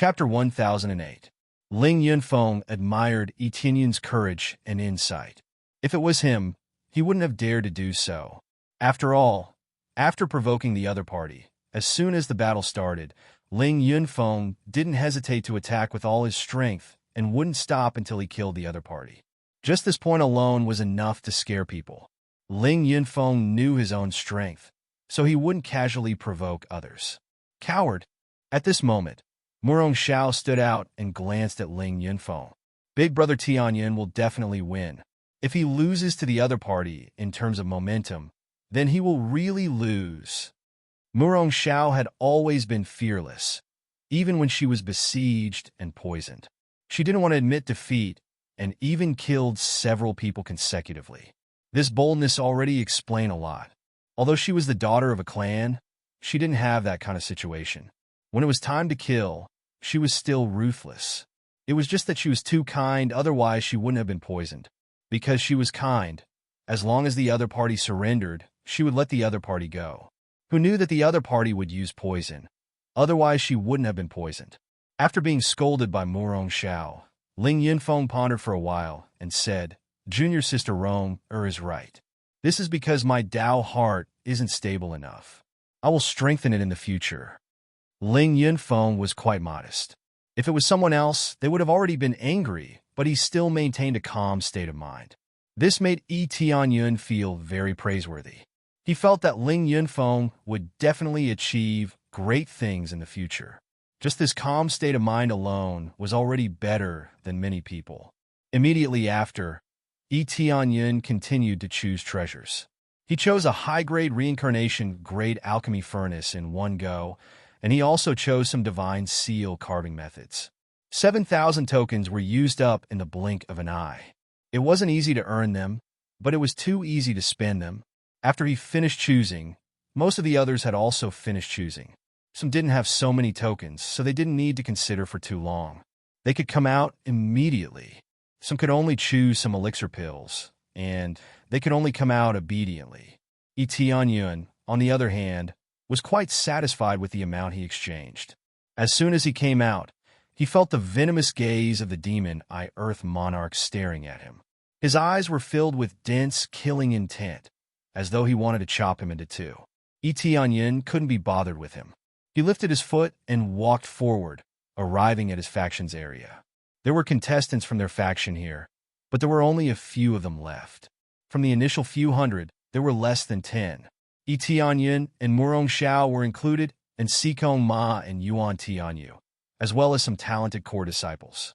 Chapter 1008. Ling Yunfeng admired Etienne's courage and insight. If it was him, he wouldn't have dared to do so. After all, after provoking the other party, as soon as the battle started, Ling Yunfeng didn't hesitate to attack with all his strength and wouldn't stop until he killed the other party. Just this point alone was enough to scare people. Ling Yunfeng knew his own strength, so he wouldn't casually provoke others. Coward! At this moment, Murong Xiao stood out and glanced at Ling Yunfeng. Big brother Tianyin will definitely win. If he loses to the other party in terms of momentum, then he will really lose. Murong Xiao had always been fearless, even when she was besieged and poisoned. She didn't want to admit defeat and even killed several people consecutively. This boldness already explained a lot. Although she was the daughter of a clan, she didn't have that kind of situation. When it was time to kill, she was still ruthless. It was just that she was too kind, otherwise she wouldn't have been poisoned. Because she was kind, as long as the other party surrendered, she would let the other party go. Who knew that the other party would use poison? Otherwise she wouldn't have been poisoned. After being scolded by Murong Xiao, Ling Yunfeng pondered for a while and said, "Junior sister Rong is right. This is because my Tao heart isn't stable enough. I will strengthen it in the future." Ling Yunfeng was quite modest. If it was someone else, they would have already been angry, but he still maintained a calm state of mind. This made Tianyin feel very praiseworthy. He felt that Ling Yunfeng would definitely achieve great things in the future. Just this calm state of mind alone was already better than many people. Immediately after, Tianyin continued to choose treasures. He chose a high-grade reincarnation-grade alchemy furnace in one go, and he also chose some divine seal carving methods. 7,000 tokens were used up in the blink of an eye. It wasn't easy to earn them, but it was too easy to spend them. After he finished choosing, most of the others had also finished choosing. Some didn't have so many tokens, so they didn't need to consider for too long. They could come out immediately. Some could only choose some elixir pills, and they could only come out obediently. Tianyin, on the other hand, was quite satisfied with the amount he exchanged. As soon as he came out, he felt the venomous gaze of the demon Earth Monarch staring at him. His eyes were filled with dense, killing intent, as though he wanted to chop him into two. Tianyin couldn't be bothered with him. He lifted his foot and walked forward, arriving at his faction's area. There were contestants from their faction here, but there were only a few of them left. From the initial few hundred, there were less than 10. Tianyin and Murong Xiao were included, and Sikong Ma and Yuan Tianyu, as well as some talented core disciples.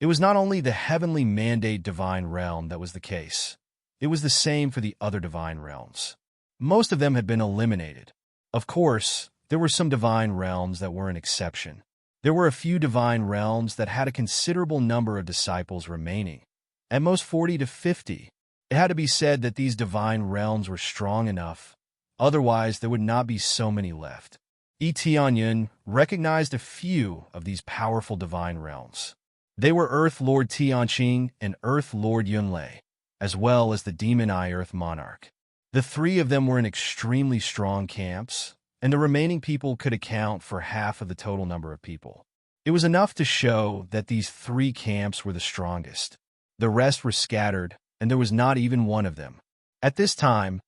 It was not only the heavenly mandate divine realm that was the case. It was the same for the other divine realms. Most of them had been eliminated. Of course, there were some divine realms that were an exception. There were a few divine realms that had a considerable number of disciples remaining, at most 40 to 50. It had to be said that these divine realms were strong enough. Otherwise, there would not be so many left. Tianyin recognized a few of these powerful divine realms. They were Earth Lord Tianqing and Earth Lord Yunlei, as well as the demon Earth Monarch. The three of them were in extremely strong camps, and the remaining people could account for half of the total number of people. It was enough to show that these three camps were the strongest. The rest were scattered, and there was not even one of them. At this time,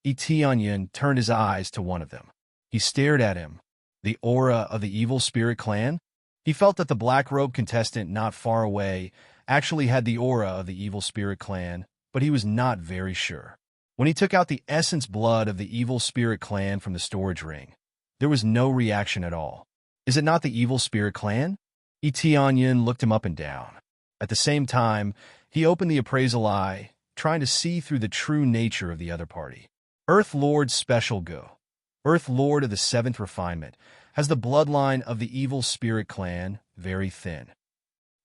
Tianyin turned his eyes to one of them. He stared at him. The aura of the evil spirit clan? He felt that the black-robed contestant not far away actually had the aura of the evil spirit clan, but he was not very sure. When he took out the essence blood of the evil spirit clan from the storage ring, there was no reaction at all. Is it not the evil spirit clan? Tianyin looked him up and down. At the same time, he opened the appraisal eye, trying to see through the true nature of the other party. Earth Lord Special Go, Earth Lord of the Seventh Refinement, has the bloodline of the evil spirit clan, very thin.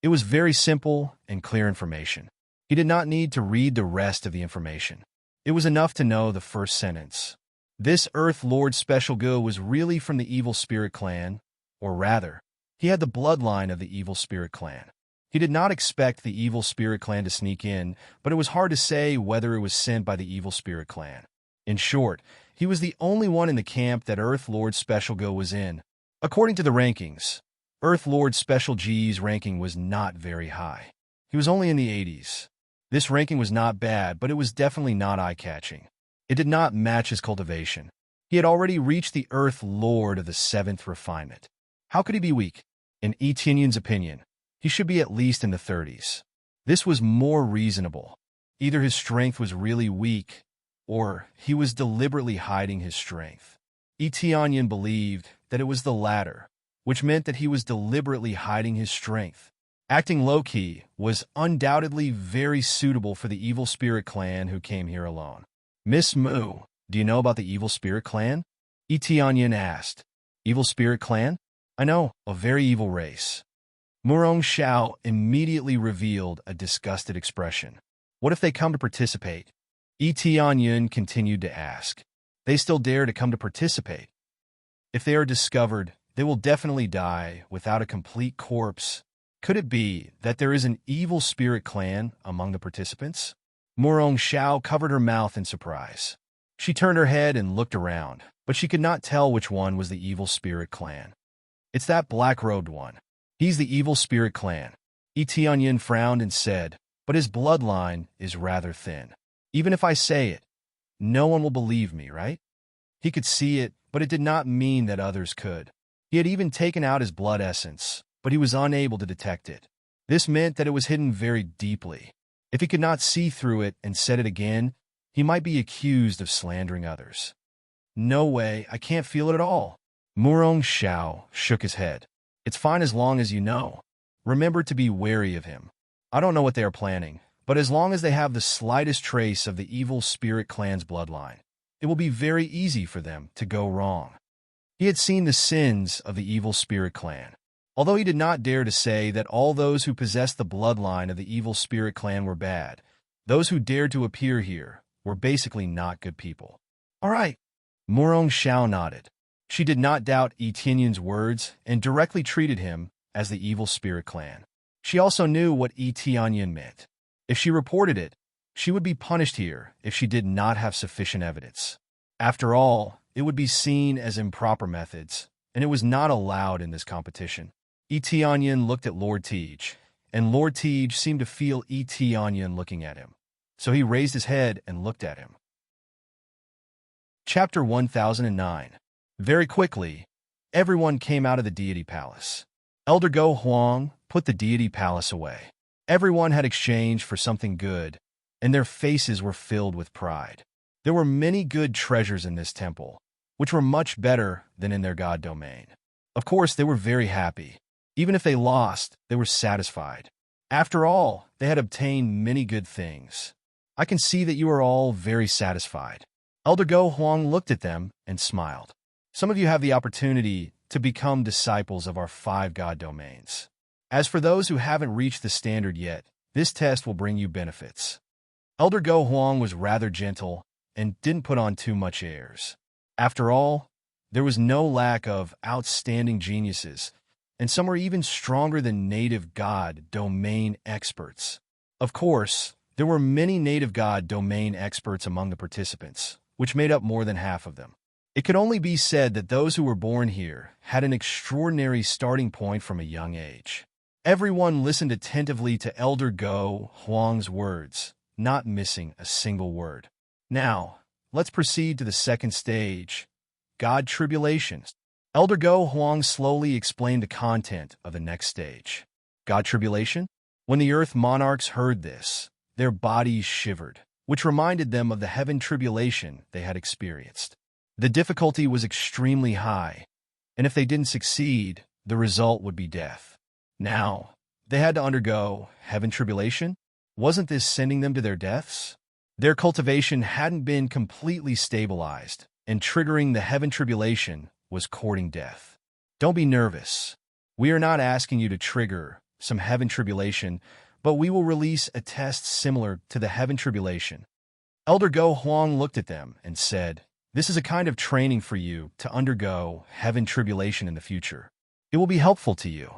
It was very simple and clear information. He did not need to read the rest of the information. It was enough to know the first sentence. This Earth Lord Special Go was really from the evil spirit clan, or rather, he had the bloodline of the evil spirit clan. He did not expect the evil spirit clan to sneak in, but it was hard to say whether it was sent by the evil spirit clan. In short, he was the only one in the camp that Earth Lord Special Go was in. According to the rankings, Earth Lord Special G's ranking was not very high. He was only in the 80s. This ranking was not bad, but it was definitely not eye-catching. It did not match his cultivation. He had already reached the Earth Lord of the 7th refinement. How could he be weak? In Etienne's opinion, he should be at least in the 30s. This was more reasonable. Either his strength was really weak, or he was deliberately hiding his strength. Etienne believed that it was the latter, which meant that he was deliberately hiding his strength. Acting low-key was undoubtedly very suitable for the Evil Spirit clan who came here alone. Miss Moo, do you know about the Evil Spirit clan? Etienne asked. Evil Spirit clan? I know, a very evil race. Murong Xiao immediately revealed a disgusted expression. What if they come to participate? Etienne continued to ask. They still dare to come to participate. If they are discovered, they will definitely die without a complete corpse. Could it be that there is an evil spirit clan among the participants? Murong Xiao covered her mouth in surprise. She turned her head and looked around, but she could not tell which one was the evil spirit clan. It's that black-robed one. He's the evil spirit clan. Etienne frowned and said, but his bloodline is rather thin. Even if I say it, no one will believe me, right? He could see it, but it did not mean that others could. He had even taken out his blood essence, but he was unable to detect it. This meant that it was hidden very deeply. If he could not see through it and said it again, he might be accused of slandering others. No way, I can't feel it at all. Murong Xiao shook his head. It's fine as long as you know. Remember to be wary of him. I don't know what they are planning, but as long as they have the slightest trace of the evil spirit clan's bloodline, it will be very easy for them to go wrong. He had seen the sins of the evil spirit clan. Although he did not dare to say that all those who possessed the bloodline of the evil spirit clan were bad, those who dared to appear here were basically not good people. All right. Murong Xiao nodded. She did not doubt Etienne's words and directly treated him as the evil spirit clan. She also knew what Etienne meant. If she reported it, she would be punished here if she did not have sufficient evidence. After all, it would be seen as improper methods, and it was not allowed in this competition. Etienne looked at Lord Tej, and Lord Tej seemed to feel Etienne looking at him. So he raised his head and looked at him. Chapter 1009. Very quickly, everyone came out of the deity palace. Elder Go Huang put the deity palace away. Everyone had exchanged for something good, and their faces were filled with pride. There were many good treasures in this temple, which were much better than in their god domain. Of course, they were very happy. Even if they lost, they were satisfied. After all, they had obtained many good things. I can see that you are all very satisfied. Elder Go Huang looked at them and smiled. Some of you have the opportunity to become disciples of our 5 god domains. As for those who haven't reached the standard yet, this test will bring you benefits. Elder Go Huang was rather gentle and didn't put on too much airs. After all, there was no lack of outstanding geniuses, and some were even stronger than native god domain experts. Of course, there were many native god domain experts among the participants, which made up more than half of them. It could only be said that those who were born here had an extraordinary starting point from a young age. Everyone listened attentively to Elder Go Huang's words, not missing a single word. Now, let's proceed to the second stage, God Tribulations. Elder Go Huang slowly explained the content of the next stage. God Tribulation? When the Earth monarchs heard this, their bodies shivered, which reminded them of the heaven tribulation they had experienced. The difficulty was extremely high, and if they didn't succeed, the result would be death. Now, they had to undergo heaven tribulation? Wasn't this sending them to their deaths? Their cultivation hadn't been completely stabilized, and triggering the heaven tribulation was courting death. Don't be nervous. We are not asking you to trigger some heaven tribulation, but we will release a test similar to the heaven tribulation. Elder Go Huang looked at them and said, this is a kind of training for you to undergo heaven tribulation in the future. It will be helpful to you.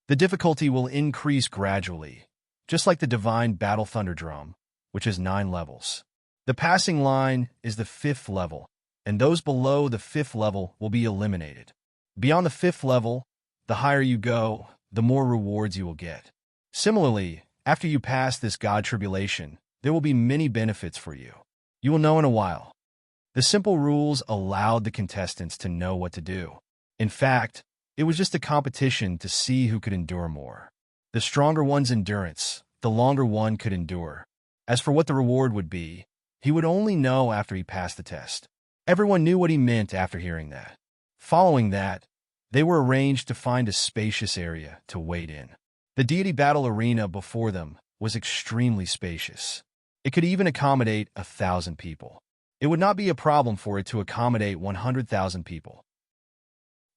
The difficulty will increase gradually, just like the divine battle thunder drum, which has 9 levels. The passing line is the 5th level, and those below the 5th level will be eliminated. Beyond the 5th level, The higher you go, the more rewards you will get. Similarly, after you pass this God tribulation, there will be many benefits for you. You will know in a while. The simple rules allowed the contestants to know what to do. In fact, it was just a competition to see who could endure more. The stronger one's endurance, the longer one could endure. As for what the reward would be, he would only know after he passed the test. Everyone knew what he meant after hearing that. Following that, they were arranged to find a spacious area to wait in. The deity battle arena before them was extremely spacious. It could even accommodate 1,000 people. It would not be a problem for it to accommodate 100,000 people.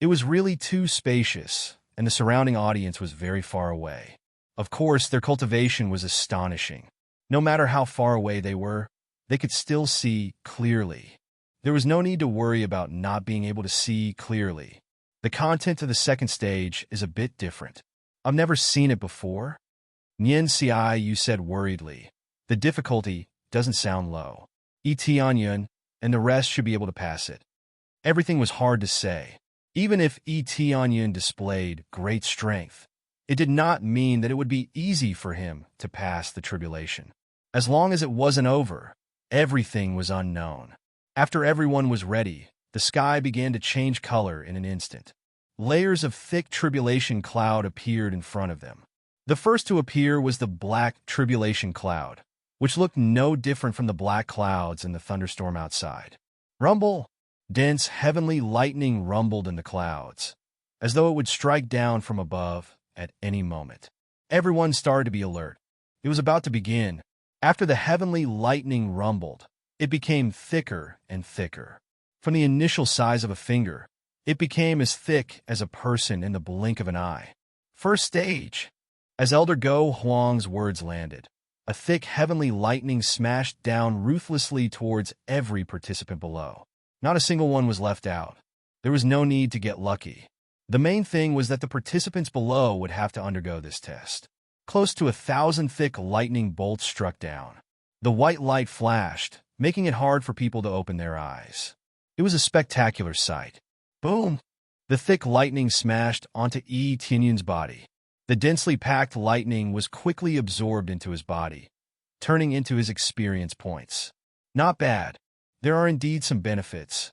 It was really too spacious, and the surrounding audience was very far away. Of course, their cultivation was astonishing. No matter how far away they were, they could still see clearly. There was no need to worry about not being able to see clearly. The content of the second stage is a bit different. I've never seen it before. Nien Ci, you said worriedly. The difficulty doesn't sound low. Yun and the rest should be able to pass it. Everything was hard to say. Even if Yun displayed great strength, it did not mean that it would be easy for him to pass the tribulation. As long as it wasn't over, everything was unknown. After everyone was ready, the sky began to change color in an instant. Layers of thick tribulation cloud appeared in front of them. The first to appear was the black tribulation cloud, which looked no different from the black clouds in the thunderstorm outside. Rumble! Dense, heavenly lightning rumbled in the clouds, as though it would strike down from above at any moment. Everyone started to be alert. It was about to begin. After the heavenly lightning rumbled, it became thicker and thicker. From the initial size of a finger, it became as thick as a person in the blink of an eye. First stage. As Elder Go Huang's words landed, a thick heavenly lightning smashed down ruthlessly towards every participant below. Not a single one was left out. There was no need to get lucky. The main thing was that the participants below would have to undergo this test. Close to 1,000 thick lightning bolts struck down. The white light flashed, making it hard for people to open their eyes. It was a spectacular sight. Boom! The thick lightning smashed onto Tianyun's body. The densely packed lightning was quickly absorbed into his body, turning into his experience points. Not bad. There are indeed some benefits.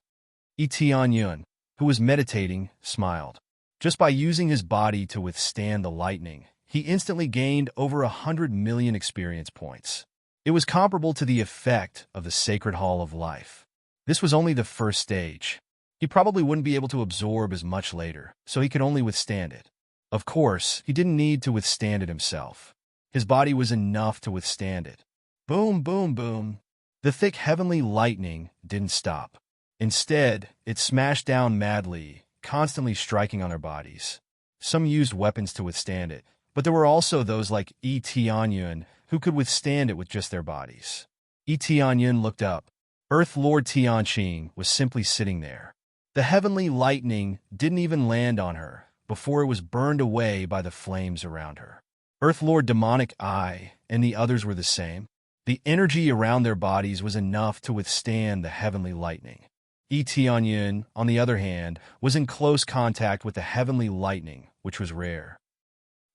Tianyun, who was meditating, smiled. Just by using his body to withstand the lightning, he instantly gained over 100 million experience points. It was comparable to the effect of the Sacred Hall of Life. This was only the first stage. He probably wouldn't be able to absorb as much later, so he could only withstand it. Of course, he didn't need to withstand it himself. His body was enough to withstand it. Boom, boom, boom. The thick heavenly lightning didn't stop. Instead, it smashed down madly, constantly striking on their bodies. Some used weapons to withstand it, but there were also those like Tianyun who could withstand it with just their bodies. Tianyun looked up. Earth Lord Tianqing was simply sitting there. The heavenly lightning didn't even land on her before it was burned away by the flames around her. Earth Lord Demonic Eye and the others were the same. The energy around their bodies was enough to withstand the heavenly lightning. Tianyun, on the other hand, was in close contact with the heavenly lightning, which was rare.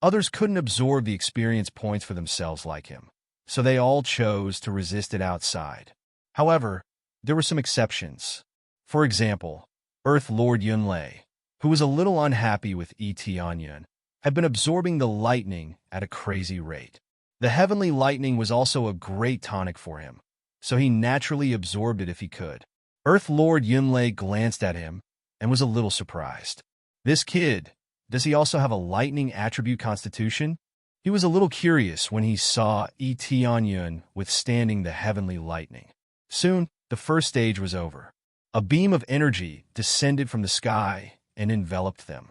Others couldn't absorb the experience points for themselves like him, so they all chose to resist it outside. However, there were some exceptions. For example, Earth Lord Yunlei, who was a little unhappy with Tianyun, had been absorbing the lightning at a crazy rate. The heavenly lightning was also a great tonic for him, so he naturally absorbed it if he could. Earth Lord Yunlei glanced at him and was a little surprised. This kid, does he also have a lightning attribute constitution? He was a little curious when he saw Tianyun withstanding the heavenly lightning. Soon, the first stage was over. A beam of energy descended from the sky and enveloped them.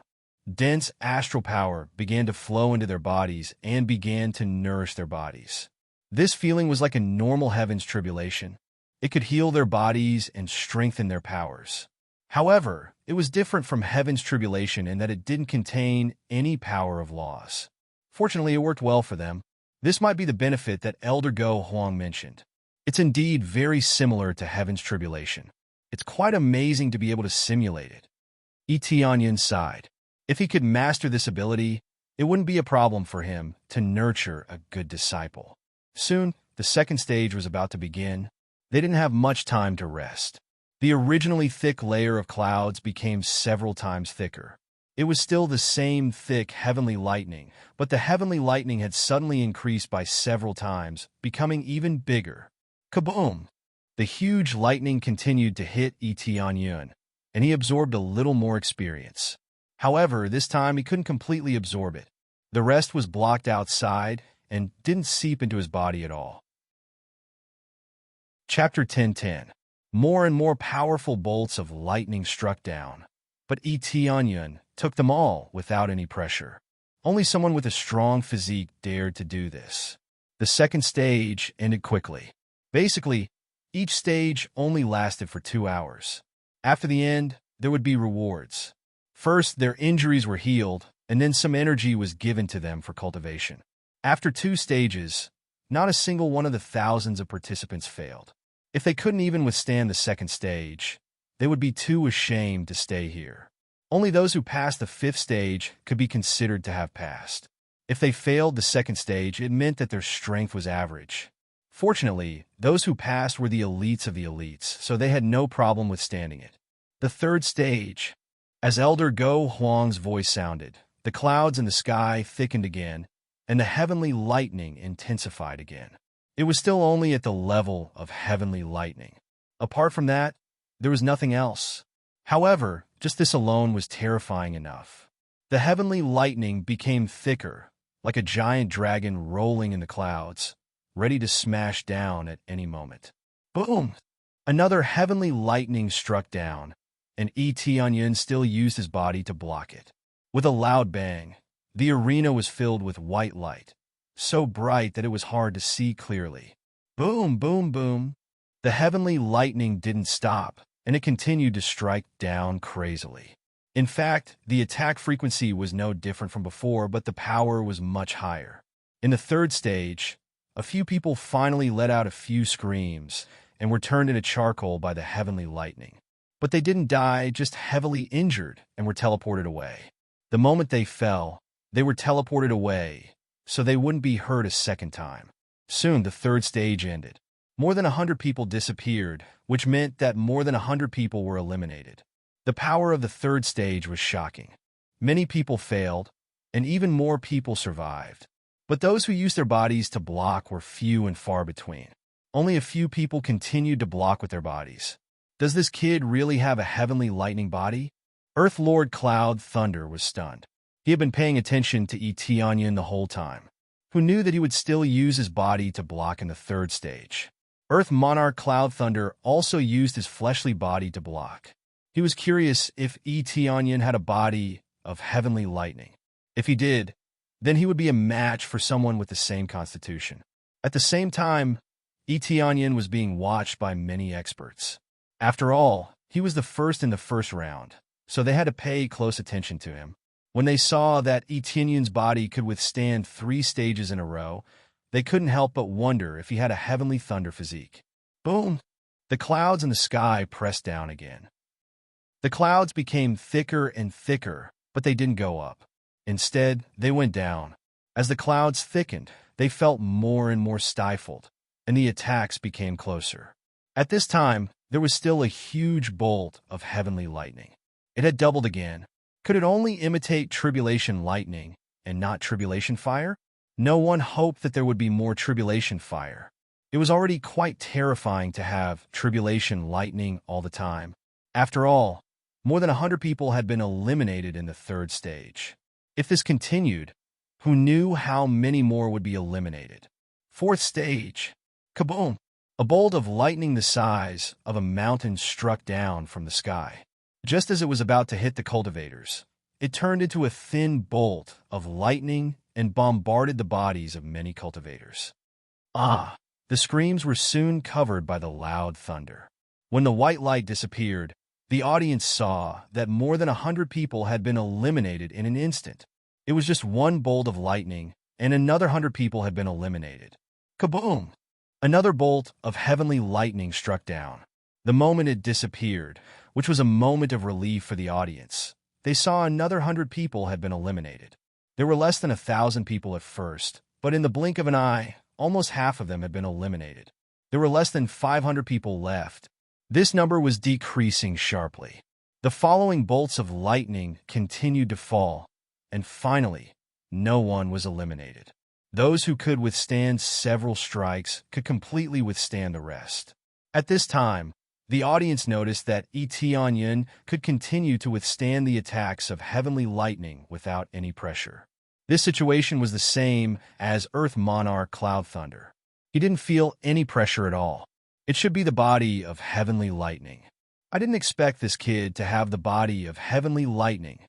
Dense astral power began to flow into their bodies and began to nourish their bodies. This feeling was like a normal heaven's tribulation. It could heal their bodies and strengthen their powers. However, it was different from heaven's tribulation in that it didn't contain any power of laws. Fortunately, it worked well for them. This might be the benefit that Elder Go Huang mentioned. It's indeed very similar to heaven's tribulation. It's quite amazing to be able to simulate it. Tianyun sighed. If he could master this ability, it wouldn't be a problem for him to nurture a good disciple. Soon, the second stage was about to begin. They didn't have much time to rest. The originally thick layer of clouds became several times thicker. It was still the same thick heavenly lightning, but the heavenly lightning had suddenly increased by several times, becoming even bigger. Kaboom! The huge lightning continued to hit Yun, and he absorbed a little more experience. However, this time he couldn't completely absorb it. The rest was blocked outside and didn't seep into his body at all. Chapter 10:10. More and more powerful bolts of lightning struck down, but Yun took them all without any pressure. Only someone with a strong physique dared to do this. The second stage ended quickly. Basically, each stage only lasted for 2 hours. After the end, there would be rewards. First, their injuries were healed, and then some energy was given to them for cultivation. After 2 stages, not a single one of the thousands of participants failed. If they couldn't even withstand the second stage, they would be too ashamed to stay here. Only those who passed the 5th stage could be considered to have passed. If they failed the second stage, it meant that their strength was average. Fortunately, those who passed were the elites of the elites, so they had no problem withstanding it. The third stage. As Elder Go Huang's voice sounded, the clouds in the sky thickened again, and the heavenly lightning intensified again. It was still only at the level of heavenly lightning. Apart from that, there was nothing else. However, just this alone was terrifying enough. The heavenly lightning became thicker, like a giant dragon rolling in the clouds, ready to smash down at any moment. Boom! Another heavenly lightning struck down, and Yun still used his body to block it. With a loud bang, the arena was filled with white light, so bright that it was hard to see clearly. Boom, boom, boom. The heavenly lightning didn't stop, and it continued to strike down crazily. In fact, the attack frequency was no different from before, but the power was much higher. In the third stage, a few people finally let out a few screams and were turned into charcoal by the heavenly lightning. But they didn't die, just heavily injured, and were teleported away. The moment they fell, they were teleported away, so they wouldn't be hurt a second time. Soon the third stage ended. More than 100 people disappeared, which meant that more than 100 people were eliminated. The power of the third stage was shocking. Many people failed, and even more people survived. But those who used their bodies to block were few and far between. Only a few people continued to block with their bodies. Does this kid really have a heavenly lightning body? Earth Lord Cloud Thunder was stunned. He had been paying attention to Yun the whole time, who knew that he would still use his body to block in the third stage. Earth Monarch Cloud Thunder also used his fleshly body to block. He was curious if Yun had a body of heavenly lightning. If he did, then he would be a match for someone with the same constitution. At the same time, Yun was being watched by many experts. After all, he was the first in the first round, so they had to pay close attention to him. When they saw that Yun's body could withstand 3 stages in a row, they couldn't help but wonder if he had a heavenly thunder physique. Boom! The clouds in the sky pressed down again. The clouds became thicker and thicker, but they didn't go up. Instead, they went down. As the clouds thickened, they felt more and more stifled, and the attacks became closer. At this time, there was still a huge bolt of heavenly lightning. It had doubled again. Could it only imitate tribulation lightning and not tribulation fire? No one hoped that there would be more tribulation fire. It was already quite terrifying to have tribulation lightning all the time. After all, more than 100 people had been eliminated in the third stage. If this continued, who knew how many more would be eliminated? Fourth stage. Kaboom! A bolt of lightning the size of a mountain struck down from the sky. Just as it was about to hit the cultivators, it turned into a thin bolt of lightning and bombarded the bodies of many cultivators. Ah! The screams were soon covered by the loud thunder. When the white light disappeared, the audience saw that more than 100 people had been eliminated in an instant. It was just one bolt of lightning, and another 100 people had been eliminated. Kaboom! Another bolt of heavenly lightning struck down. The moment it disappeared, which was a moment of relief for the audience, they saw another 100 people had been eliminated. There were less than 1,000 people at first, but in the blink of an eye, almost half of them had been eliminated. There were less than 500 people left. This number was decreasing sharply. The following bolts of lightning continued to fall, and finally, no one was eliminated. Those who could withstand several strikes could completely withstand the rest. At this time, the audience noticed that Etianyin could continue to withstand the attacks of heavenly lightning without any pressure. This situation was the same as Earth Monarch Cloud Thunder. He didn't feel any pressure at all. It should be the body of heavenly lightning. I didn't expect this kid to have the body of heavenly lightning.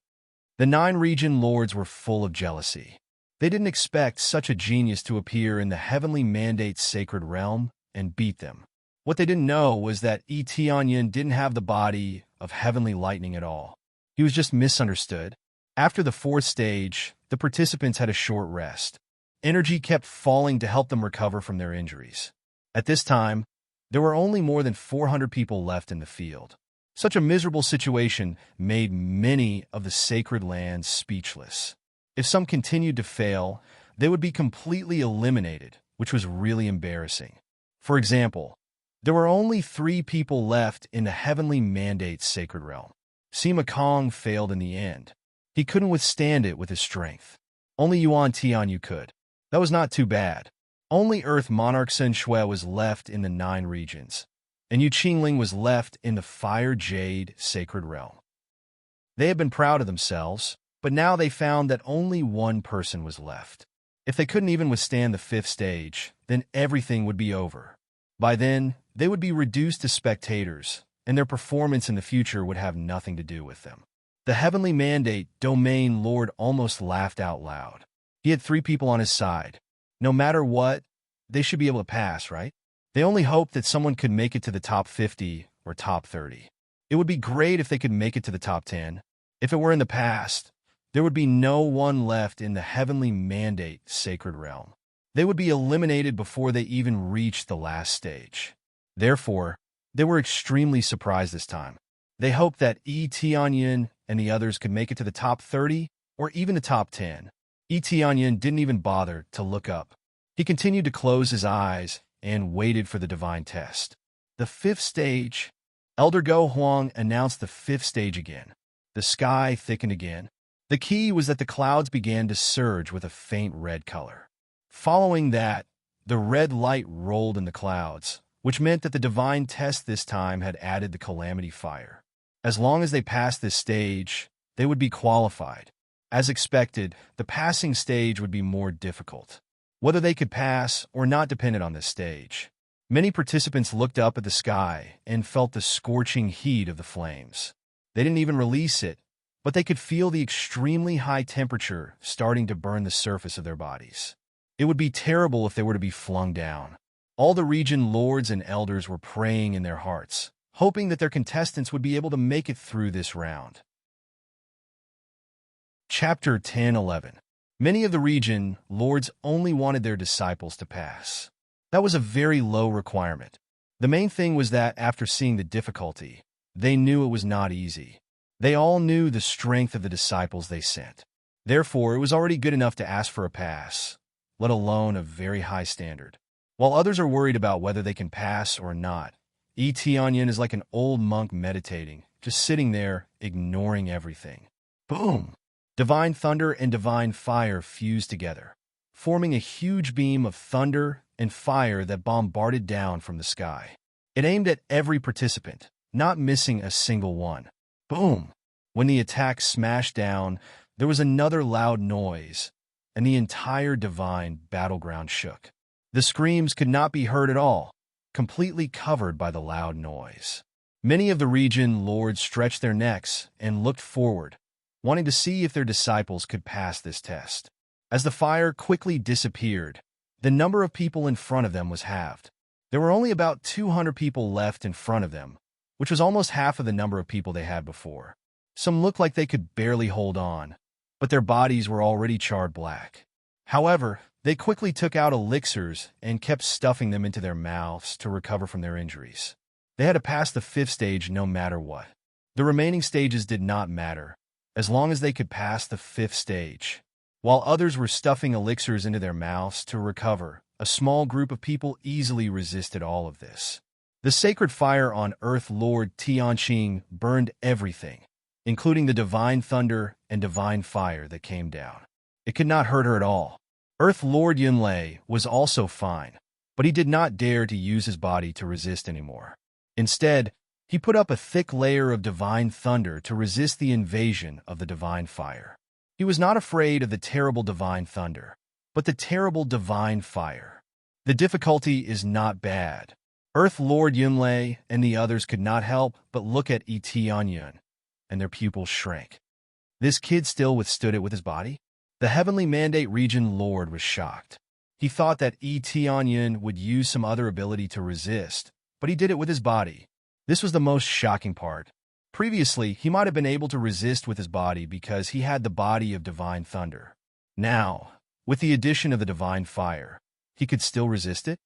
The 9 region lords were full of jealousy. They didn't expect such a genius to appear in the heavenly mandate's sacred realm and beat them. What they didn't know was that Etianyin didn't have the body of heavenly lightning at all. He was just misunderstood. After the 4th stage, the participants had a short rest. Energy kept falling to help them recover from their injuries. At this time, there were only more than 400 people left in the field. Such a miserable situation made many of the sacred lands speechless. If some continued to fail, they would be completely eliminated, which was really embarrassing. For example, there were only 3 people left in the heavenly mandate's sacred realm. Sima Kong failed in the end. He couldn't withstand it with his strength. Only Yuan Tianyu could. That was not too bad. Only Earth Monarch Sun Shui was left in the 9 regions, and Yu Qingling was left in the Fire Jade sacred realm. They had been proud of themselves, but now they found that only one person was left. If they couldn't even withstand the 5th stage, then everything would be over. By then, they would be reduced to spectators, and their performance in the future would have nothing to do with them. The heavenly mandate domain lord almost laughed out loud. He had 3 people on his side. No matter what, they should be able to pass, right? They only hoped that someone could make it to the top 50 or top 30. It would be great if they could make it to the top 10. If it were in the past, there would be no one left in the heavenly mandate sacred realm. They would be eliminated before they even reached the last stage. Therefore, they were extremely surprised this time. They hoped that Tianyin and the others could make it to the top 30 or even the top 10. Tianyin didn't even bother to look up. He continued to close his eyes and waited for the divine test. The 5th stage. Elder Go Huang announced the 5th stage again. The sky thickened again. The key was that the clouds began to surge with a faint red color. Following that, the red light rolled in the clouds, which meant that the divine test this time had added the calamity fire. As long as they passed this stage, they would be qualified. As expected, the passing stage would be more difficult. Whether they could pass or not depended on this stage. Many participants looked up at the sky and felt the scorching heat of the flames. They didn't even release it, but they could feel the extremely high temperature starting to burn the surface of their bodies. It would be terrible if they were to be flung down. All the region lords and elders were praying in their hearts, hoping that their contestants would be able to make it through this round. Chapter 10-11. Many of the region lords only wanted their disciples to pass. That was a very low requirement. The main thing was that after seeing the difficulty, they knew it was not easy. They all knew the strength of the disciples they sent. Therefore, it was already good enough to ask for a pass, let alone a very high standard. While others are worried about whether they can pass or not, Tianyin is like an old monk meditating, just sitting there, ignoring everything. Boom! Divine thunder and divine fire fused together, forming a huge beam of thunder and fire that bombarded down from the sky. It aimed at every participant, not missing a single one. Boom! When the attack smashed down, there was another loud noise, and the entire divine battleground shook. The screams could not be heard at all, completely covered by the loud noise. Many of the region lords stretched their necks and looked forward, wanting to see if their disciples could pass this test. As the fire quickly disappeared, the number of people in front of them was halved. There were only about 200 people left in front of them, which was almost half of the number of people they had before. Some looked like they could barely hold on, but their bodies were already charred black. However, they quickly took out elixirs and kept stuffing them into their mouths to recover from their injuries. They had to pass the 5th stage no matter what. The remaining stages did not matter. as long as they could pass the 5th stage. While others were stuffing elixirs into their mouths to recover, a small group of people easily resisted all of this. The sacred fire on Earth Lord Tianqing burned everything, including the divine thunder and divine fire that came down. It could not hurt her at all. Earth Lord Yunlei was also fine, but he did not dare to use his body to resist anymore. Instead, he put up a thick layer of divine thunder to resist the invasion of the divine fire. He was not afraid of the terrible divine thunder, but the terrible divine fire. The difficulty is not bad. Earth Lord Yunlei and the others could not help but look at Tianyun, and their pupils shrank. This kid still withstood it with his body? The Heavenly Mandate Region Lord was shocked. He thought that Tianyun would use some other ability to resist, but he did it with his body. This was the most shocking part. Previously, he might have been able to resist with his body because he had the body of divine thunder. Now, with the addition of the divine fire, he could still resist it?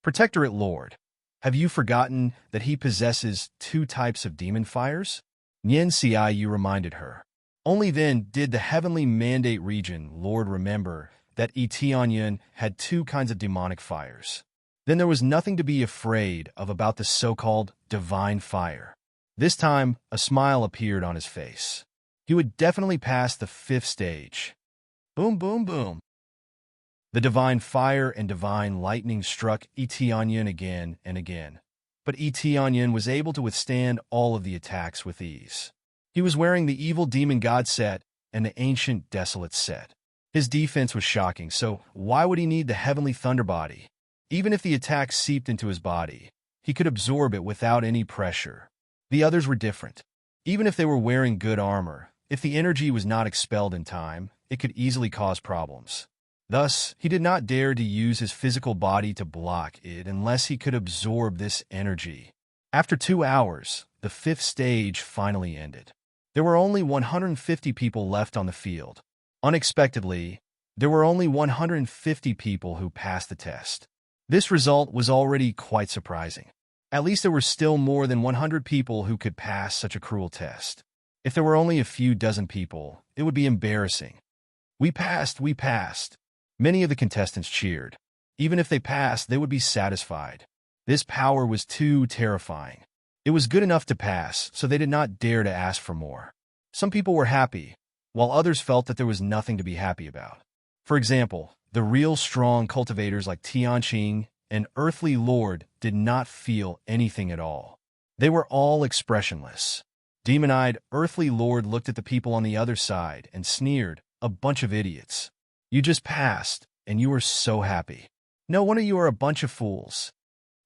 Protectorate Lord, have you forgotten that he possesses 2 types of demon fires? Nian Xiaoyu reminded her. Only then did the Heavenly Mandate Region Lord remember that Tianyun had 2 kinds of demonic fires. Then there was nothing to be afraid of about the so-called divine fire. This time, a smile appeared on his face. He would definitely pass the 5th stage. Boom, boom, boom. The divine fire and divine lightning struck Tianyun again and again, but Tianyun was able to withstand all of the attacks with ease. He was wearing the evil demon god set and the ancient desolate set. His defense was shocking, so why would he need the heavenly thunder body? Even if the attack seeped into his body, he could absorb it without any pressure. The others were different. Even if they were wearing good armor, if the energy was not expelled in time, it could easily cause problems. Thus, he did not dare to use his physical body to block it unless he could absorb this energy. After 2 hours, the 5th stage finally ended. There were only 150 people left on the field. Unexpectedly, there were only 150 people who passed the test. This result was already quite surprising. At least there were still more than 100 people who could pass such a cruel test. If there were only a few dozen people, it would be embarrassing. We passed, we passed. Many of the contestants cheered. Even if they passed, they would be satisfied. This power was too terrifying. It was good enough to pass, so they did not dare to ask for more. Some people were happy, while others felt that there was nothing to be happy about. For example, the real strong cultivators like Tianqing and Earthly Lord did not feel anything at all. They were all expressionless. Demon-eyed Earthly Lord looked at the people on the other side and sneered, "A bunch of idiots. You just passed, and you were so happy. No wonder you are a bunch of fools."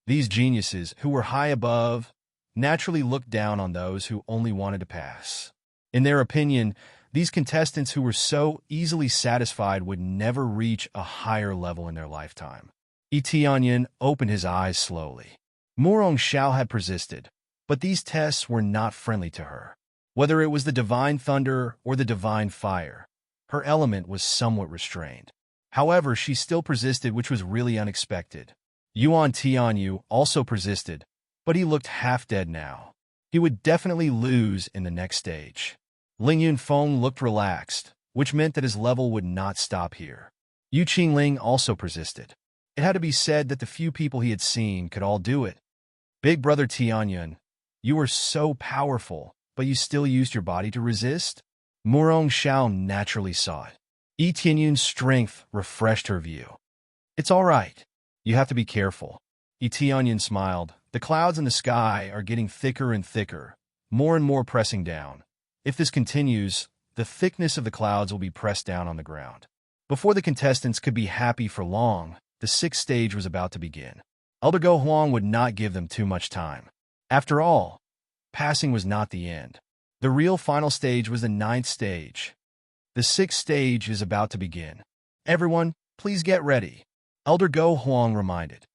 These geniuses, who were high above, naturally looked down on those who only wanted to pass. In their opinion, these contestants who were so easily satisfied would never reach a higher level in their lifetime. Tianyun opened his eyes slowly. Murong Xiao had persisted, but these tests were not friendly to her. Whether it was the divine thunder or the divine fire, her element was somewhat restrained. However, she still persisted, which was really unexpected. Yuan Tianyu also persisted, but he looked half dead now. He would definitely lose in the next stage. Ling Yunfeng looked relaxed, which meant that his level would not stop here. Yu Qingling also persisted. It had to be said that the few people he had seen could all do it. Big brother Tianyun, you were so powerful, but you still used your body to resist? Murong Xiao naturally saw it. Tianyun's strength refreshed her view. It's all right. You have to be careful. Tianyun smiled. The clouds in the sky are getting thicker and thicker, more and more pressing down. If this continues, the thickness of the clouds will be pressed down on the ground. Before the contestants could be happy for long, the 6th stage was about to begin. Elder Go Huang would not give them too much time. After all, passing was not the end. The real final stage was the 9th stage. The 6th stage is about to begin. Everyone, please get ready, Elder Go Huang reminded.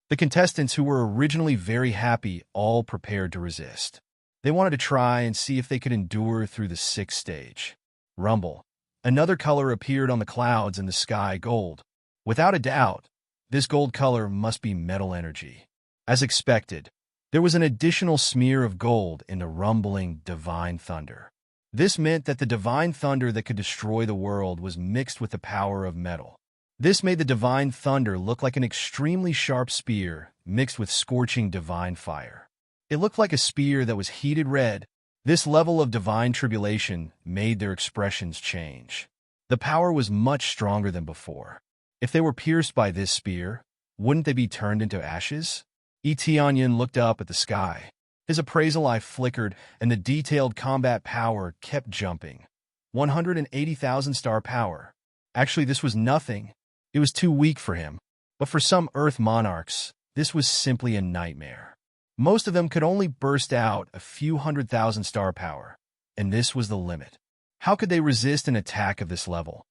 The contestants, who were originally very happy, all prepared to resist. They wanted to try and see if they could endure through the 6th stage. Rumble. Another color appeared on the clouds in the sky, gold. Without a doubt, this gold color must be metal energy. As expected, there was an additional smear of gold in the rumbling divine thunder. This meant that the divine thunder that could destroy the world was mixed with the power of metal. This made the divine thunder look like an extremely sharp spear mixed with scorching divine fire. It looked like a spear that was heated red. This level of divine tribulation made their expressions change. The power was much stronger than before. If they were pierced by this spear, wouldn't they be turned into ashes? Eteonyan looked up at the sky. His appraisal eye flickered, and the detailed combat power kept jumping. 180,000 star power. Actually, this was nothing. It was too weak for him. But for some Earth monarchs, this was simply a nightmare. Most of them could only burst out a few 100,000 star power, and this was the limit. How could they resist an attack of this level?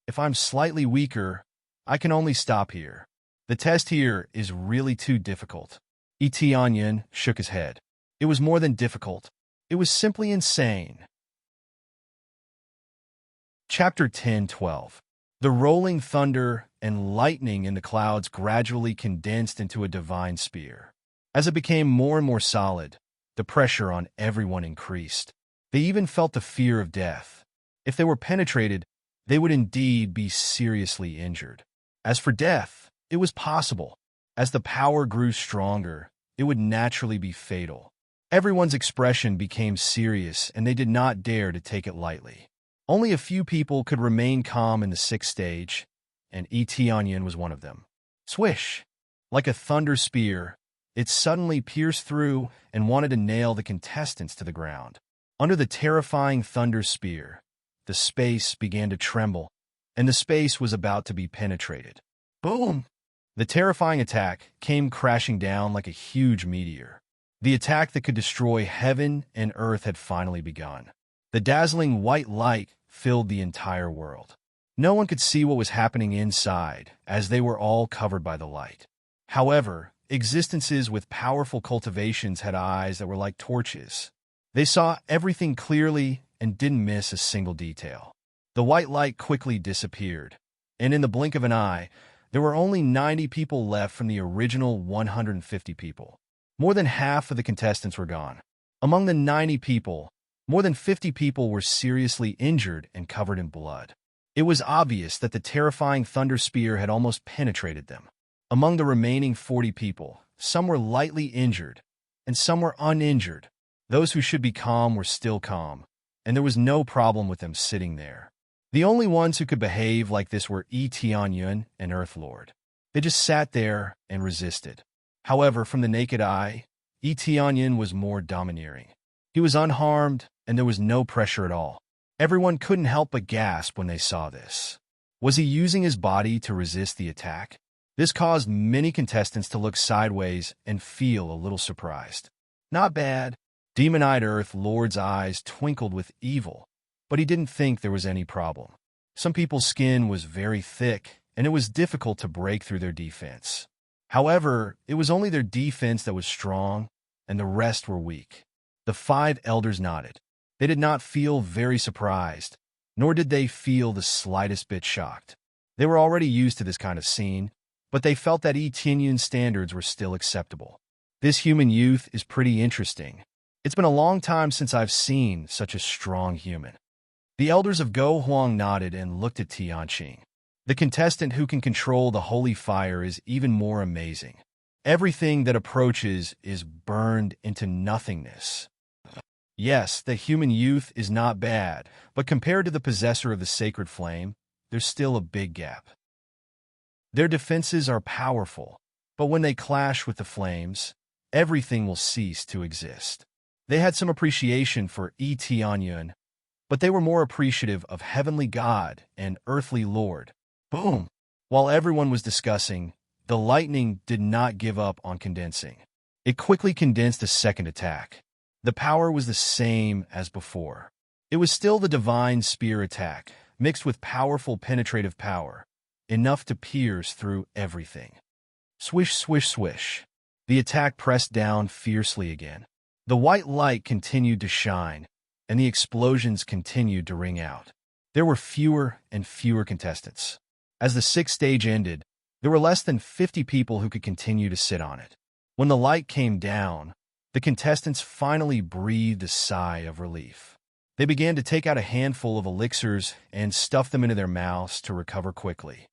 If I'm slightly weaker, I can only stop here. The test here is really too difficult. Eteonyan shook his head. It was more than difficult. It was simply insane. Chapter 10:12. The rolling thunder and lightning in the clouds gradually condensed into a divine spear. As it became more and more solid, the pressure on everyone increased. They even felt the fear of death. If they were penetrated, they would indeed be seriously injured. As for death, it was possible. As the power grew stronger, it would naturally be fatal. Everyone's expression became serious, and they did not dare to take it lightly. Only a few people could remain calm in the sixth stage, and Eteonyan was one of them. Swish! Like a thunder spear, it suddenly pierced through and wanted to nail the contestants to the ground. Under the terrifying thunder spear, the space began to tremble, and the space was about to be penetrated. Boom! The terrifying attack came crashing down like a huge meteor. The attack that could destroy heaven and earth had finally begun. The dazzling white light filled the entire world. No one could see what was happening inside, as they were all covered by the light. However, existences with powerful cultivations had eyes that were like torches. They saw everything clearly and didn't miss a single detail. The white light quickly disappeared, and in the blink of an eye, there were only 90 people left from the original 150 people. More than half of the contestants were gone. Among the 90 people, more than 50 people were seriously injured and covered in blood. It was obvious that the terrifying thunder spear had almost penetrated them. Among the remaining 40 people, some were lightly injured, and some were uninjured. Those who should be calm were still calm, and there was no problem with them sitting there. The only ones who could behave like this were Eteonyan and Earthlord. They just sat there and resisted. However, from the naked eye, Eteonyan was more domineering. He was unharmed, and there was no pressure at all. Everyone couldn't help but gasp when they saw this. Was he using his body to resist the attack? This caused many contestants to look sideways and feel a little surprised. Not bad. Demon-eyed Earth Lord's eyes twinkled with evil, but he didn't think there was any problem. Some people's skin was very thick, and it was difficult to break through their defense. However, it was only their defense that was strong, and the rest were weak. The 5 elders nodded. They did not feel very surprised, nor did they feel the slightest bit shocked. They were already used to this kind of scene, but they felt that Eteonyan's standards were still acceptable. This human youth is pretty interesting. It's been a long time since I've seen such a strong human. The elders of Go Huang nodded and looked at Tianqing. The contestant who can control the holy fire is even more amazing. Everything that approaches is burned into nothingness. Yes, the human youth is not bad, but compared to the possessor of the sacred flame, there's still a big gap. Their defenses are powerful, but when they clash with the flames, everything will cease to exist. They had some appreciation for Eteonyan, but they were more appreciative of Heavenly God and Earthly Lord. Boom! While everyone was discussing, the lightning did not give up on condensing. It quickly condensed a second attack. The power was the same as before. It was still the divine spear attack, mixed with powerful penetrative power, enough to pierce through everything. Swish, swish, swish. The attack pressed down fiercely again. The white light continued to shine, and the explosions continued to ring out. There were fewer and fewer contestants. As the 6th stage ended, there were less than 50 people who could continue to sit on it. When the light came down, the contestants finally breathed a sigh of relief. They They began to take out a handful of elixirs and stuff them into their mouths to recover quickly.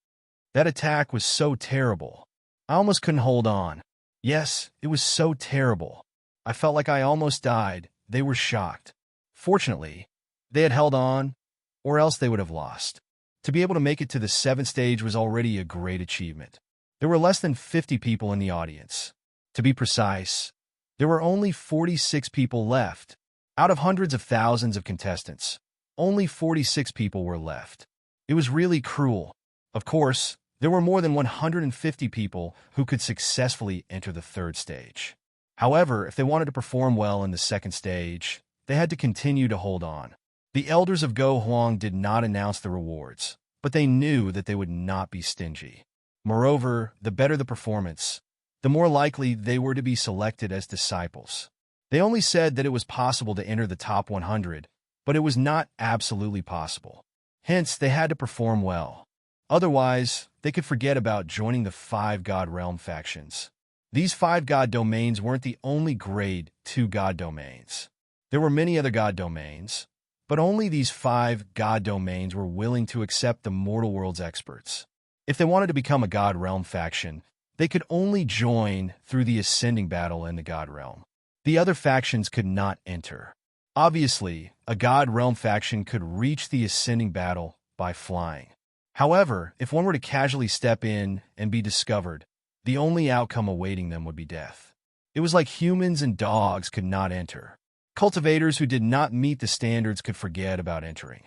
That attack was so terrible. I almost couldn't hold on. Yes, it was so terrible. I felt like I almost died. They were shocked. Fortunately, they had held on, or else they would have lost. To be able to make it to the 7th stage was already a great achievement. There were less than 50 people in the audience. To be precise, there were only 46 people left. Out of hundreds of thousands of contestants, only 46 people were left. It was really cruel. Of course, there were more than 150 people who could successfully enter the 3rd stage. However, if they wanted to perform well in the 2nd stage, they had to continue to hold on. The elders of Go Huang did not announce the rewards, but they knew that they would not be stingy. Moreover, the better the performance, the more likely they were to be selected as disciples. They only said that it was possible to enter the top 100, but it was not absolutely possible. Hence, they had to perform well. Otherwise, they could forget about joining the 5 God Realm factions. These 5 God domains weren't the only grade 2 God domains. There were many other God domains, but only these 5 God domains were willing to accept the mortal world's experts. If they wanted to become a God Realm faction, they could only join through the ascending battle in the God Realm. The other factions could not enter. Obviously, a God Realm faction could reach the ascending battle by flying. However, if one were to casually step in and be discovered, the only outcome awaiting them would be death. It was like humans and dogs could not enter. Cultivators who did not meet the standards could forget about entering.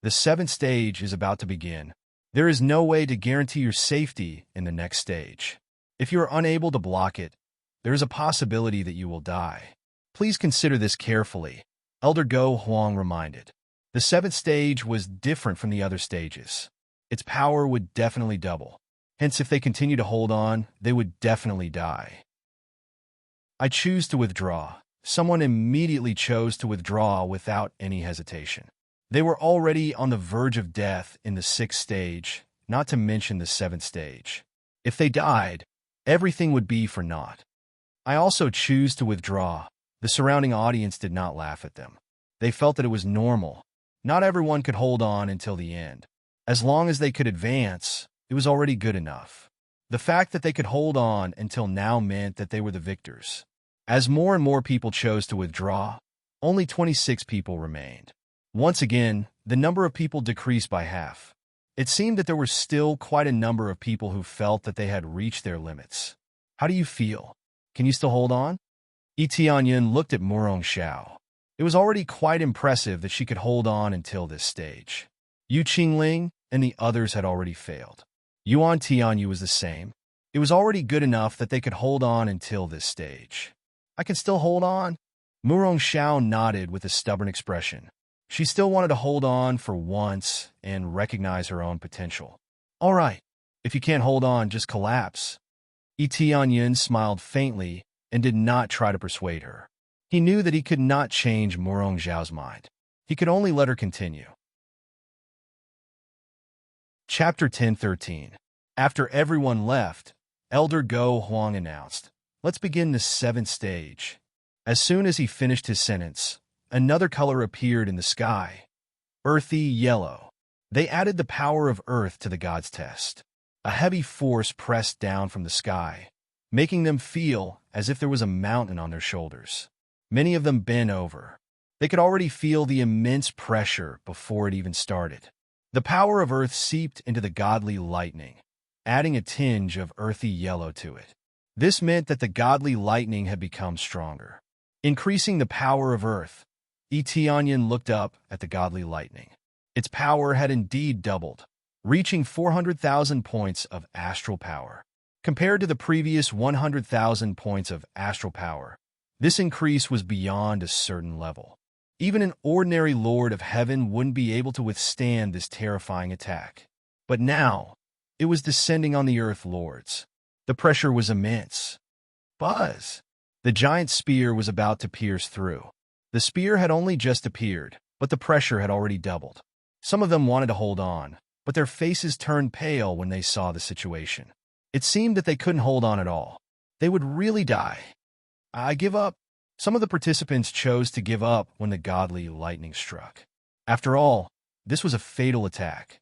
The 7th stage is about to begin. There is no way to guarantee your safety in the next stage. If you are unable to block it, there is a possibility that you will die. Please consider this carefully, Elder Go Huang reminded. The 7th stage was different from the other stages. Its power would definitely double. Hence, if they continue to hold on, they would definitely die. I choose to withdraw. Someone immediately chose to withdraw without any hesitation. They were already on the verge of death in the 6th stage, not to mention the 7th stage. If they died, everything would be for naught. I also choose to withdraw. The surrounding audience did not laugh at them. They felt that it was normal. Not everyone could hold on until the end. As long as they could advance, it was already good enough. The fact that they could hold on until now meant that they were the victors. As more and more people chose to withdraw, only 26 people remained. Once again, the number of people decreased by half. It seemed that there were still quite a number of people who felt that they had reached their limits. How do you feel? Can you still hold on? Yi Tianyin looked at Murong Xiao. It was already quite impressive that she could hold on until this stage. Yu Qingling and the others had already failed. Yuan Tianyu was the same. It was already good enough that they could hold on until this stage. I can still hold on? Murong Xiao nodded with a stubborn expression. She still wanted to hold on for once and recognize her own potential. All right, if you can't hold on, just collapse. Yi Tianyin smiled faintly and did not try to persuade her. He knew that he could not change Murong Xiao's mind. He could only let her continue. Chapter 10:13. After everyone left, Elder Go Huang announced, "Let's begin the 7th stage." As soon as he finished his sentence, another color appeared in the sky. Earthy yellow. They added the power of earth to the gods' test. A heavy force pressed down from the sky, making them feel as if there was a mountain on their shoulders. Many of them bent over. They could already feel the immense pressure before it even started. The power of earth seeped into the godly lightning, adding a tinge of earthy yellow to it. This meant that the godly lightning had become stronger. Increasing the power of earth, Yi Tianyin looked up at the godly lightning. Its power had indeed doubled, reaching 400,000 points of astral power. Compared to the previous 100,000 points of astral power, this increase was beyond a certain level. Even an ordinary Lord of Heaven wouldn't be able to withstand this terrifying attack. But now, it was descending on the Earth Lords. The pressure was immense. Buzz! The giant spear was about to pierce through. The spear had only just appeared, but the pressure had already doubled. Some of them wanted to hold on, but their faces turned pale when they saw the situation. It seemed that they couldn't hold on at all. They would really die. "I give up," Some of the participants chose to give up when the godly lightning struck. After all, this was a fatal attack.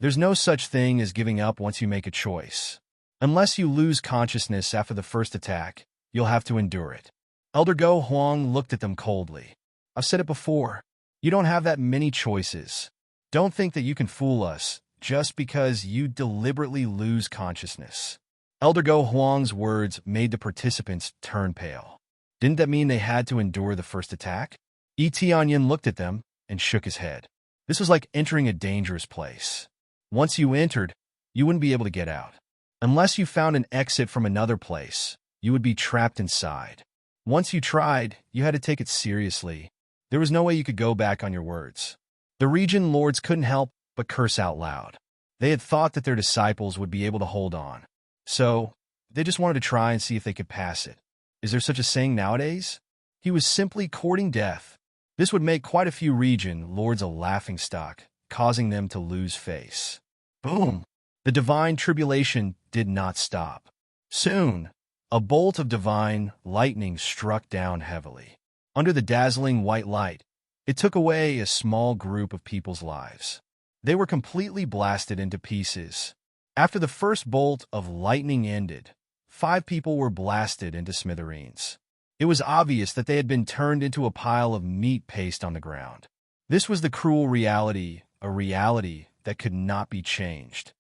There's no such thing as giving up once you make a choice. Unless you lose consciousness after the first attack, you'll have to endure it. Elder Go Huang looked at them coldly. I've said it before. You don't have that many choices. Don't think that you can fool us just because you deliberately lose consciousness. Elder Go Huang's words made the participants turn pale. Didn't that mean they had to endure the first attack? Yi Tianyin looked at them and shook his head. This was like entering a dangerous place. Once you entered, you wouldn't be able to get out. Unless you found an exit from another place, you would be trapped inside. Once you tried, you had to take it seriously. There was no way you could go back on your words. The region lords couldn't help but curse out loud. They had thought that their disciples would be able to hold on. So, they just wanted to try and see if they could pass it. Is there such a saying nowadays? He was simply courting death. This would make quite a few region lords a laughingstock, causing them to lose face. Boom! The divine tribulation did not stop. Soon, a bolt of divine lightning struck down heavily. Under the dazzling white light, it took away a small group of people's lives. They were completely blasted into pieces. After the first bolt of lightning ended, 5 people were blasted into smithereens. It was obvious that they had been turned into a pile of meat paste on the ground. This was the cruel reality, a reality that could not be changed.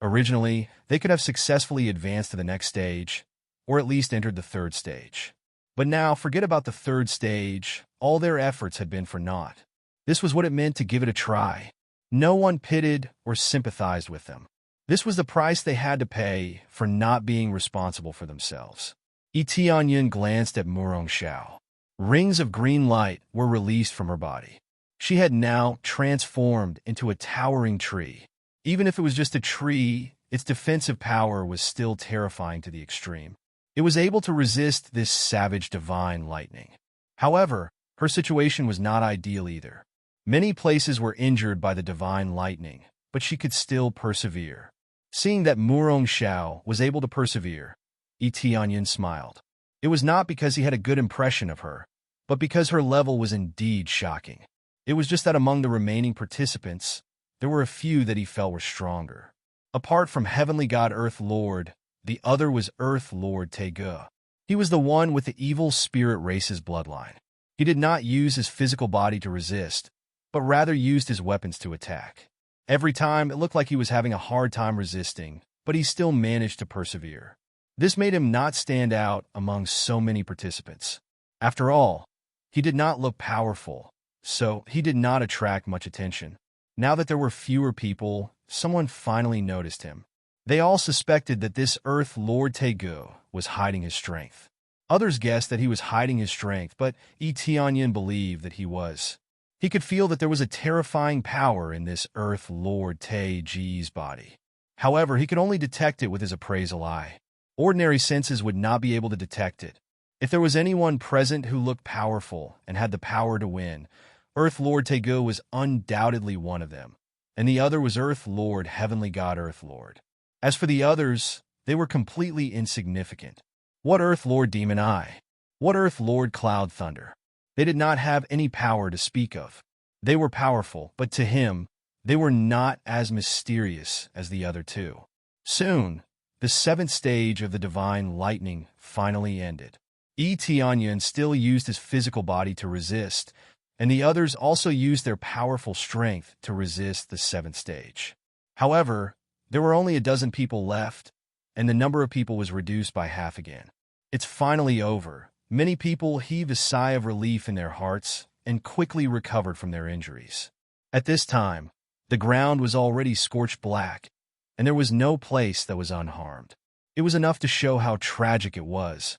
Originally, they could have successfully advanced to the next stage, or at least entered the 3rd stage. But now, forget about the 3rd stage. All their efforts had been for naught. This was what it meant to give it a try. No one pitied or sympathized with them. This was the price they had to pay for not being responsible for themselves. Yi Tianyin glanced at Murong Xiao. Rings of green light were released from her body. She had now transformed into a towering tree. Even if it was just a tree, its defensive power was still terrifying to the extreme. It was able to resist this savage divine lightning. However, her situation was not ideal either. Many places were injured by the divine lightning, but she could still persevere. Seeing that Murong Xiao was able to persevere, Yi Tianyin smiled. It was not because he had a good impression of her, but because her level was indeed shocking. It was just that among the remaining participants, there were a few that he felt were stronger. Apart from Heavenly God Earth Lord, the other was Earth Lord Tegu. He was the one with the evil spirit race's bloodline. He did not use his physical body to resist, but rather used his weapons to attack. Every time, it looked like he was having a hard time resisting, but he still managed to persevere. This made him not stand out among so many participants. After all, he did not look powerful, so he did not attract much attention. Now that there were fewer people, someone finally noticed him. They all suspected that this Earth Lord Tegu was hiding his strength. Others guessed that he was hiding his strength, but Yi Tianyin believed that he was. He could feel that there was a terrifying power in this Earth Lord Tegu's body. However, he could only detect it with his appraisal eye. Ordinary senses would not be able to detect it. If there was anyone present who looked powerful and had the power to win, Earth Lord Tegu was undoubtedly one of them, and the other was Earth Lord Heavenly God Earth Lord. As for the others, they were completely insignificant. What Earth Lord Demon Eye? What Earth Lord Cloud Thunder? They did not have any power to speak of. They were powerful, but to him, they were not as mysterious as the other two. Soon, the 7th stage of the divine lightning finally ended. Yi Tianyin still used his physical body to resist, and the others also used their powerful strength to resist the 7th stage. However, there were only a dozen people left, and the number of people was reduced by half again. It's finally over. Many people heaved a sigh of relief in their hearts and quickly recovered from their injuries. At this time, the ground was already scorched black, and there was no place that was unharmed. It was enough to show how tragic it was.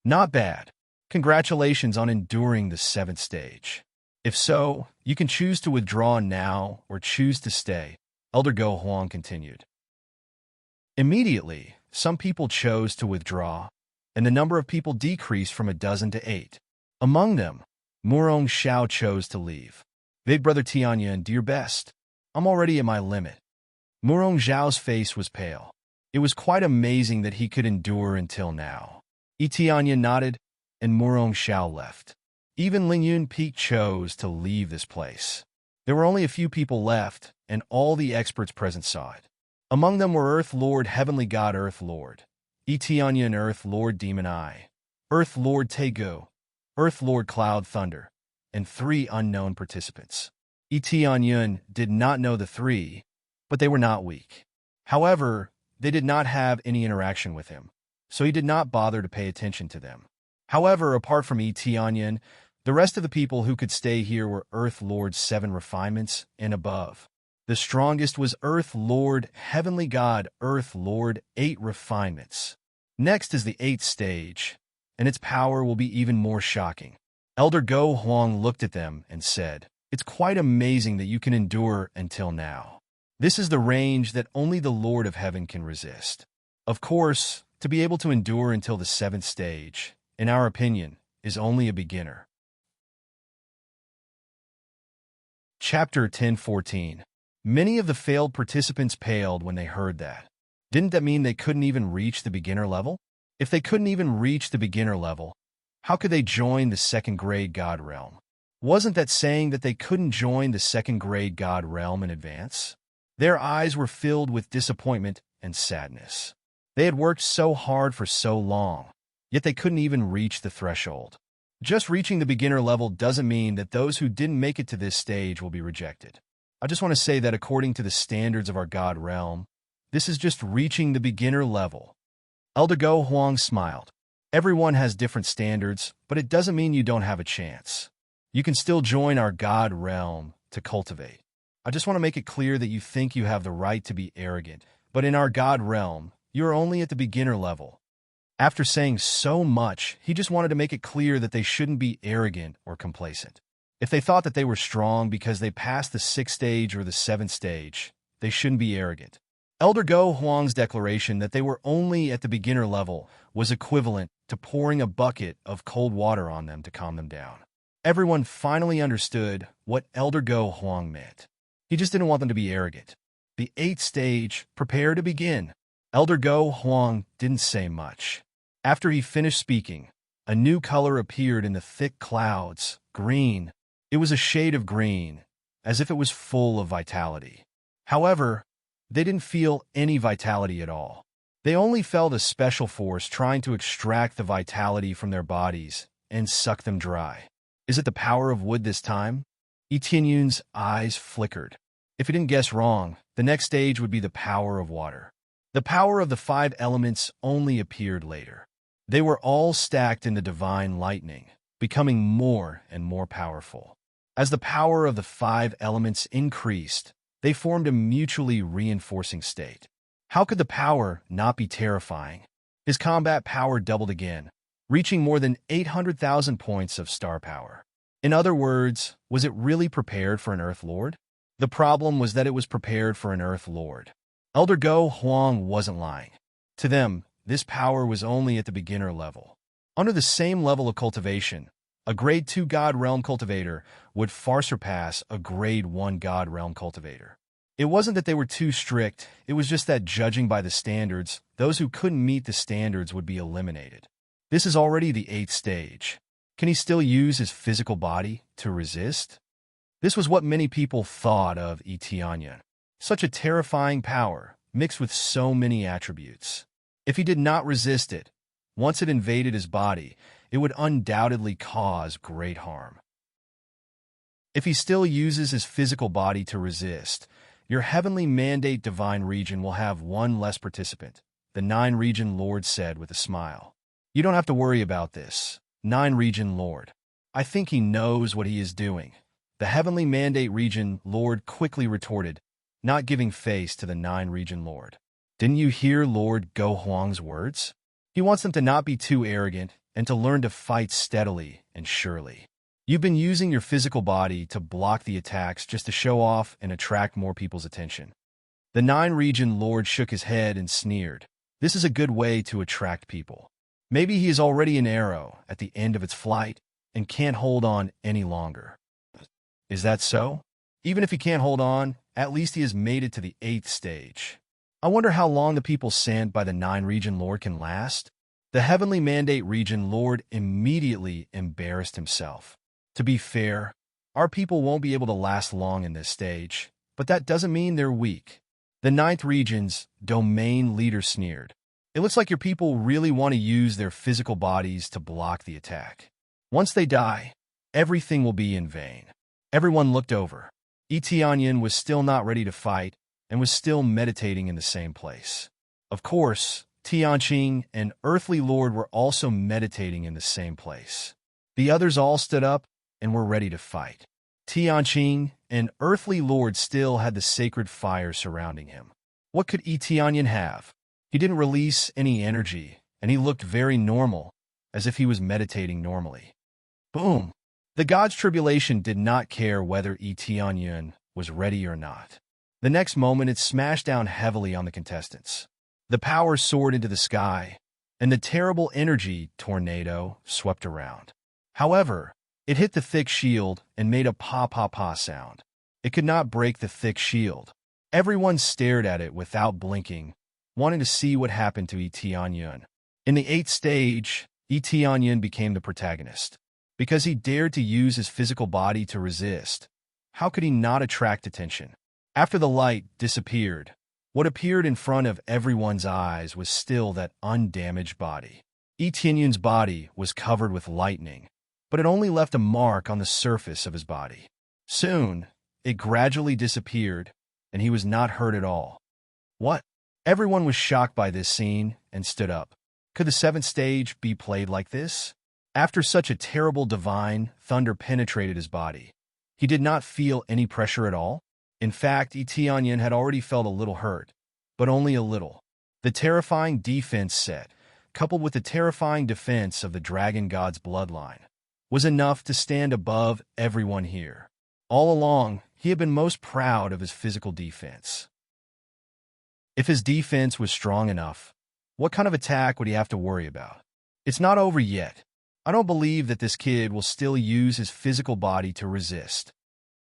Not bad. Congratulations on enduring the 7th stage. If so, you can choose to withdraw now or choose to stay, Elder Go Huang continued. Immediately, some people chose to withdraw, and the number of people decreased from 12 to 8. Among them, Murong Xiao chose to leave. Big Brother Tianyin, do your best. I'm already at my limit. Murong Xiao's face was pale. It was quite amazing that he could endure until now. Yi Tianyin nodded. and Murong Xiao left. Even Lingyun Peak chose to leave this place. There were only a few people left, and all the experts present saw it. Among them were Earth Lord, Heavenly God, Earth Lord, Etianyan, Earth Lord, Demon Eye, Earth Lord Tegu, Earth Lord Cloud Thunder, and 3 unknown participants. Etianyan did not know the 3, but they were not weak. However, they did not have any interaction with him, so he did not bother to pay attention to them. However, apart from Etianyan, the rest of the people who could stay here were Earth Lord 7 refinements and above. The strongest was Earth Lord, Heavenly God, Earth Lord 8 refinements. Next is the 8th stage, and its power will be even more shocking. Elder Go Huang looked at them and said, "It's quite amazing that you can endure until now. This is the range that only the Lord of Heaven can resist. Of course, to be able to endure until the 7th stage, in our opinion, is only a beginner." Chapter 10:14. Many of the failed participants paled when they heard that. Didn't that mean they couldn't even reach the beginner level? If they couldn't even reach the beginner level, how could they join the second-grade God realm? Wasn't that saying that they couldn't join the second-grade God realm in advance? Their eyes were filled with disappointment and sadness. They had worked so hard for so long, yet they couldn't even reach the threshold. Just reaching the beginner level doesn't mean that those who didn't make it to this stage will be rejected. I just want to say that according to the standards of our God realm, this is just reaching the beginner level. Elder Go Huang smiled. Everyone has different standards, but it doesn't mean you don't have a chance. You can still join our God realm to cultivate. I just want to make it clear that you think you have the right to be arrogant, but in our God realm, you are only at the beginner level. After saying so much, he just wanted to make it clear that they shouldn't be arrogant or complacent. If they thought that they were strong because they passed the 6th stage or the 7th stage, they shouldn't be arrogant. Elder Go Huang's declaration that they were only at the beginner level was equivalent to pouring a bucket of cold water on them to calm them down. Everyone finally understood what Elder Go Huang meant. He just didn't want them to be arrogant. The 8th stage, prepare to begin. Elder Go Huang didn't say much. After he finished speaking, a new color appeared in the thick clouds, green. It was a shade of green, as if it was full of vitality. However, they didn't feel any vitality at all. They only felt a special force trying to extract the vitality from their bodies and suck them dry. Is it the power of wood this time? Etienne eyes flickered. If he didn't guess wrong, the next stage would be the power of water. The power of the 5 elements only appeared later. They were all stacked in the divine lightning, becoming more and more powerful. As the power of the 5 elements increased, they formed a mutually reinforcing state. How could the power not be terrifying? His combat power doubled again, reaching more than 800,000 points of star power. In other words, was it really prepared for an Earth Lord? The problem was that it was prepared for an Earth Lord. Elder Go Huang wasn't lying. To them, this power was only at the beginner level. Under the same level of cultivation, a Grade 2 God Realm cultivator would far surpass a Grade 1 God Realm cultivator. It wasn't that they were too strict, it was just that judging by the standards, those who couldn't meet the standards would be eliminated. This is already the 8th stage. Can he still use his physical body to resist? This was what many people thought of Etienne. Such a terrifying power, mixed with so many attributes. If he did not resist it, once it invaded his body, it would undoubtedly cause great harm. If he still uses his physical body to resist, your heavenly mandate divine region will have 1 less participant, the 9 region Lord said with a smile. You don't have to worry about this, 9 region Lord. I think he knows what he is doing. The heavenly mandate region Lord quickly retorted, not giving face to the 9 region Lord. Didn't you hear Lord Go Huang's words? He wants them to not be too arrogant and to learn to fight steadily and surely. You've been using your physical body to block the attacks just to show off and attract more people's attention. The 9 region Lord shook his head and sneered. This is a good way to attract people. Maybe he is already an arrow at the end of its flight and can't hold on any longer. Is that so? Even if he can't hold on, at least he has made it to the 8th stage. I wonder how long the people sent by the 9 region Lord can last. The Heavenly Mandate Region Lord immediately embarrassed himself. To be fair, our people won't be able to last long in this stage, but that doesn't mean they're weak. The Ninth Region's domain leader sneered. It looks like your people really want to use their physical bodies to block the attack. Once they die, everything will be in vain. Everyone looked over. Tianyin was still not ready to fight and was still meditating in the same place. Of course, Tianqing and Earthly Lord were also meditating in the same place. The others all stood up and were ready to fight. Tianqing and Earthly Lord still had the sacred fire surrounding him. What could Tianyin have? He didn't release any energy, and he looked very normal, as if he was meditating normally. Boom! The God's Tribulation did not care whether Tianyin was ready or not. The next moment it smashed down heavily on the contestants. The power soared into the sky, and the terrible energy tornado swept around. However, it hit the thick shield and made a pa-pa-pa sound. It could not break the thick shield. Everyone stared at it without blinking, wanting to see what happened to Tianyin. In the 8th stage, Tianyin became the protagonist. Because he dared to use his physical body to resist, how could he not attract attention? After the light disappeared, what appeared in front of everyone's eyes was still that undamaged body. Tianyin's body was covered with lightning, but it only left a mark on the surface of his body. Soon, it gradually disappeared, and he was not hurt at all. What? Everyone was shocked by this scene and stood up. Could the 7th stage be played like this? After such a terrible divine thunder penetrated his body, he did not feel any pressure at all. In fact, Tianyin had already felt a little hurt, but only a little. The terrifying defense set, coupled with the terrifying defense of the dragon god's bloodline, was enough to stand above everyone here. All along, he had been most proud of his physical defense. If his defense was strong enough, what kind of attack would he have to worry about? It's not over yet. I don't believe that this kid will still use his physical body to resist.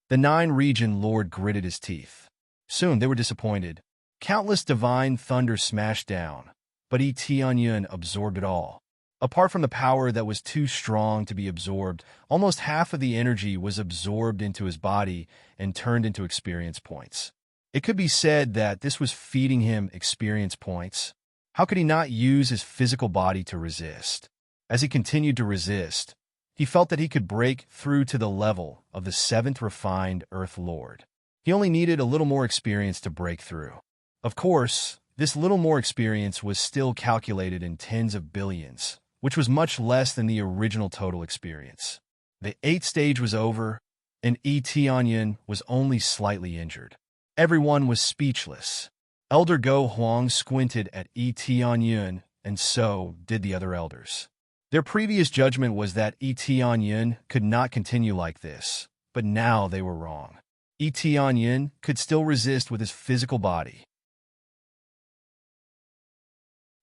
The 9 Region Lord gritted his teeth. Soon they were disappointed. Countless divine thunder smashed down, but Tianyin absorbed it all. Apart from the power that was too strong to be absorbed, almost half of the energy was absorbed into his body and turned into experience points. It could be said that this was feeding him experience points. How could he not use his physical body to resist? As he continued to resist, he felt that he could break through to the level of the 7th refined Earth Lord. He only needed a little more experience to break through. Of course, this little more experience was still calculated in tens of billions, which was much less than the original total experience. The 8th stage was over, and Tianyin was only slightly injured. Everyone was speechless. Elder Go Huang squinted at Tianyin, and so did the other elders. Their previous judgment was that Tianyin could not continue like this, but now they were wrong. Tianyin could still resist with his physical body.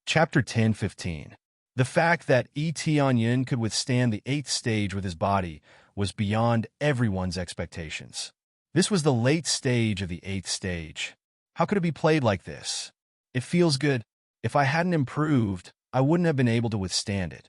Chapter 10:15. The fact that Tianyin could withstand the 8th stage with his body was beyond everyone's expectations. This was the late stage of the 8th stage. How could it be played like this? It feels good. If I hadn't improved, I wouldn't have been able to withstand it.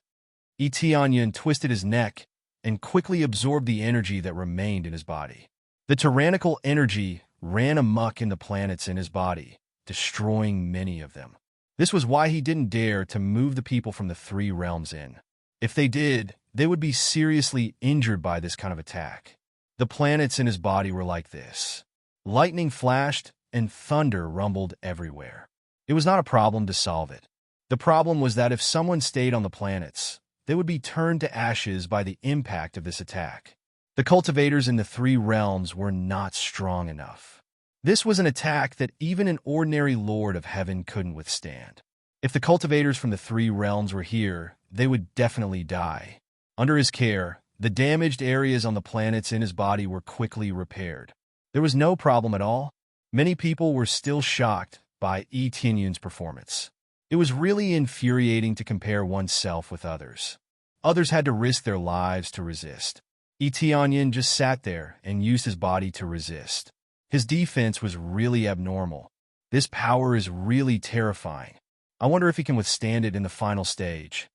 Tianyin twisted his neck and quickly absorbed the energy that remained in his body. The tyrannical energy ran amok in the planets in his body, destroying many of them. This was why he didn't dare to move the people from the 3 realms in. If they did, they would be seriously injured by this kind of attack. The planets in his body were like this. Lightning flashed and thunder rumbled everywhere. It was not a problem to solve it. The problem was that if someone stayed on the planets, they would be turned to ashes by the impact of this attack. The cultivators in the 3 realms were not strong enough. This was an attack that even an ordinary Lord of Heaven couldn't withstand. If the cultivators from the 3 realms were here, they would definitely die. Under his care, the damaged areas on the planets in his body were quickly repaired. There was no problem at all. Many people were still shocked by Tianyin's performance. It was really infuriating to compare oneself with others. Others had to risk their lives to resist. Tianyin just sat there and used his body to resist. His defense was really abnormal. This power is really terrifying. I wonder if he can withstand it in the final stage.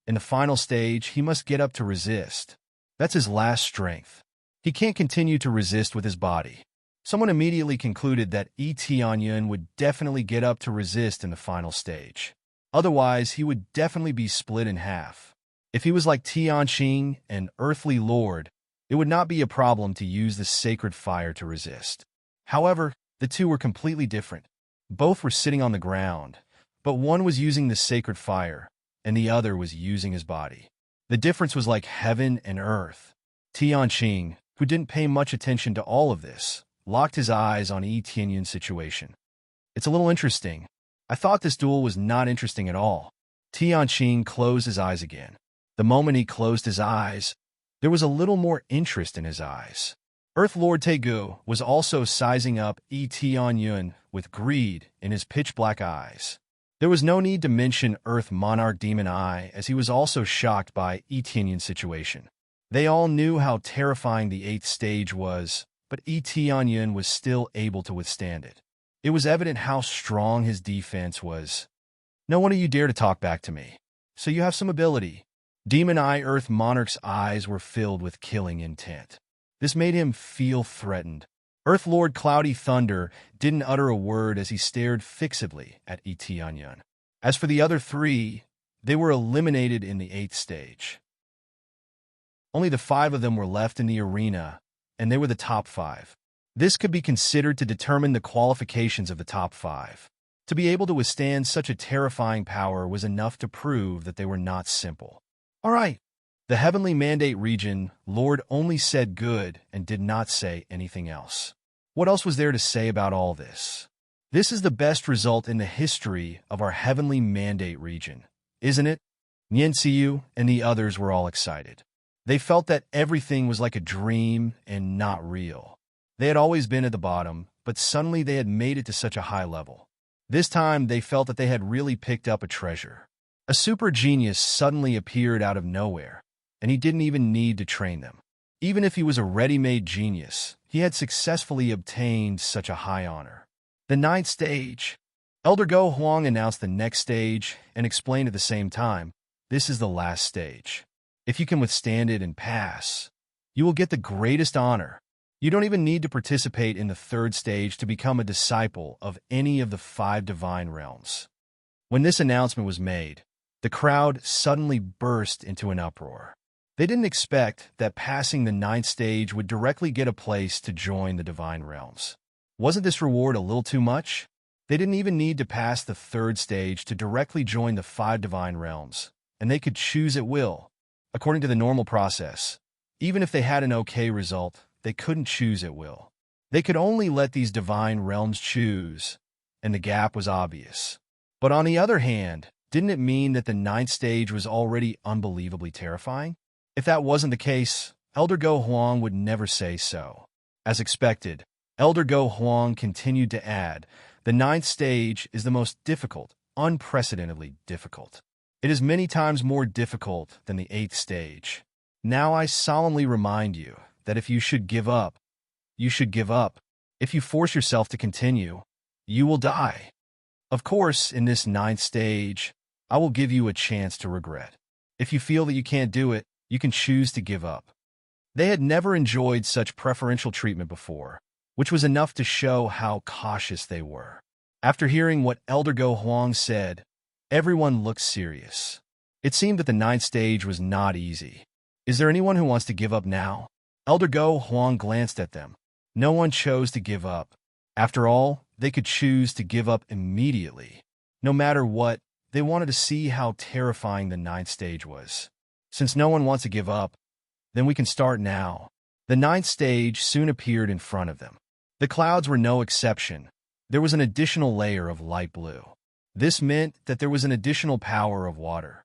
In the final stage, he must get up to resist. That's his last strength. He can't continue to resist with his body. Someone immediately concluded that Tianyun would definitely get up to resist in the final stage. Otherwise, he would definitely be split in half. If he was like Tianqing, an earthly lord, it would not be a problem to use the sacred fire to resist. However, the two were completely different. Both were sitting on the ground, but one was using the sacred fire, and the other was using his body. The difference was like heaven and earth. Tianqing, who didn't pay much attention to all of this, locked his eyes on Tianyun's situation. It's a little interesting. I thought this duel was not interesting at all. Tianqing closed his eyes again. The moment he closed his eyes, there was a little more interest in his eyes. Earth Lord Tegu was also sizing up Tianyun with greed in his pitch-black eyes. There was no need to mention Earth Monarch Demon Eye, as he was also shocked by Tianyun's situation. They all knew how terrifying the 8th stage was, but Tianyun was still able to withstand it. It was evident how strong his defense was. No one of you dare to talk back to me. So you have some ability. Demon Eye Earth Monarch's eyes were filled with killing intent. This made him feel threatened. Earth Lord Cloudy Thunder didn't utter a word as he stared fixedly at Tianyun. As for the other three, they were eliminated in the 8th stage. Only the 5 of them were left in the arena, and they were the top 5. This could be considered to determine the qualifications of the top 5. To be able to withstand such a terrifying power was enough to prove that they were not simple. All right. The Heavenly Mandate region, Lord only said good and did not say anything else. What else was there to say about all this? This is the best result in the history of our Heavenly Mandate region, isn't it? Nianxiu and the others were all excited. They felt that everything was like a dream and not real. They had always been at the bottom, but suddenly they had made it to such a high level. This time they felt that they had really picked up a treasure. A super genius suddenly appeared out of nowhere, and he didn't even need to train them. Even if he was a ready-made genius, he had successfully obtained such a high honor. The 9th stage. Elder Go Huang announced the next stage and explained at the same time, this is the last stage. If you can withstand it and pass, you will get the greatest honor. You don't even need to participate in the 3rd stage to become a disciple of any of the 5 divine realms. When this announcement was made, the crowd suddenly burst into an uproar. They didn't expect that passing the 9th stage would directly get a place to join the divine realms. Wasn't this reward a little too much? They didn't even need to pass the 3rd stage to directly join the 5 divine realms, and they could choose at will. According to the normal process, even if they had an okay result, they couldn't choose at will. They could only let these divine realms choose, and the gap was obvious. But on the other hand, didn't it mean that the 9th stage was already unbelievably terrifying? If that wasn't the case, Elder Go Huang would never say so. As expected, Elder Go Huang continued to add, the 9th stage is the most difficult, unprecedentedly difficult. It is many times more difficult than the 8th stage. Now I solemnly remind you that if you should give up, you should give up. If you force yourself to continue, you will die. Of course, in this 9th stage, I will give you a chance to regret. If you feel that you can't do it, you can choose to give up. They had never enjoyed such preferential treatment before, which was enough to show how cautious they were. After hearing what Elder Go Huang said, everyone looked serious. It seemed that the 9th stage was not easy. Is there anyone who wants to give up now? Elder Go Huang glanced at them. No one chose to give up. After all, they could choose to give up immediately. No matter what, they wanted to see how terrifying the 9th stage was. Since no one wants to give up, then we can start now. The 9th stage soon appeared in front of them. The clouds were no exception. There was an additional layer of light blue. This meant that there was an additional power of water.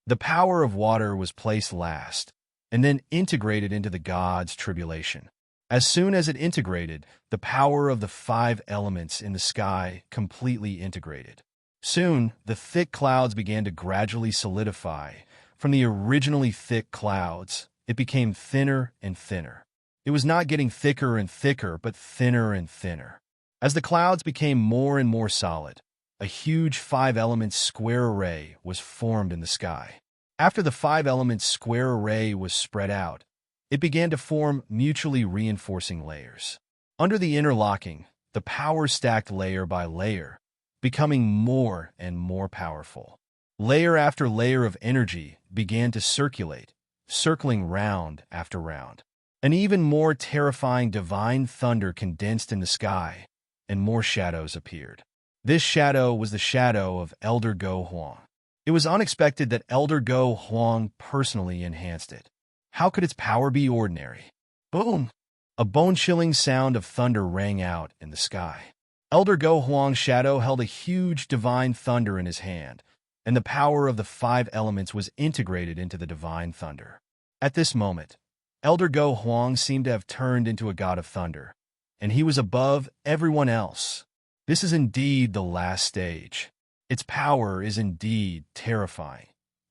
The power of water was placed last, and then integrated into the gods' tribulation. As soon as it integrated, the power of the 5 elements in the sky completely integrated. Soon, the thick clouds began to gradually solidify. From the originally thick clouds, it became thinner and thinner. It was not getting thicker and thicker, but thinner and thinner. As the clouds became more and more solid, a huge five-element square array was formed in the sky. After the five-element square array was spread out, it began to form mutually reinforcing layers. Under the interlocking, the power stacked layer by layer, becoming more and more powerful. Layer after layer of energy began to circulate, circling round after round. An even more terrifying divine thunder condensed in the sky, and more shadows appeared. This shadow was the shadow of Elder Go Huang. It was unexpected that Elder Go Huang personally enhanced it. How could its power be ordinary? Boom! A bone-chilling sound of thunder rang out in the sky. Elder Go Huang's shadow held a huge divine thunder in his hand, and the power of the five elements was integrated into the divine thunder. At this moment, Elder Go Huang seemed to have turned into a god of thunder, and he was above everyone else. This is indeed the last stage. Its power is indeed terrifying.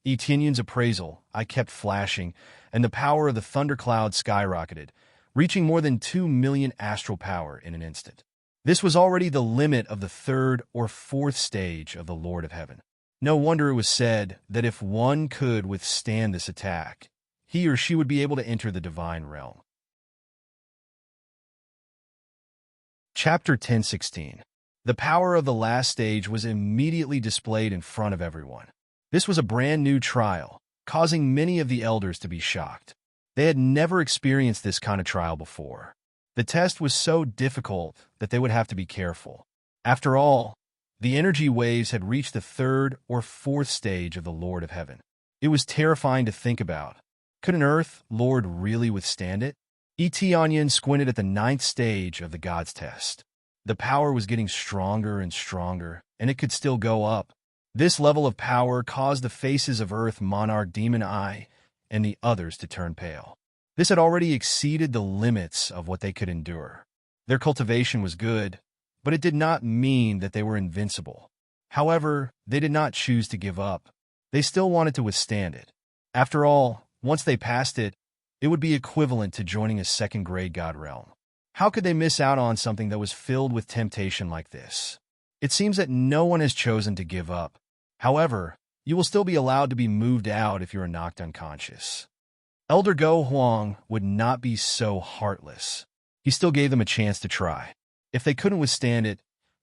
Etienne's appraisal, I kept flashing, and the power of the thundercloud skyrocketed, reaching more than 2 million astral power in an instant. This was already the limit of the third or fourth stage of the Lord of Heaven. No wonder it was said that if one could withstand this attack, he or she would be able to enter the divine realm. Chapter 10:16. The power of the last stage was immediately displayed in front of everyone. This was a brand new trial, causing many of the elders to be shocked. They had never experienced this kind of trial before. The test was so difficult that they would have to be careful. After all, the energy waves had reached the third or fourth stage of the Lord of Heaven. It was terrifying to think about. Could an Earth Lord really withstand it? Etienne squinted at the ninth stage of the God's test. The power was getting stronger and stronger, and it could still go up. This level of power caused the faces of Earth Monarch Demon Eye and the others to turn pale. This had already exceeded the limits of what they could endure. Their cultivation was good, but it did not mean that they were invincible. However, they did not choose to give up. They still wanted to withstand it. After all, once they passed it, it would be equivalent to joining a second-grade god realm. How could they miss out on something that was filled with temptation like this? It seems that no one has chosen to give up. However, you will still be allowed to be moved out if you are knocked unconscious. Elder Go Huang would not be so heartless. He still gave them a chance to try. If they couldn't withstand it,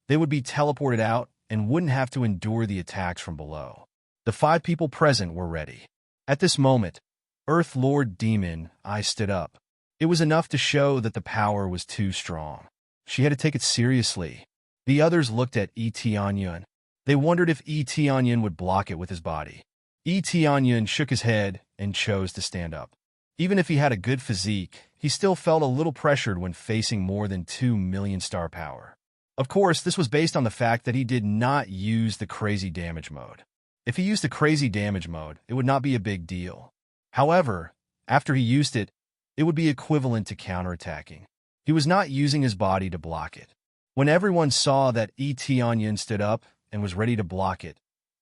they would be teleported out and wouldn't have to endure the attacks from below. The 5 people present were ready. At this moment, Earth Lord Demon Eye stood up. It was enough to show that the power was too strong. She had to take it seriously. The others looked at Etienne. They wondered if Etienne would block it with his body. Etienne shook his head and chose to stand up. Even if he had a good physique, he still felt a little pressured when facing more than 2 million star power. Of course, this was based on the fact that he did not use the crazy damage mode. If he used the crazy damage mode, it would not be a big deal. However, after he used it, it would be equivalent to counterattacking. He was not using his body to block it. When everyone saw that Etienne stood up and was ready to block it,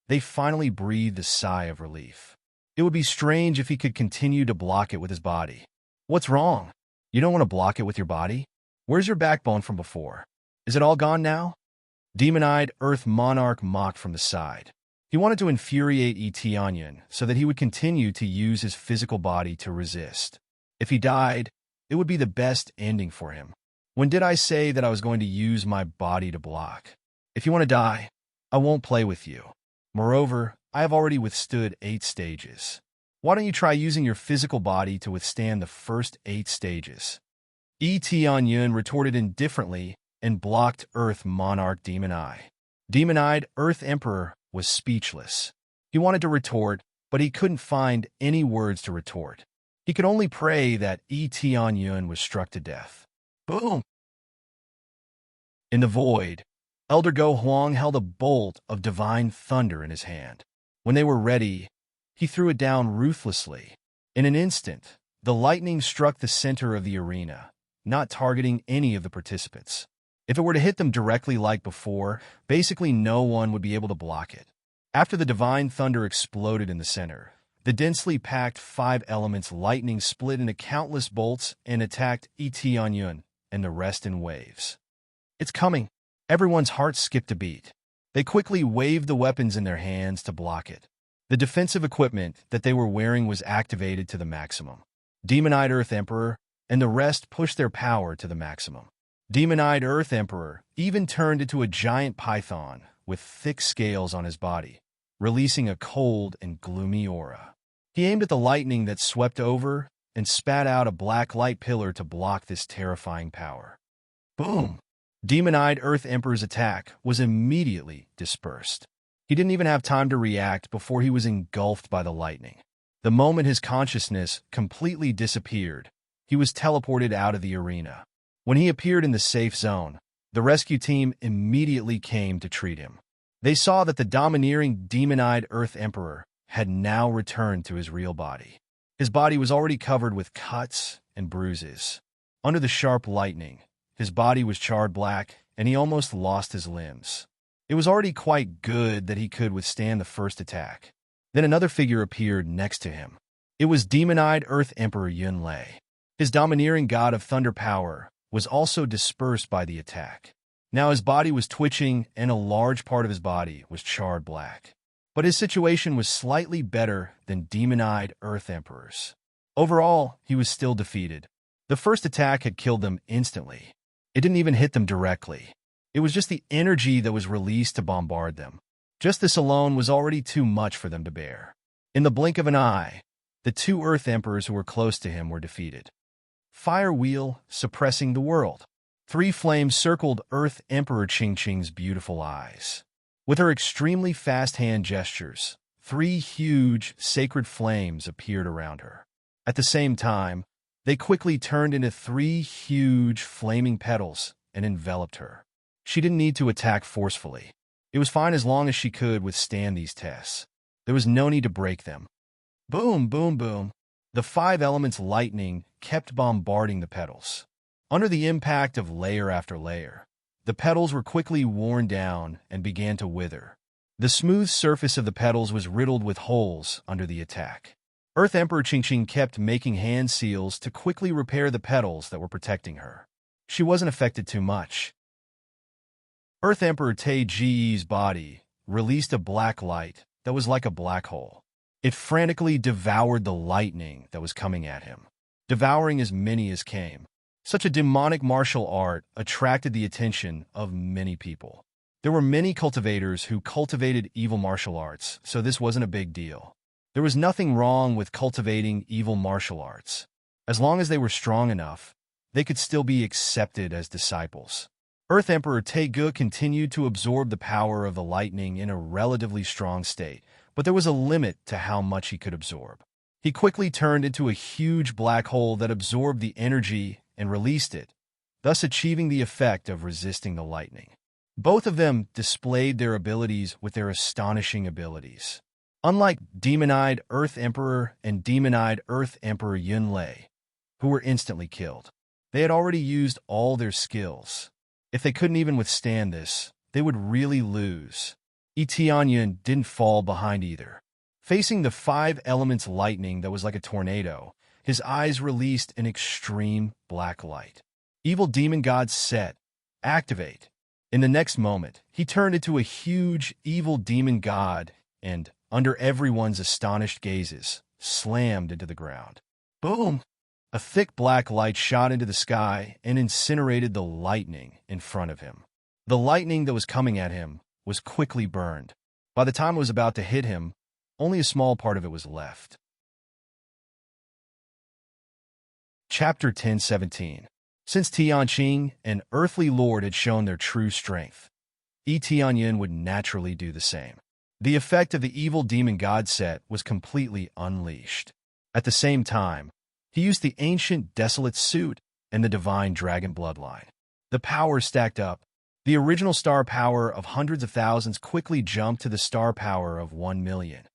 they finally breathed a sigh of relief. It would be strange if he could continue to block it with his body. What's wrong? You don't want to block it with your body? Where's your backbone from before? Is it all gone now? Demon-eyed Earth Monarch mocked from the side. He wanted to infuriate Etienne so that he would continue to use his physical body to resist. If he died, it would be the best ending for him. When did I say that I was going to use my body to block? If you want to die, I won't play with you. Moreover, I have already withstood 8 stages. Why don't you try using your physical body to withstand the first 8 stages? Etienne retorted indifferently and blocked Earth Monarch Demon Eye. Demon-eyed Earth Emperor was speechless. He wanted to retort, but he couldn't find any words to retort. He could only pray that Etienne was struck to death. Boom! In the void, Elder Go Huang held a bolt of divine thunder in his hand. When they were ready, he threw it down ruthlessly. In an instant, the lightning struck the center of the arena, not targeting any of the participants. If it were to hit them directly like before, basically no one would be able to block it. After the divine thunder exploded in the center, the densely packed 5 elements lightning split into countless bolts and attacked Etienne and the rest in waves. It's coming. Everyone's heart skipped a beat. They quickly waved the weapons in their hands to block it. The defensive equipment that they were wearing was activated to the maximum. Demon-eyed Earth Emperor and the rest pushed their power to the maximum. Demon-eyed Earth Emperor even turned into a giant python with thick scales on his body, releasing a cold and gloomy aura. He aimed at the lightning that swept over and spat out a black light pillar to block this terrifying power. Boom! Demon-eyed Earth Emperor's attack was immediately dispersed. He didn't even have time to react before he was engulfed by the lightning. The moment his consciousness completely disappeared, he was teleported out of the arena. When he appeared in the safe zone, the rescue team immediately came to treat him. They saw that the domineering demon-eyed Earth Emperor had now returned to his real body. His body was already covered with cuts and bruises. Under the sharp lightning, his body was charred black, and he almost lost his limbs. It was already quite good that he could withstand the first attack. Then another figure appeared next to him. It was demon-eyed Earth Emperor Yunlei. His domineering god of thunder power was also dispersed by the attack. Now his body was twitching, and a large part of his body was charred black. But his situation was slightly better than demon-eyed Earth Emperor's. Overall, he was still defeated. The first attack had killed them instantly. It didn't even hit them directly. It was just the energy that was released to bombard them. Just this alone was already too much for them to bear. In the blink of an eye, the two Earth Emperors who were close to him were defeated. Fire wheel suppressing the world. Three flames circled Earth Emperor Qingqing's beautiful eyes. With her extremely fast hand gestures, three huge, sacred flames appeared around her. At the same time, they quickly turned into three huge, flaming petals and enveloped her. She didn't need to attack forcefully. It was fine as long as she could withstand these tests. There was no need to break them. Boom, boom, boom. The five elements lightning kept bombarding the petals. Under the impact of layer after layer, the petals were quickly worn down and began to wither. The smooth surface of the petals was riddled with holes under the attack. Earth Emperor Qingqing kept making hand seals to quickly repair the petals that were protecting her. She wasn't affected too much. Earth Emperor Taiji's body released a black light that was like a black hole. It frantically devoured the lightning that was coming at him, devouring as many as came. Such a demonic martial art attracted the attention of many people. There were many cultivators who cultivated evil martial arts, so this wasn't a big deal. There was nothing wrong with cultivating evil martial arts. As long as they were strong enough, they could still be accepted as disciples. Earth Emperor Taegu continued to absorb the power of the lightning in a relatively strong state, but there was a limit to how much he could absorb. He quickly turned into a huge black hole that absorbed the energy and released it, thus achieving the effect of resisting the lightning. Both of them displayed their abilities with their astonishing abilities. Unlike demon-eyed Earth Emperor and demon-eyed Earth Emperor Yunlei, who were instantly killed, they had already used all their skills. If they couldn't even withstand this, they would really lose. Tianyun didn't fall behind either. Facing the five elements lightning that was like a tornado, his eyes released an extreme black light. Evil demon god set, activate. In the next moment, he turned into a huge evil demon god and, under everyone's astonished gazes, slammed into the ground. Boom! A thick black light shot into the sky and incinerated the lightning in front of him. The lightning that was coming at him was quickly burned. By the time it was about to hit him, only a small part of it was left. Chapter 10:17. Since Tianqing, an earthly lord, had shown their true strength, Tianyun would naturally do the same. The effect of the evil demon god set was completely unleashed. At the same time, he used the ancient desolate suit and the divine dragon bloodline. The power stacked up. The original star power of hundreds of thousands quickly jumped to the star power of 1 million,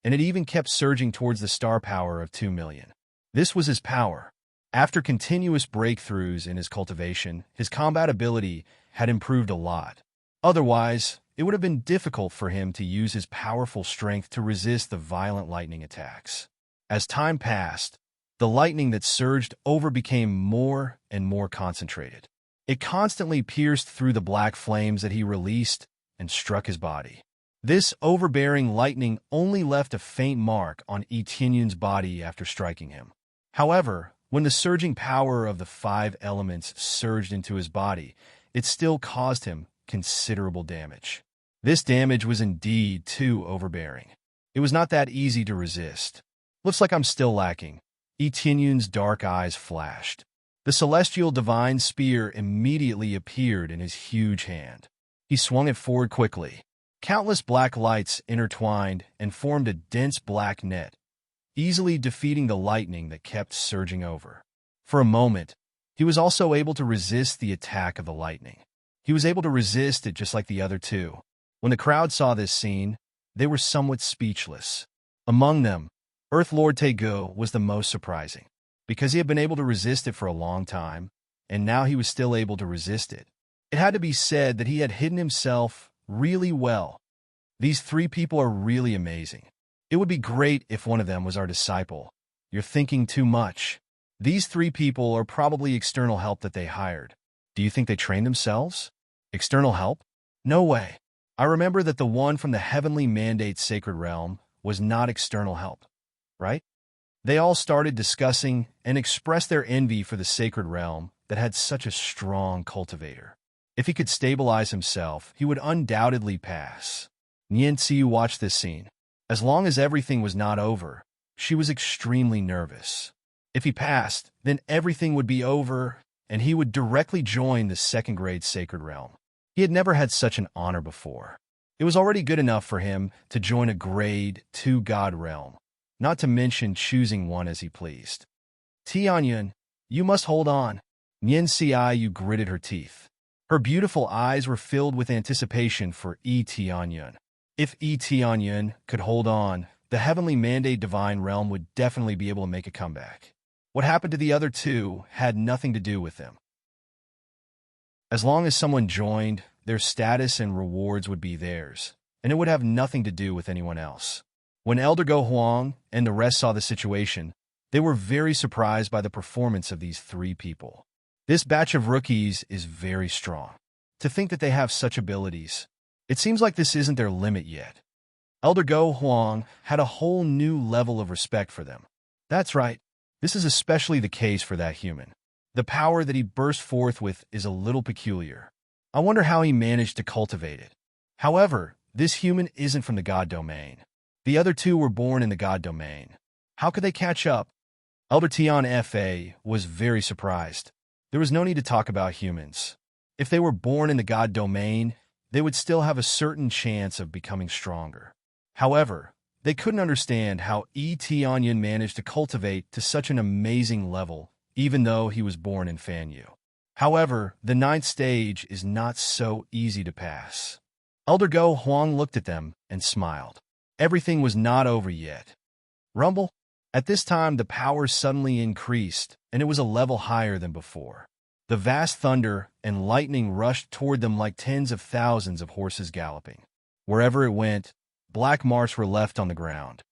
and it even kept surging towards the star power of 2 million. This was his power. After continuous breakthroughs in his cultivation, his combat ability had improved a lot. Otherwise, it would have been difficult for him to use his powerful strength to resist the violent lightning attacks. As time passed, the lightning that surged over became more and more concentrated. It constantly pierced through the black flames that he released and struck his body. This overbearing lightning only left a faint mark on Etienne's body after striking him. However, when the surging power of the 5 elements surged into his body, it still caused him considerable damage. This damage was indeed too overbearing. It was not that easy to resist. Looks like I'm still lacking. Etienne's dark eyes flashed. The celestial divine spear immediately appeared in his huge hand. He swung it forward quickly. Countless black lights intertwined and formed a dense black net, easily defeating the lightning that kept surging over. For a moment, he was also able to resist the attack of the lightning. He was able to resist it just like the other two. When the crowd saw this scene, they were somewhat speechless. Among them, Earth Lord Tegu was the most surprising, because he had been able to resist it for a long time, and now he was still able to resist it. It had to be said that he had hidden himself really well. These 3 people are really amazing. It would be great if one of them was our disciple. You're thinking too much. These 3 people are probably external help that they hired. Do you think they trained themselves? External help? No way. I remember that the one from the heavenly mandate sacred realm was not external help, right? They all started discussing and expressed their envy for the sacred realm that had such a strong cultivator. If he could stabilize himself, he would undoubtedly pass. Nianxiu watched this scene. As long as everything was not over, she was extremely nervous. If he passed, then everything would be over, and he would directly join the 2nd grade sacred realm. He had never had such an honor before. It was already good enough for him to join a grade 2 god realm, not to mention choosing one as he pleased. Tianyun, you must hold on. Nianxiu gritted her teeth. Her beautiful eyes were filled with anticipation for Tianyun. If Tianyun could hold on, the heavenly mandate divine realm would definitely be able to make a comeback. What happened to the other 2 had nothing to do with them. As long as someone joined, their status and rewards would be theirs, and it would have nothing to do with anyone else. When Elder Go Huang and the rest saw the situation, they were very surprised by the performance of these 3 people. This batch of rookies is very strong. To think that they have such abilities, it seems like this isn't their limit yet. Elder Go Huang had a whole new level of respect for them. That's right, this is especially the case for that human. The power that he burst forth with is a little peculiar. I wonder how he managed to cultivate it. However, this human isn't from the god domain. The other 2 were born in the god domain. How could they catch up? Elder Tian Fa was very surprised. There was no need to talk about humans. If they were born in the god domain, they would still have a certain chance of becoming stronger. However, they couldn't understand how Tianyun managed to cultivate to such an amazing level, even though he was born in Fanyu. However, the 9th stage is not so easy to pass. Elder Go Huang looked at them and smiled. Everything was not over yet. Rumble? At this time, the power suddenly increased, and it was a level higher than before. The vast thunder and lightning rushed toward them like tens of thousands of horses galloping. Wherever it went, black marks were left on the ground.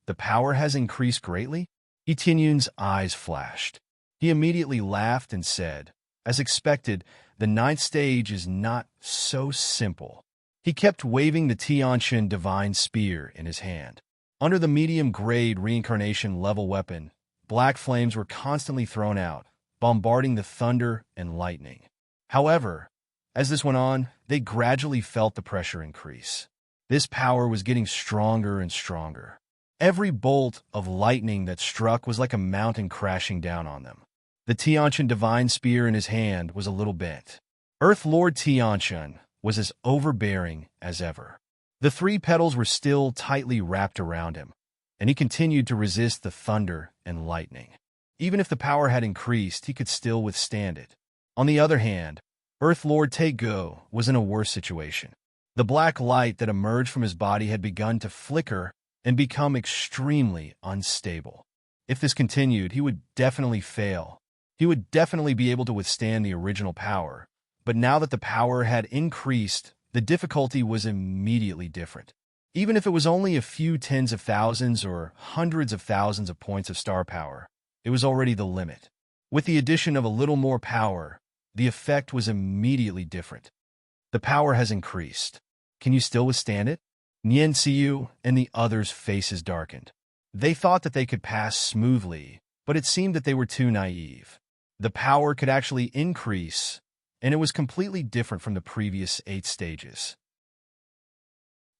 The power has increased greatly? Etienne's eyes flashed. He immediately laughed and said, as expected, the 9th stage is not so simple. He kept waving the Tianshan divine spear in his hand. Under the medium-grade reincarnation level weapon, black flames were constantly thrown out, bombarding the thunder and lightning. However, as this went on, they gradually felt the pressure increase. This power was getting stronger and stronger. Every bolt of lightning that struck was like a mountain crashing down on them. The Tianshan divine spear in his hand was a little bent. Earth Lord Tianshan was as overbearing as ever. The 3 petals were still tightly wrapped around him, and he continued to resist the thunder and lightning. Even if the power had increased, he could still withstand it. On the other hand, Earth Lord Tegu was in a worse situation. The black light that emerged from his body had begun to flicker and become extremely unstable. If this continued, he would definitely fail. He would definitely be able to withstand the original power, but now that the power had increased, the difficulty was immediately different. Even if it was only a few tens of thousands or hundreds of thousands of points of star power, it was already the limit. With the addition of a little more power, the effect was immediately different. The power has increased. Can you still withstand it? Nian Xiu and the others' faces darkened. They thought that they could pass smoothly, but it seemed that they were too naive. The power could actually increase, and it was completely different from the previous 8 stages.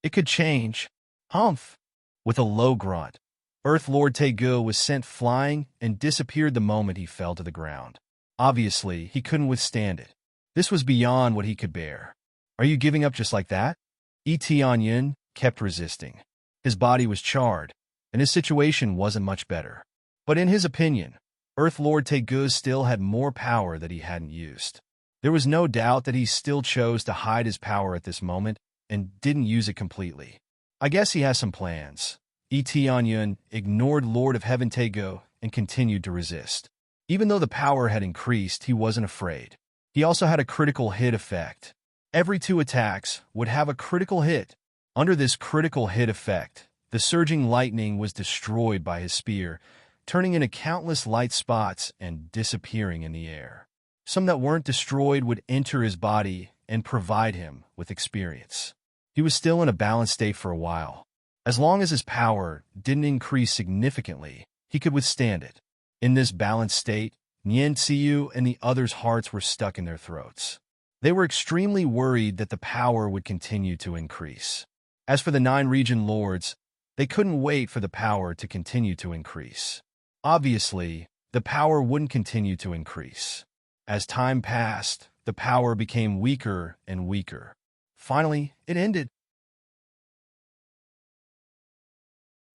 It could change. Humph! With a low grunt, Earth Lord Tegu was sent flying and disappeared the moment he fell to the ground. Obviously, he couldn't withstand it. This was beyond what he could bear. Are you giving up just like that? Tianyin kept resisting. His body was charred, and his situation wasn't much better. But in his opinion, Earth Lord Tegu still had more power that he hadn't used. There was no doubt that he still chose to hide his power at this moment and didn't use it completely. I guess he has some plans. Tianyin ignored Lord of Heaven Tegu and continued to resist. Even though the power had increased, he wasn't afraid. He also had a critical hit effect. Every 2 attacks would have a critical hit. Under this critical hit effect, the surging lightning was destroyed by his spear, turning into countless light spots and disappearing in the air. Some that weren't destroyed would enter his body and provide him with experience. He was still in a balanced state for a while. As long as his power didn't increase significantly, he could withstand it. In this balanced state, Nian Xiu and the others' hearts were stuck in their throats. They were extremely worried that the power would continue to increase. As for the 9 region lords, they couldn't wait for the power to continue to increase. Obviously, the power wouldn't continue to increase. As time passed, the power became weaker and weaker. Finally, it ended.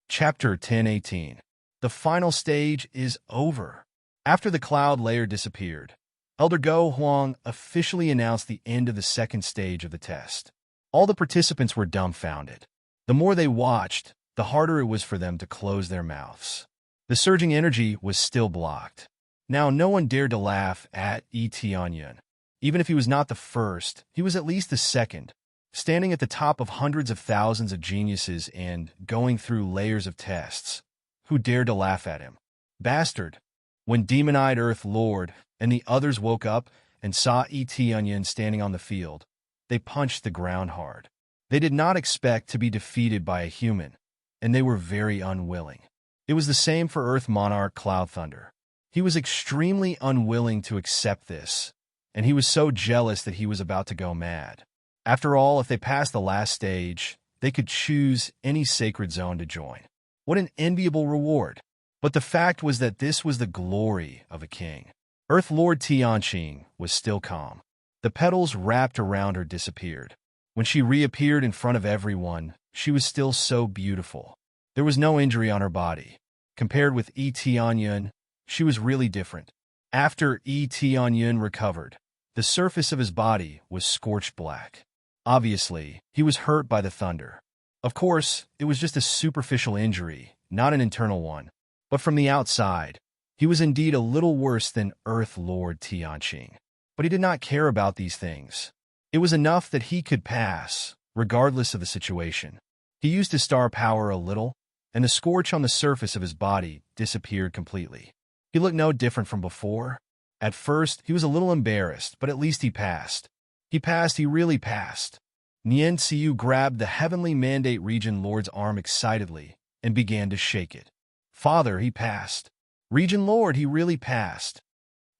Chapter 10:18. The final stage is over. After the cloud layer disappeared, Elder Go Huang officially announced the end of the 2nd stage of the test. All the participants were dumbfounded. The more they watched, the harder it was for them to close their mouths. The surging energy was still blocked. Now no one dared to laugh at Tianyin. Even if he was not the first, he was at least the second, standing at the top of hundreds of thousands of geniuses and going through layers of tests. Who dared to laugh at him? Bastard! When Demon-Eyed Earth Lord and the others woke up and saw Tianyin standing on the field, they punched the ground hard. They did not expect to be defeated by a human, and they were very unwilling. It was the same for Earth Monarch Cloud Thunder. He was extremely unwilling to accept this, and he was so jealous that he was about to go mad. After all, if they passed the last stage, they could choose any sacred zone to join. What an enviable reward! But the fact was that this was the glory of a king. Earth Lord Tianqing was still calm. The petals wrapped around her disappeared. When she reappeared in front of everyone, she was still so beautiful. There was no injury on her body. Compared with Tianyin, she was really different. After Tianyin recovered, the surface of his body was scorched black. Obviously, he was hurt by the thunder. Of course, it was just a superficial injury, not an internal one. But from the outside, he was indeed a little worse than Earth Lord Tianqing. But he did not care about these things. It was enough that he could pass, regardless of the situation. He used his star power a little, and the scorch on the surface of his body disappeared completely. He looked no different from before. At first, he was a little embarrassed, but at least he passed. He really passed. Nian Xiu grabbed the Heavenly Mandate Region Lord's arm excitedly and began to shake it. Father, he passed. Region Lord, he really passed.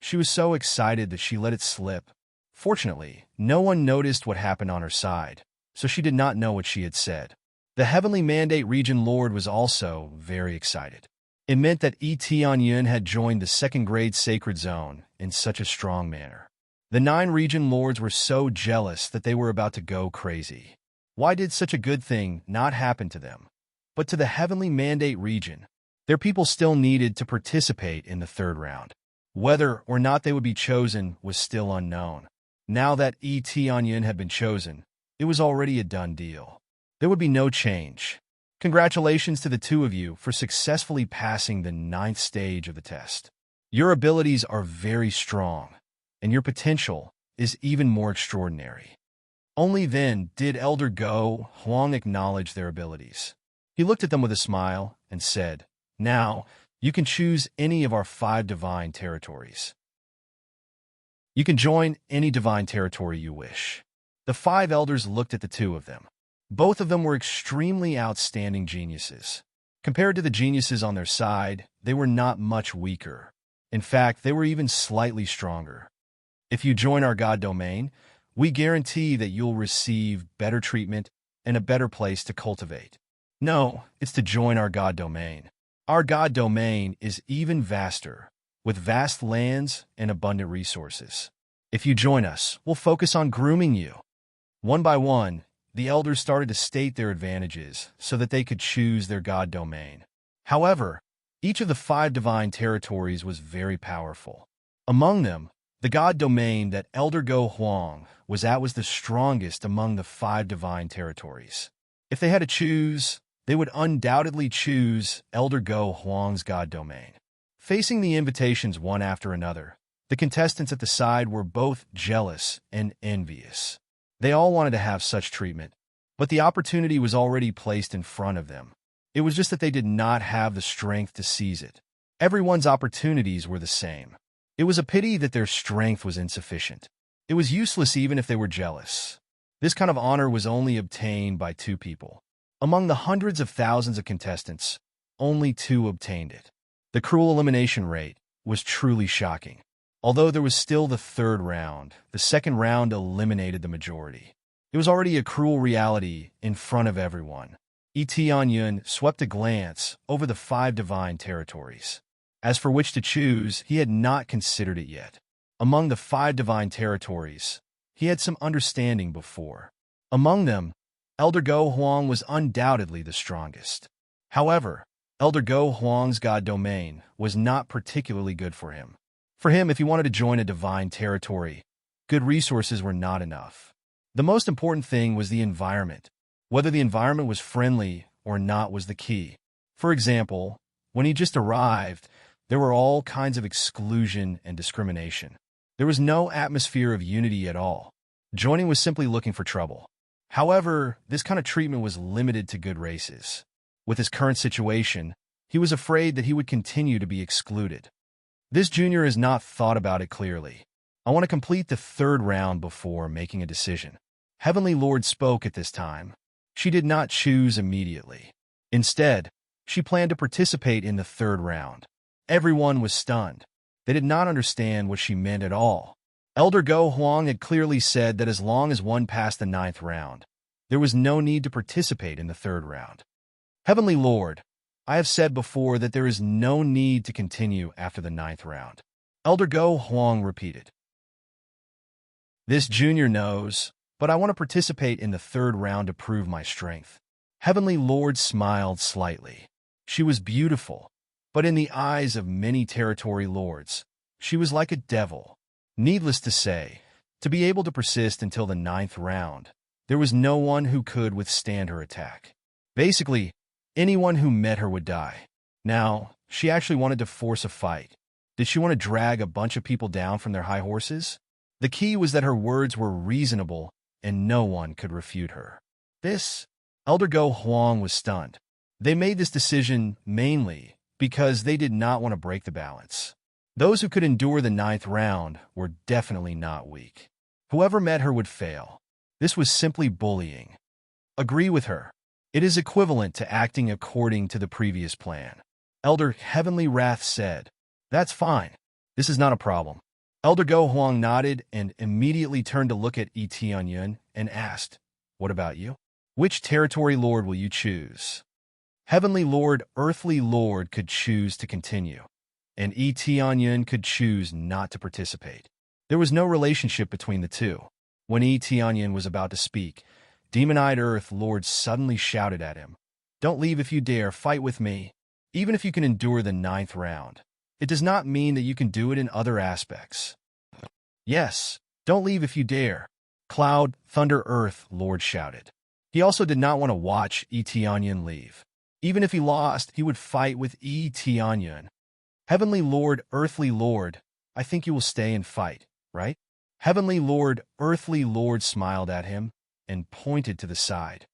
She was so excited that she let it slip. Fortunately, no one noticed what happened on her side, so she did not know what she had said. The Heavenly Mandate Region Lord was also very excited. It meant that Tianyin had joined the 2nd grade Sacred Zone in such a strong manner. The 9 region lords were so jealous that they were about to go crazy. Why did such a good thing not happen to them? But to the Heavenly Mandate region, their people still needed to participate in the 3rd round. Whether or not they would be chosen was still unknown. Now that Tianyin had been chosen, it was already a done deal. There would be no change. Congratulations to the 2 of you for successfully passing the 9th stage of the test. Your abilities are very strong, and your potential is even more extraordinary. Only then did Elder Go Huang acknowledge their abilities. He looked at them with a smile and said, "Now, you can choose any of our 5 divine territories." You can join any divine territory you wish. The 5 elders looked at the 2 of them. Both of them were extremely outstanding geniuses. Compared to the geniuses on their side, they were not much weaker. In fact, they were even slightly stronger. If you join our God domain, we guarantee that you'll receive better treatment and a better place to cultivate. No, it's to join our God domain. Our God domain is even vaster, with vast lands and abundant resources. If you join us, we'll focus on grooming you. One by one, the elders started to state their advantages so that they could choose their God domain. However, each of the 5 divine territories was very powerful. Among them, the God domain that Elder Go Huang was at was the strongest among the 5 divine territories. If they had to choose, they would undoubtedly choose Elder Go Huang's God domain. Facing the invitations one after another, the contestants at the side were both jealous and envious. They all wanted to have such treatment, but the opportunity was already placed in front of them. It was just that they did not have the strength to seize it. Everyone's opportunities were the same. It was a pity that their strength was insufficient. It was useless even if they were jealous. This kind of honor was only obtained by 2 people. Among the hundreds of thousands of contestants, only 2 obtained it. The cruel elimination rate was truly shocking. Although there was still the 3rd round, the 2nd round eliminated the majority. It was already a cruel reality in front of everyone. Tianyun swept a glance over the 5 divine territories. As for which to choose, he had not considered it yet. Among the 5 divine territories, he had some understanding before. Among them, Elder Go Huang was undoubtedly the strongest. However, Elder Go Huang's God domain was not particularly good for him. For him, if he wanted to join a divine territory, good resources were not enough. The most important thing was the environment. Whether the environment was friendly or not was the key. For example, when he just arrived, there were all kinds of exclusion and discrimination. There was no atmosphere of unity at all. Joining was simply looking for trouble. However, this kind of treatment was limited to good races. With his current situation, he was afraid that he would continue to be excluded. This junior has not thought about it clearly. I want to complete the 3rd round before making a decision. Heavenly Lord spoke at this time. She did not choose immediately. Instead, she planned to participate in the 3rd round. Everyone was stunned. They did not understand what she meant at all. Elder Go Huang had clearly said that as long as one passed the 9th round, there was no need to participate in the 3rd round. Heavenly Lord, I have said before that there is no need to continue after the 9th round. Elder Go Huang repeated. This junior knows, but I want to participate in the 3rd round to prove my strength. Heavenly Lord smiled slightly. She was beautiful, but in the eyes of many territory lords, she was like a devil. Needless to say, to be able to persist until the 9th round, there was no one who could withstand her attack. Basically, anyone who met her would die. Now, she actually wanted to force a fight. Did she want to drag a bunch of people down from their high horses? The key was that her words were reasonable and no one could refute her. Elder Go Huang was stunned. They made this decision mainly because they did not want to break the balance. Those who could endure the 9th round were definitely not weak. Whoever met her would fail. This was simply bullying. Agree with her. It is equivalent to acting according to the previous plan. Elder Heavenly Wrath said, "That's fine. This is not a problem." Elder Go Huang nodded and immediately turned to look at Tianyun and asked, "What about you? Which territory lord will you choose?" Heavenly Lord, Earthly Lord could choose to continue, and Tianyun could choose not to participate. There was no relationship between the two. When Tianyun was about to speak, Demon-Eyed Earth Lord suddenly shouted at him, "Don't leave if you dare, fight with me. Even if you can endure the 9th round, it does not mean that you can do it in other aspects." "Yes, don't leave if you dare," Cloud, Thunder, Earth Lord shouted. He also did not want to watch Tianyun leave. Even if he lost, he would fight with Tianyun. Heavenly Lord, Earthly Lord, I think you will stay and fight, right? Heavenly Lord, Earthly Lord smiled at him and pointed to the side.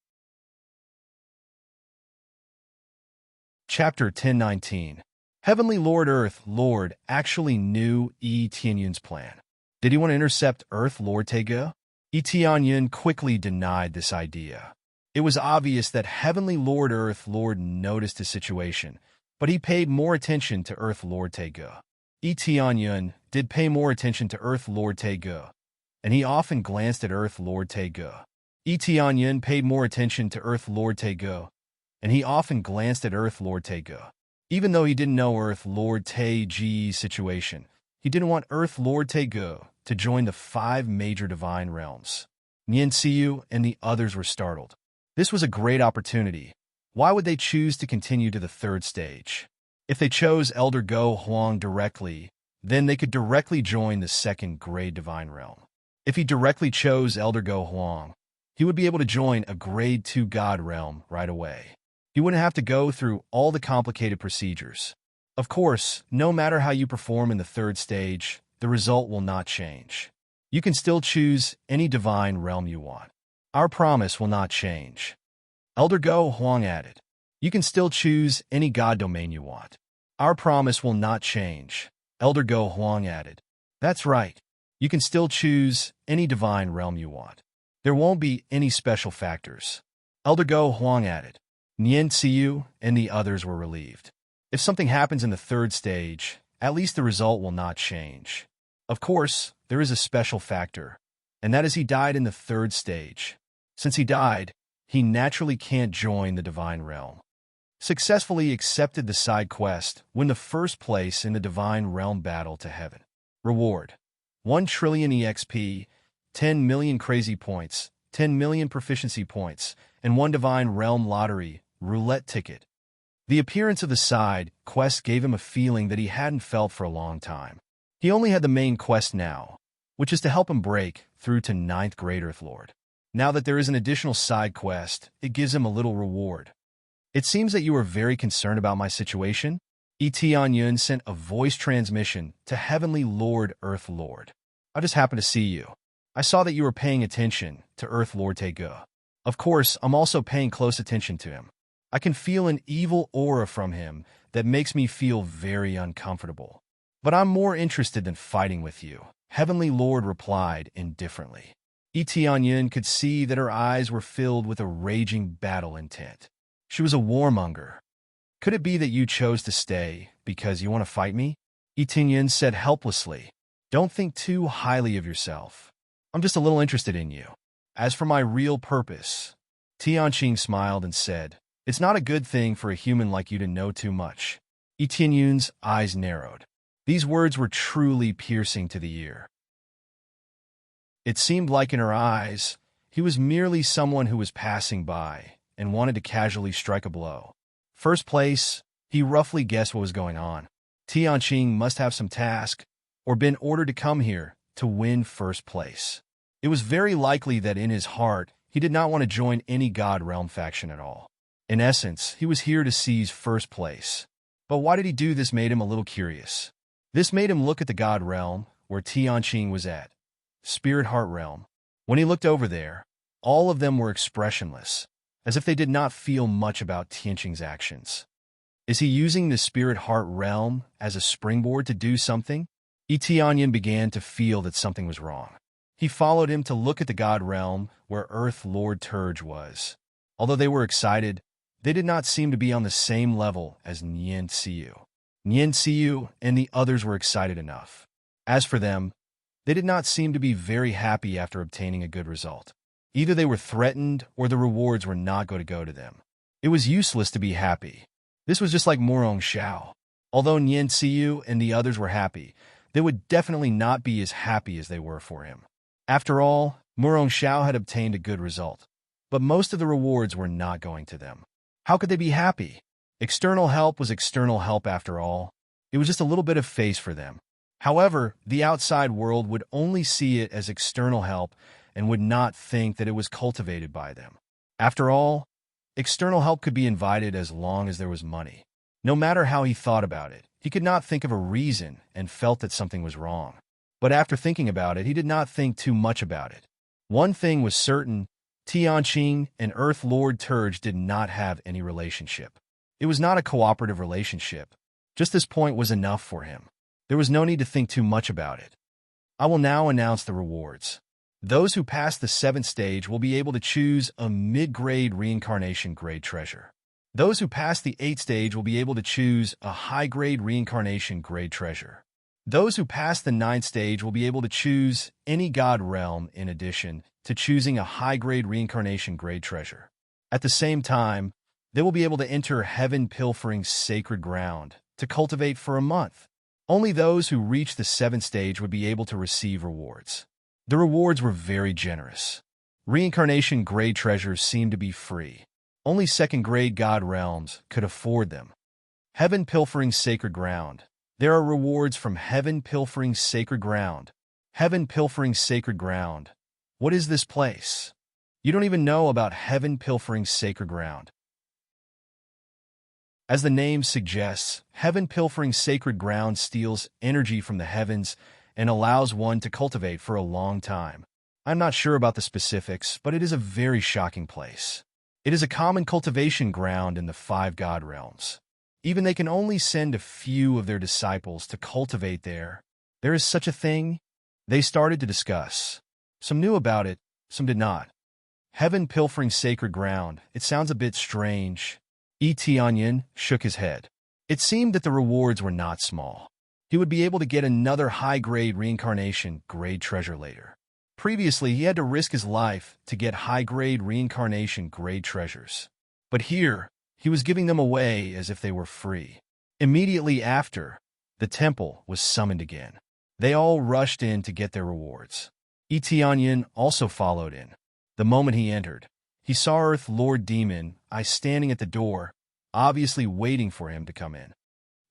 Chapter 1019. Heavenly Lord Earth Lord actually knew Tianyun's plan. Did he want to intercept Earth Lord Tega? Tianyun quickly denied this idea. It was obvious that Heavenly Lord Earth Lord noticed his situation, but he paid more attention to Earth Lord Tega. Tianyun did pay more attention to Earth Lord Tega, and he often glanced at Earth Lord Tega. Tianyun paid more attention to Earth Lord Tega, and he often glanced at Earth Lord Tega. Even though he didn't know Earth Lord Tega's situation, he didn't want Earth Lord Tega to join the 5 major divine realms. Nianxiu and the others were startled. This was a great opportunity. Why would they choose to continue to the 3rd stage? If they chose Elder Go Huang directly, then they could directly join the 2nd grade divine realm. If he directly chose Elder Go Huang, he would be able to join a grade 2 god realm right away. He wouldn't have to go through all the complicated procedures. Of course, no matter how you perform in the 3rd stage, the result will not change. You can still choose any divine realm you want. Our promise will not change. Elder Go Huang added. You can still choose any god domain you want. Our promise will not change. Elder Go Huang added. That's right. You can still choose any divine realm you want. There won't be any special factors. Elder Go Huang added. Nianxiu and the others were relieved. If something happens in the 3rd stage, at least the result will not change. Of course, there is a special factor, and that is he died in the 3rd stage. Since he died, he naturally can't join the divine realm. Successfully accepted the side quest, win the 1st place in the divine realm battle to heaven. Reward: 1 trillion EXP, 10 million crazy points, 10 million proficiency points, and 1 divine realm lottery roulette ticket. The appearance of the side quest gave him a feeling that he hadn't felt for a long time. He only had the main quest now, which is to help him break through to 9th grade Earth Lord. Now that there is an additional side quest, it gives him a little reward. It seems that you are very concerned about my situation. Tianyun sent a voice transmission to Heavenly Lord Earth Lord. I just happened to see you. I saw that you were paying attention to Earth Lord Tega. Of course, I'm also paying close attention to him. I can feel an evil aura from him that makes me feel very uncomfortable. But I'm more interested than fighting with you, Heavenly Lord replied indifferently. Tianyun could see that her eyes were filled with a raging battle intent. She was a warmonger. Could it be that you chose to stay because you want to fight me? Tianyun said helplessly. Don't think too highly of yourself. I'm just a little interested in you. As for my real purpose, Tianqing smiled and said, it's not a good thing for a human like you to know too much. Tianyun's eyes narrowed. These words were truly piercing to the ear. It seemed like in her eyes, he was merely someone who was passing by and wanted to casually strike a blow. 1st place, he roughly guessed what was going on. Tianqing must have some task or been ordered to come here to win 1st place. It was very likely that in his heart, he did not want to join any God Realm faction at all. In essence, he was here to seize 1st place. But why did he do this made him a little curious. This made him look at the God Realm, where Tianqing was at. Spirit Heart Realm. When he looked over there, all of them were expressionless, as if they did not feel much about Tianqing's actions. Is he using the Spirit Heart Realm as a springboard to do something? Tianyun began to feel that something was wrong. He followed him to look at the God Realm where Earth Lord Turge was. Although they were excited, they did not seem to be on the same level as Nianxiu. Nianxiu and the others were excited enough. As for them, they did not seem to be very happy after obtaining a good result. Either they were threatened or the rewards were not going to go to them. It was useless to be happy. This was just like Murong Xiao. Although Nianxiu and the others were happy, they would definitely not be as happy as they were for him. After all, Murong Xiao had obtained a good result, but most of the rewards were not going to them. How could they be happy? External help was external help after all. It was just a little bit of face for them. However, the outside world would only see it as external help and would not think that it was cultivated by them. After all, external help could be invited as long as there was money. No matter how he thought about it, he could not think of a reason and felt that something was wrong. But after thinking about it, he did not think too much about it. One thing was certain, Tianqing and Earth Lord Turge did not have any relationship. It was not a cooperative relationship. Just this point was enough for him. There was no need to think too much about it. I will now announce the rewards. Those who pass the 7th stage will be able to choose a mid-grade reincarnation grade treasure. Those who pass the 8th stage will be able to choose a high-grade reincarnation grade treasure. Those who pass the 9th stage will be able to choose any god realm in addition to choosing a high-grade reincarnation grade treasure. At the same time, they will be able to enter heaven pilfering sacred ground to cultivate for a month. Only those who reach the 7th stage would be able to receive rewards. The rewards were very generous. Reincarnation grade treasures seemed to be free. Only 2nd grade god realms could afford them. Heaven pilfering sacred ground. There are rewards from heaven pilfering sacred ground. Heaven pilfering sacred ground. What is this place? You don't even know about heaven pilfering sacred ground. As the name suggests, heaven pilfering sacred ground steals energy from the heavens and allows one to cultivate for a long time. I'm not sure about the specifics, but it is a very shocking place. It is a common cultivation ground in the 5 god realms. Even they can only send a few of their disciples to cultivate there. There is such a thing? They started to discuss. Some knew about it, some did not. Heaven pilfering sacred ground. It sounds a bit strange. Etianyan shook his head. It seemed that the rewards were not small. He would be able to get another high-grade reincarnation grade treasure later. Previously, he had to risk his life to get high-grade reincarnation grade treasures. But here, he was giving them away as if they were free. Immediately after, the temple was summoned again. They all rushed in to get their rewards. Etianyan also followed in. The moment he entered, he saw Earth Lord Demon I standing at the door, obviously waiting for him to come in.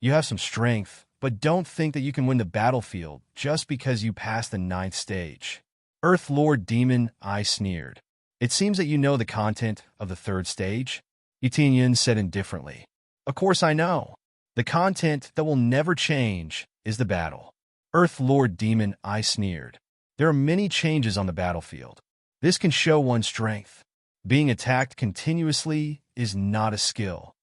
You have some strength, but don't think that you can win the battlefield just because you passed the 9th stage. Earth Lord Demon I sneered. It seems that you know the content of the 3rd stage? Etienne said indifferently. Of course I know. The content that will never change is the battle. Earth Lord Demon I sneered. There are many changes on the battlefield. This can show one's strength. Being attacked continuously is not a skill.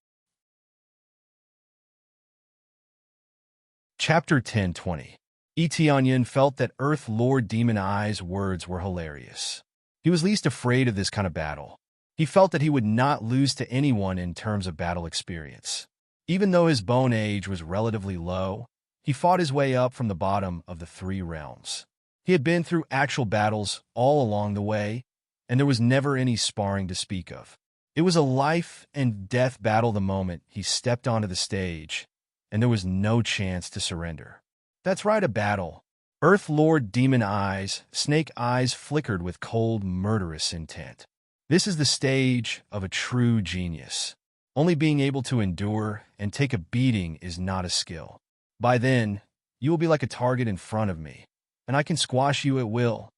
Chapter 10:20. Etienne felt that Earth Lord Demon Eye's words were hilarious. He was least afraid of this kind of battle. He felt that he would not lose to anyone in terms of battle experience. Even though his bone age was relatively low, he fought his way up from the bottom of the 3 realms. He had been through actual battles all along the way, and there was never any sparring to speak of. It was a life and death battle the moment he stepped onto the stage, and there was no chance to surrender. That's right, a battle. Earth Lord Demon Eyes, snake eyes flickered with cold, murderous intent. This is the stage of a true genius. Only being able to endure and take a beating is not a skill. By then, you will be like a target in front of me, and I can squash you at will.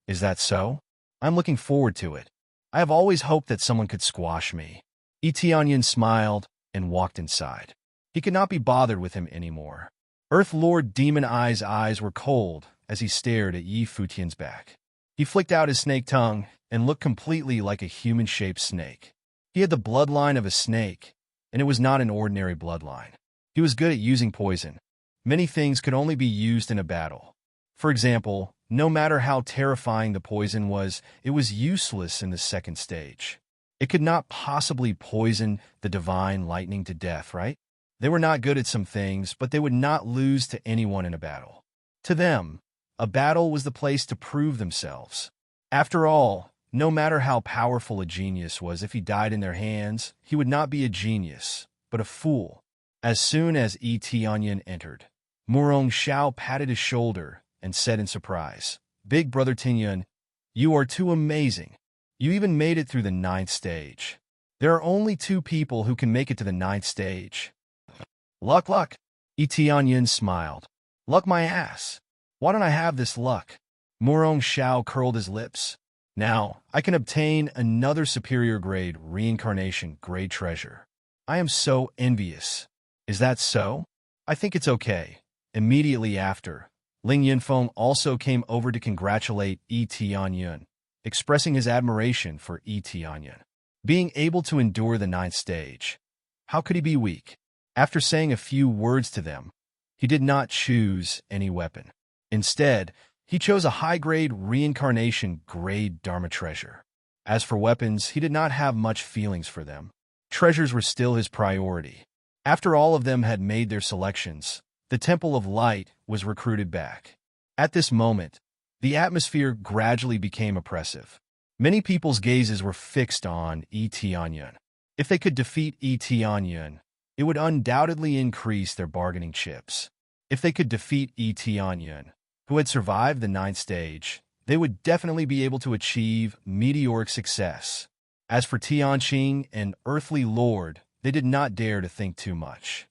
Is that so? I'm looking forward to it. I have always hoped that someone could squash me. Etienne smiled and walked inside. He could not be bothered with him anymore. Earth Lord Demon Eye's eyes were cold as he stared at Yi Futian's back. He flicked out his snake tongue and looked completely like a human-shaped snake. He had the bloodline of a snake, and it was not an ordinary bloodline. He was good at using poison. Many things could only be used in a battle. For example, no matter how terrifying the poison was, it was useless in the 2nd stage. It could not possibly poison the divine lightning to death, right? They were not good at some things, but they would not lose to anyone in a battle. To them, a battle was the place to prove themselves. After all, no matter how powerful a genius was, if he died in their hands, he would not be a genius, but a fool. As soon as Etienne entered, Murong Xiao patted his shoulder and said in surprise, "Big Brother Tinyun, you are too amazing. You even made it through the 9th stage. There are only 2 people who can make it to the 9th stage. Luck, luck." Etienne smiled. Luck my ass. Why don't I have this luck? Murong Xiao curled his lips. Now, I can obtain another superior grade reincarnation grade treasure. I am so envious. Is that so? I think it's okay. Immediately after, Ling Yunfeng also came over to congratulate Etienne, expressing his admiration for Etienne. Being able to endure the 9th stage. How could he be weak? After saying a few words to them, he did not choose any weapon. Instead, he chose a high-grade reincarnation-grade Dharma treasure. As for weapons, he did not have much feelings for them. Treasures were still his priority. After all of them had made their selections, the Temple of Light was recruited back. At this moment, the atmosphere gradually became oppressive. Many people's gazes were fixed on Tianyun. If they could defeat Tianyun, it would undoubtedly increase their bargaining chips. If they could defeat Tianyun, who had survived the 9th stage, they would definitely be able to achieve meteoric success. As for Tianqing and Earthly Lord, they did not dare to think too much.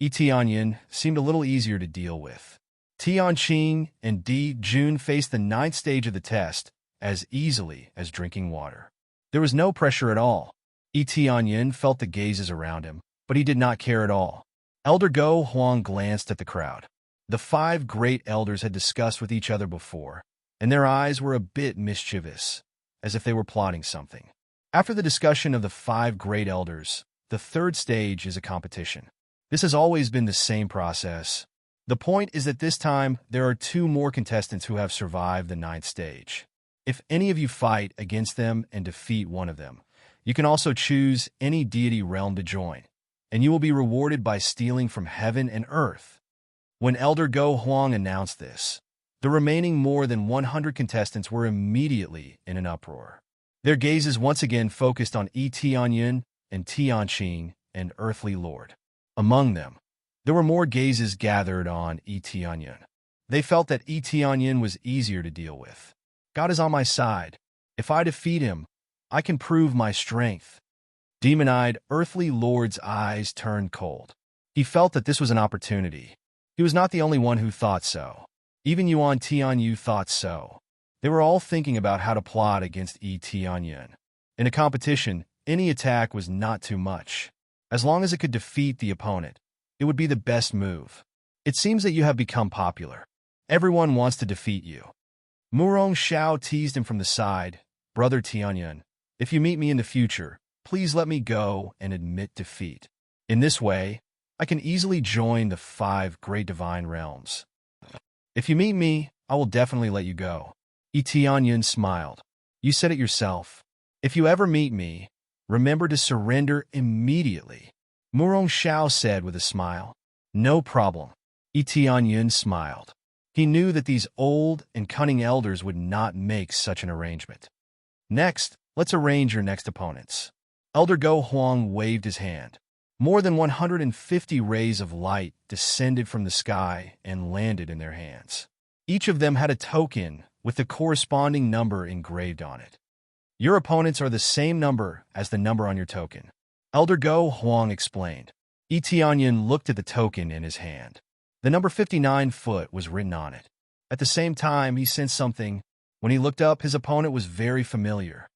Tianyun seemed a little easier to deal with. Tianqing and Di Jun faced the 9th stage of the test as easily as drinking water. There was no pressure at all. Tianyun felt the gazes around him, but he did not care at all. Elder Go Huang glanced at the crowd. The 5 great elders had discussed with each other before, and their eyes were a bit mischievous, as if they were plotting something. After the discussion of the 5 great elders, the 3rd stage is a competition. This has always been the same process. The point is that this time, there are 2 more contestants who have survived the 9th stage. If any of you fight against them and defeat one of them, you can also choose any deity realm to join, and you will be rewarded by stealing from heaven and earth. When Elder Go Huang announced this, the remaining more than 100 contestants were immediately in an uproar. Their gazes once again focused on Tianyun and Tianqing and Earthly Lord. Among them, there were more gazes gathered on Tianyun. They felt that Tianyun was easier to deal with. God is on my side. If I defeat him, I can prove my strength. Demon-eyed Earthly Lord's eyes turned cold. He felt that this was an opportunity. He was not the only one who thought so. Even Yuan Tianyu thought so. They were all thinking about how to plot against Tianyun. In a competition, any attack was not too much. As long as it could defeat the opponent, it would be the best move. It seems that you have become popular. Everyone wants to defeat you. Murong Xiao teased him from the side. Brother Tianyun, if you meet me in the future, please let me go and admit defeat. In this way, I can easily join the 5 great divine realms. If you meet me, I will definitely let you go. Tianyun smiled. You said it yourself. If you ever meet me, remember to surrender immediately. Murong Xiao said with a smile. No problem. Tianyun smiled. He knew that these old and cunning elders would not make such an arrangement. Next, let's arrange your next opponents. Elder Go Huang waved his hand. More than 150 rays of light descended from the sky and landed in their hands. Each of them had a token with the corresponding number engraved on it. Your opponents are the same number as the number on your token. Elder Go Huang explained. Tianyun looked at the token in his hand. The number 59 foot was written on it. At the same time, he sensed something. When he looked up, his opponent was very familiar.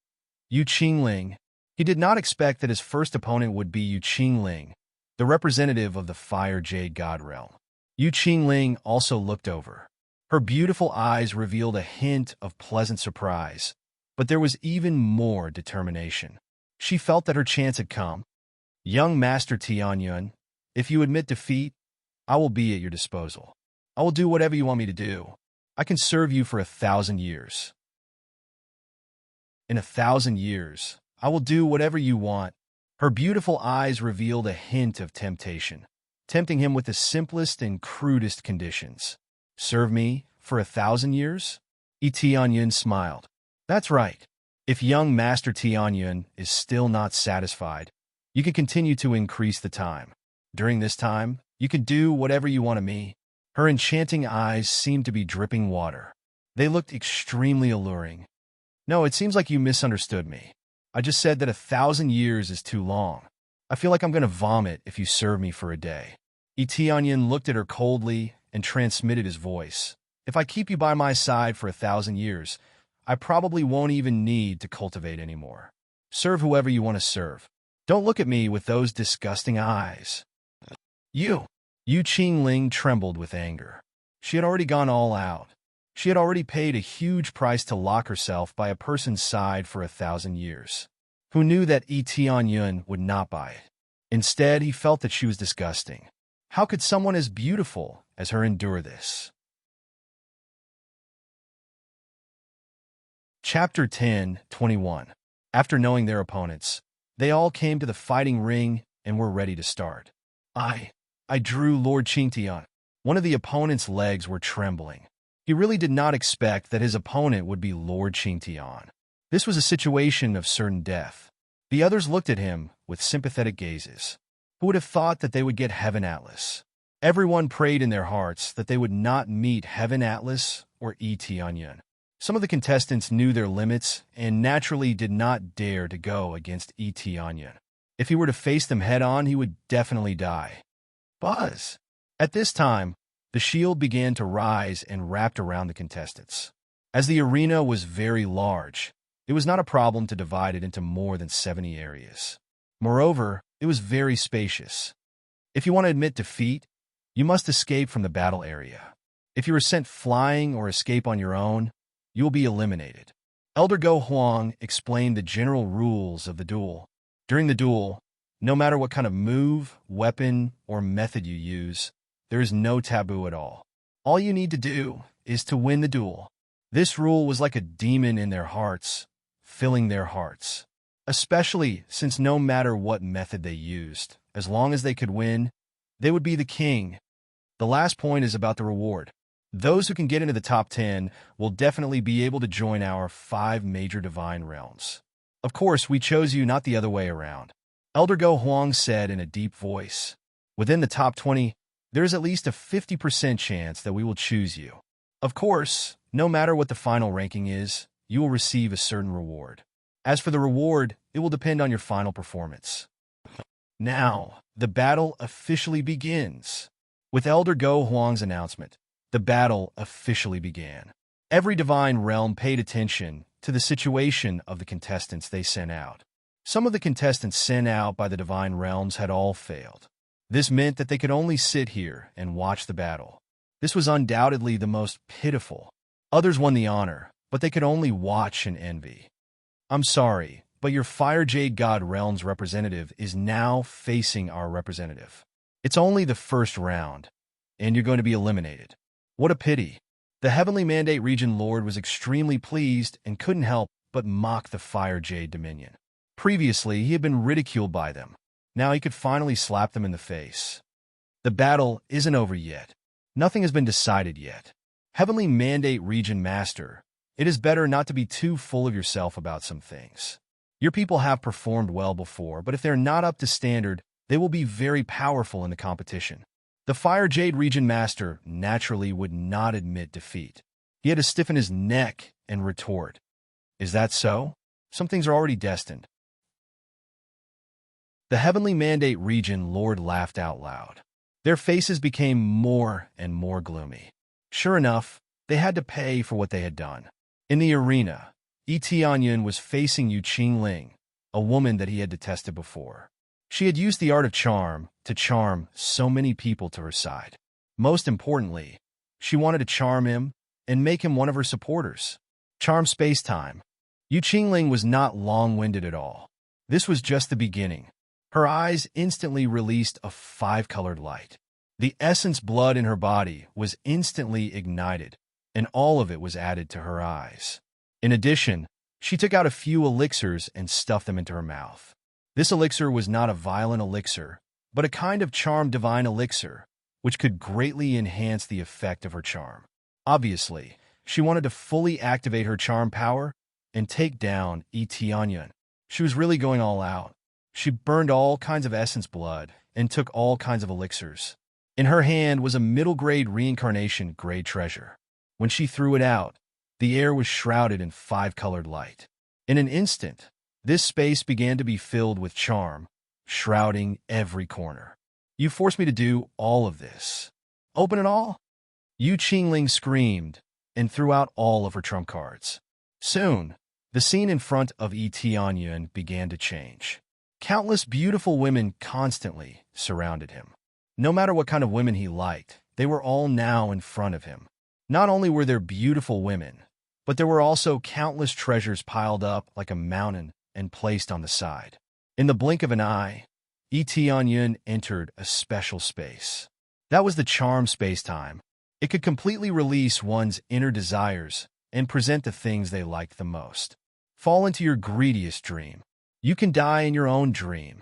Yu Qingling. He did not expect that his first opponent would be Yu Qingling, the representative of the Fire Jade God realm. Yu Qingling also looked over. Her beautiful eyes revealed a hint of pleasant surprise, but there was even more determination. She felt that her chance had come. Young Master Tianyun, if you admit defeat, I will be at your disposal. I will do whatever you want me to do. I can serve you for 1,000 years. In 1,000 years, I will do whatever you want. Her beautiful eyes revealed a hint of temptation, tempting him with the simplest and crudest conditions. Serve me for 1,000 years? Tianyun smiled. That's right. If young Master Tianyun is still not satisfied, you can continue to increase the time. During this time, you can do whatever you want of me. Her enchanting eyes seemed to be dripping water. They looked extremely alluring. No, it seems like you misunderstood me. I just said that 1,000 years is too long. I feel like I'm going to vomit if you serve me for a day. Tianyun looked at her coldly and transmitted his voice. If I keep you by my side for 1,000 years, I probably won't even need to cultivate anymore. Serve whoever you want to serve. Don't look at me with those disgusting eyes. Yu Qingling trembled with anger. She had already gone all out. She had already paid a huge price to lock herself by a person's side for 1,000 years. Who knew that Tianyun would not buy it? Instead, he felt that she was disgusting. How could someone as beautiful as her endure this? Chapter 10:21. After knowing their opponents, they all came to the fighting ring and were ready to start. I drew Lord Qingtian. One of the opponent's legs were trembling. He really did not expect that his opponent would be Lord Qingtian. This was a situation of certain death. The others looked at him with sympathetic gazes. Who would have thought that they would get Heaven Atlas? Everyone prayed in their hearts that they would not meet Heaven Atlas or Tianyun. Some of the contestants knew their limits and naturally did not dare to go against Tianyun. If he were to face them head-on, he would definitely die. Buzz! At this time, the shield began to rise and wrapped around the contestants. As the arena was very large, it was not a problem to divide it into more than 70 areas. Moreover, it was very spacious. If you want to admit defeat, you must escape from the battle area. If you are sent flying or escape on your own, you will be eliminated. Elder Go Huang explained the general rules of the duel. During the duel, no matter what kind of move, weapon, or method you use, there is no taboo at all. All you need to do is to win the duel. This rule was like a demon in their hearts, filling their hearts. Especially since no matter what method they used, as long as they could win, they would be the king. The last point is about the reward. Those who can get into the top 10 will definitely be able to join our 5 major divine realms. Of course, we chose you, not the other way around. Elder Go Huang said in a deep voice. Within the top 20, there is at least a 50% chance that we will choose you. Of course, no matter what the final ranking is, you will receive a certain reward. As for the reward, it will depend on your final performance. Now, the battle officially begins. With Elder Go Huang's announcement, the battle officially began. Every divine realm paid attention to the situation of the contestants they sent out. Some of the contestants sent out by the divine realms had all failed. This meant that they could only sit here and watch the battle. This was undoubtedly the most pitiful. Others won the honor, but they could only watch and envy. I'm sorry, but your Fire Jade God Realm's representative is now facing our representative. It's only the first round, and you're going to be eliminated. What a pity. The Heavenly Mandate Region Lord was extremely pleased and couldn't help but mock the Fire Jade Dominion. Previously, he had been ridiculed by them. Now he could finally slap them in the face. The battle isn't over yet. Nothing has been decided yet. Heavenly Mandate Region Master, it is better not to be too full of yourself about some things. Your people have performed well before, but if they're not up to standard, they will be very powerful in the competition. The Fire Jade Region Master naturally would not admit defeat. He had to stiffen his neck and retort. Is that so? Some things are already destined. The Heavenly Mandate Region Lord laughed out loud. Their faces became more and more gloomy. Sure enough, they had to pay for what they had done. In the arena, Tianyun was facing Yu Qingling, a woman that he had detested before. She had used the art of charm to charm so many people to her side. Most importantly, she wanted to charm him and make him one of her supporters. Charm space-time. Yu Qingling was not long-winded at all. This was just the beginning. Her eyes instantly released a 5-colored light. The essence blood in her body was instantly ignited, and all of it was added to her eyes. In addition, she took out a few elixirs and stuffed them into her mouth. This elixir was not a violent elixir, but a kind of charm divine elixir, which could greatly enhance the effect of her charm. Obviously, she wanted to fully activate her charm power and take down Tianyun. She was really going all out. She burned all kinds of essence blood and took all kinds of elixirs. In her hand was a middle-grade reincarnation grade treasure. When she threw it out, the air was shrouded in 5-colored light. In an instant, this space began to be filled with charm, shrouding every corner. You forced me to do all of this. Open it all? Yu Qingling screamed and threw out all of her trump cards. Soon, the scene in front of Tianyun began to change. Countless beautiful women constantly surrounded him. No matter what kind of women he liked, they were all now in front of him. Not only were there beautiful women, but there were also countless treasures piled up like a mountain and placed on the side. In the blink of an eye, Tianyun entered a special space. That was the charm space-time. It could completely release one's inner desires and present the things they liked the most. Fall into your greediest dream. You can die in your own dream.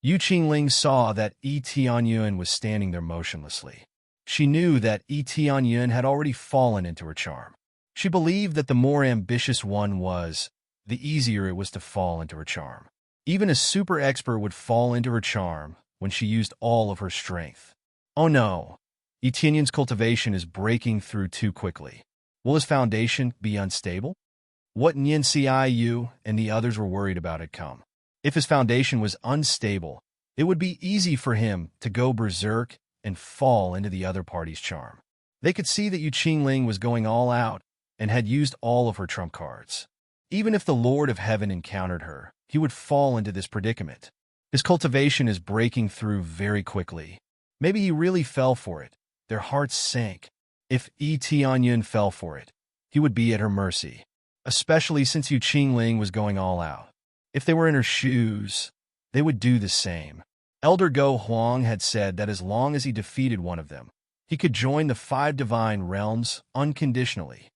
Yu Qingling saw that Yi Tianyun was standing there motionlessly. She knew that Yi Tianyun had already fallen into her charm. She believed that the more ambitious one was, the easier it was to fall into her charm. Even a super expert would fall into her charm when she used all of her strength. Oh no, Yi Tianyun's cultivation is breaking through too quickly. Will his foundation be unstable? What Nian Xiu and the others were worried about had come. If his foundation was unstable, it would be easy for him to go berserk and fall into the other party's charm. They could see that Yu Qingling was going all out and had used all of her trump cards. Even if the Lord of Heaven encountered her, he would fall into this predicament. His cultivation is breaking through very quickly. Maybe he really fell for it. Their hearts sank. If Yi Tianyun fell for it, he would be at her mercy, especially since Yu Qingling was going all out. If they were in her shoes, they would do the same. Elder Go Huang had said that as long as he defeated one of them, he could join the 5 divine realms unconditionally.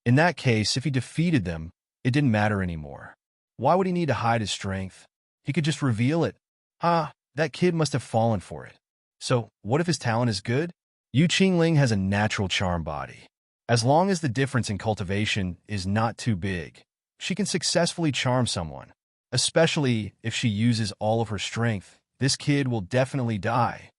In that case, if he defeated them, it didn't matter anymore. Why would he need to hide his strength? He could just reveal it. That kid must have fallen for it. So, what if his talent is good? Yu Qingling has a natural charm body. As long as the difference in cultivation is not too big, she can successfully charm someone. Especially if she uses all of her strength, this kid will definitely die.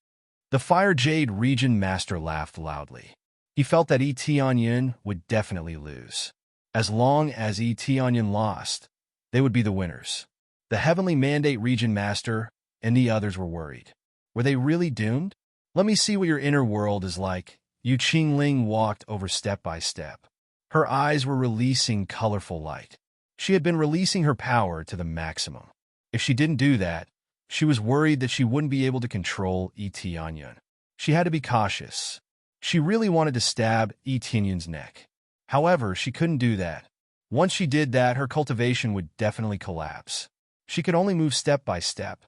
The Fire Jade Region Master laughed loudly. He felt that Yi Tianyun would definitely lose. As long as Yi Tianyun lost, they would be the winners. The Heavenly Mandate Region Master and the others were worried. Were they really doomed? Let me see what your inner world is like. Yu Qingling walked over step by step. Her eyes were releasing colorful light. She had been releasing her power to the maximum. If she didn't do that, she was worried that she wouldn't be able to control Yi Tianyun. She had to be cautious. She really wanted to stab Yi Tianyun's neck. However, she couldn't do that. Once she did that, her cultivation would definitely collapse. She could only move step by step.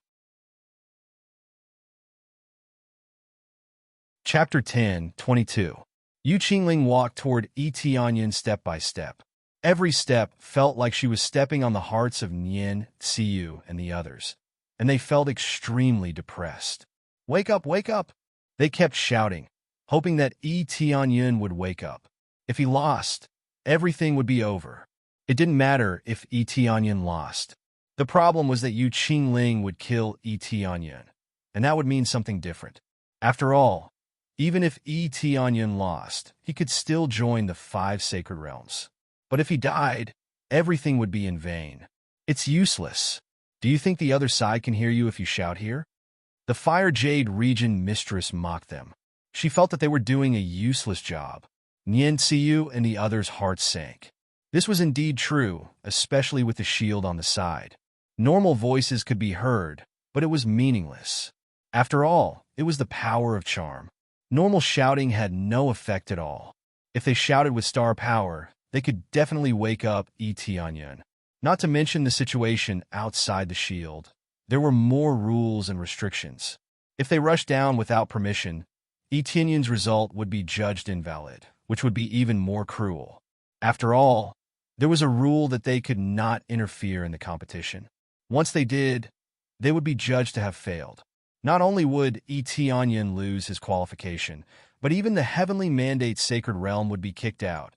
Chapter 10:22. Yu Qingling walked toward Yi Tianyun step by step. Every step felt like she was stepping on the hearts of Nian, Xiu, and the others, and they felt extremely depressed. Wake up, wake up! They kept shouting, hoping that Yi Tianyun would wake up. If he lost, everything would be over. It didn't matter if Yi Tianyun lost. The problem was that Yu Qingling would kill Yi Tianyun, and that would mean something different. After all, even if Yi Tianyun lost, he could still join the 5 sacred realms. But if he died, everything would be in vain. It's useless. Do you think the other side can hear you if you shout here? The Fire Jade Region Mistress mocked them. She felt that they were doing a useless job. Nian Xiu and the others' hearts sank. This was indeed true, especially with the shield on the side. Normal voices could be heard, but it was meaningless. After all, it was the power of charm. Normal shouting had no effect at all. If they shouted with star power, they could definitely wake up Yi Tianyun. Not to mention the situation outside the shield. There were more rules and restrictions. If they rushed down without permission, Yi Tianyun's result would be judged invalid, which would be even more cruel. After all, there was a rule that they could not interfere in the competition. Once they did, they would be judged to have failed. Not only would Yi Tianyun lose his qualification, but even the Heavenly Mandate Sacred Realm would be kicked out,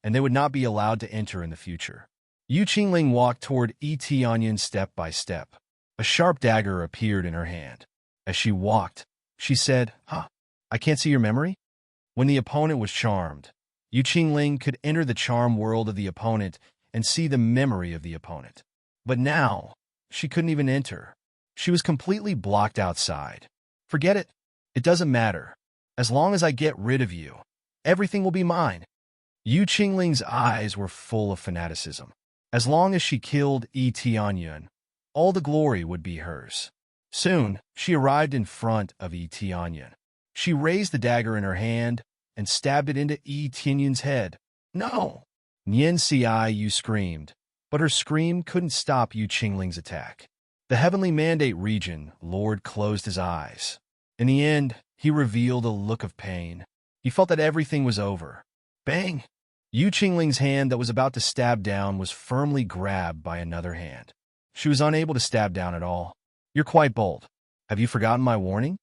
and they would not be allowed to enter in the future. Yu Qingling walked toward Yi Tianyun step by step. A sharp dagger appeared in her hand. As she walked, she said, I can't see your memory? When the opponent was charmed, Yu Qingling could enter the charm world of the opponent and see the memory of the opponent. But now, she couldn't even enter. She was completely blocked outside. Forget it. It doesn't matter. As long as I get rid of you, everything will be mine. Yu Qingling's eyes were full of fanaticism. As long as she killed Yi Tianyun, all the glory would be hers. Soon, she arrived in front of Yi Tianyun. She raised the dagger in her hand and stabbed it into Yi Tianyun's head. No! Nian Xiu screamed, but her scream couldn't stop Yu Qingling's attack. The Heavenly Mandate Region Lord closed his eyes. In the end, he revealed a look of pain. He felt that everything was over. Bang! Yu Qingling's hand that was about to stab down was firmly grabbed by another hand. She was unable to stab down at all. You're quite bold. Have you forgotten my warning?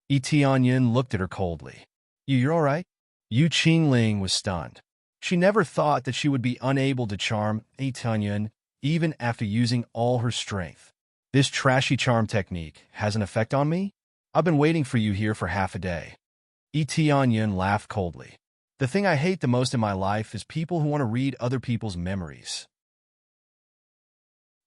Yi Tianyin looked at her coldly. You're all right? Yu Qingling was stunned. She never thought that she would be unable to charm Yi Tianyin even after using all her strength. This trashy charm technique has an effect on me? I've been waiting for you here for half a day. Yi Tianyin laughed coldly. The thing I hate the most in my life is people who want to read other people's memories.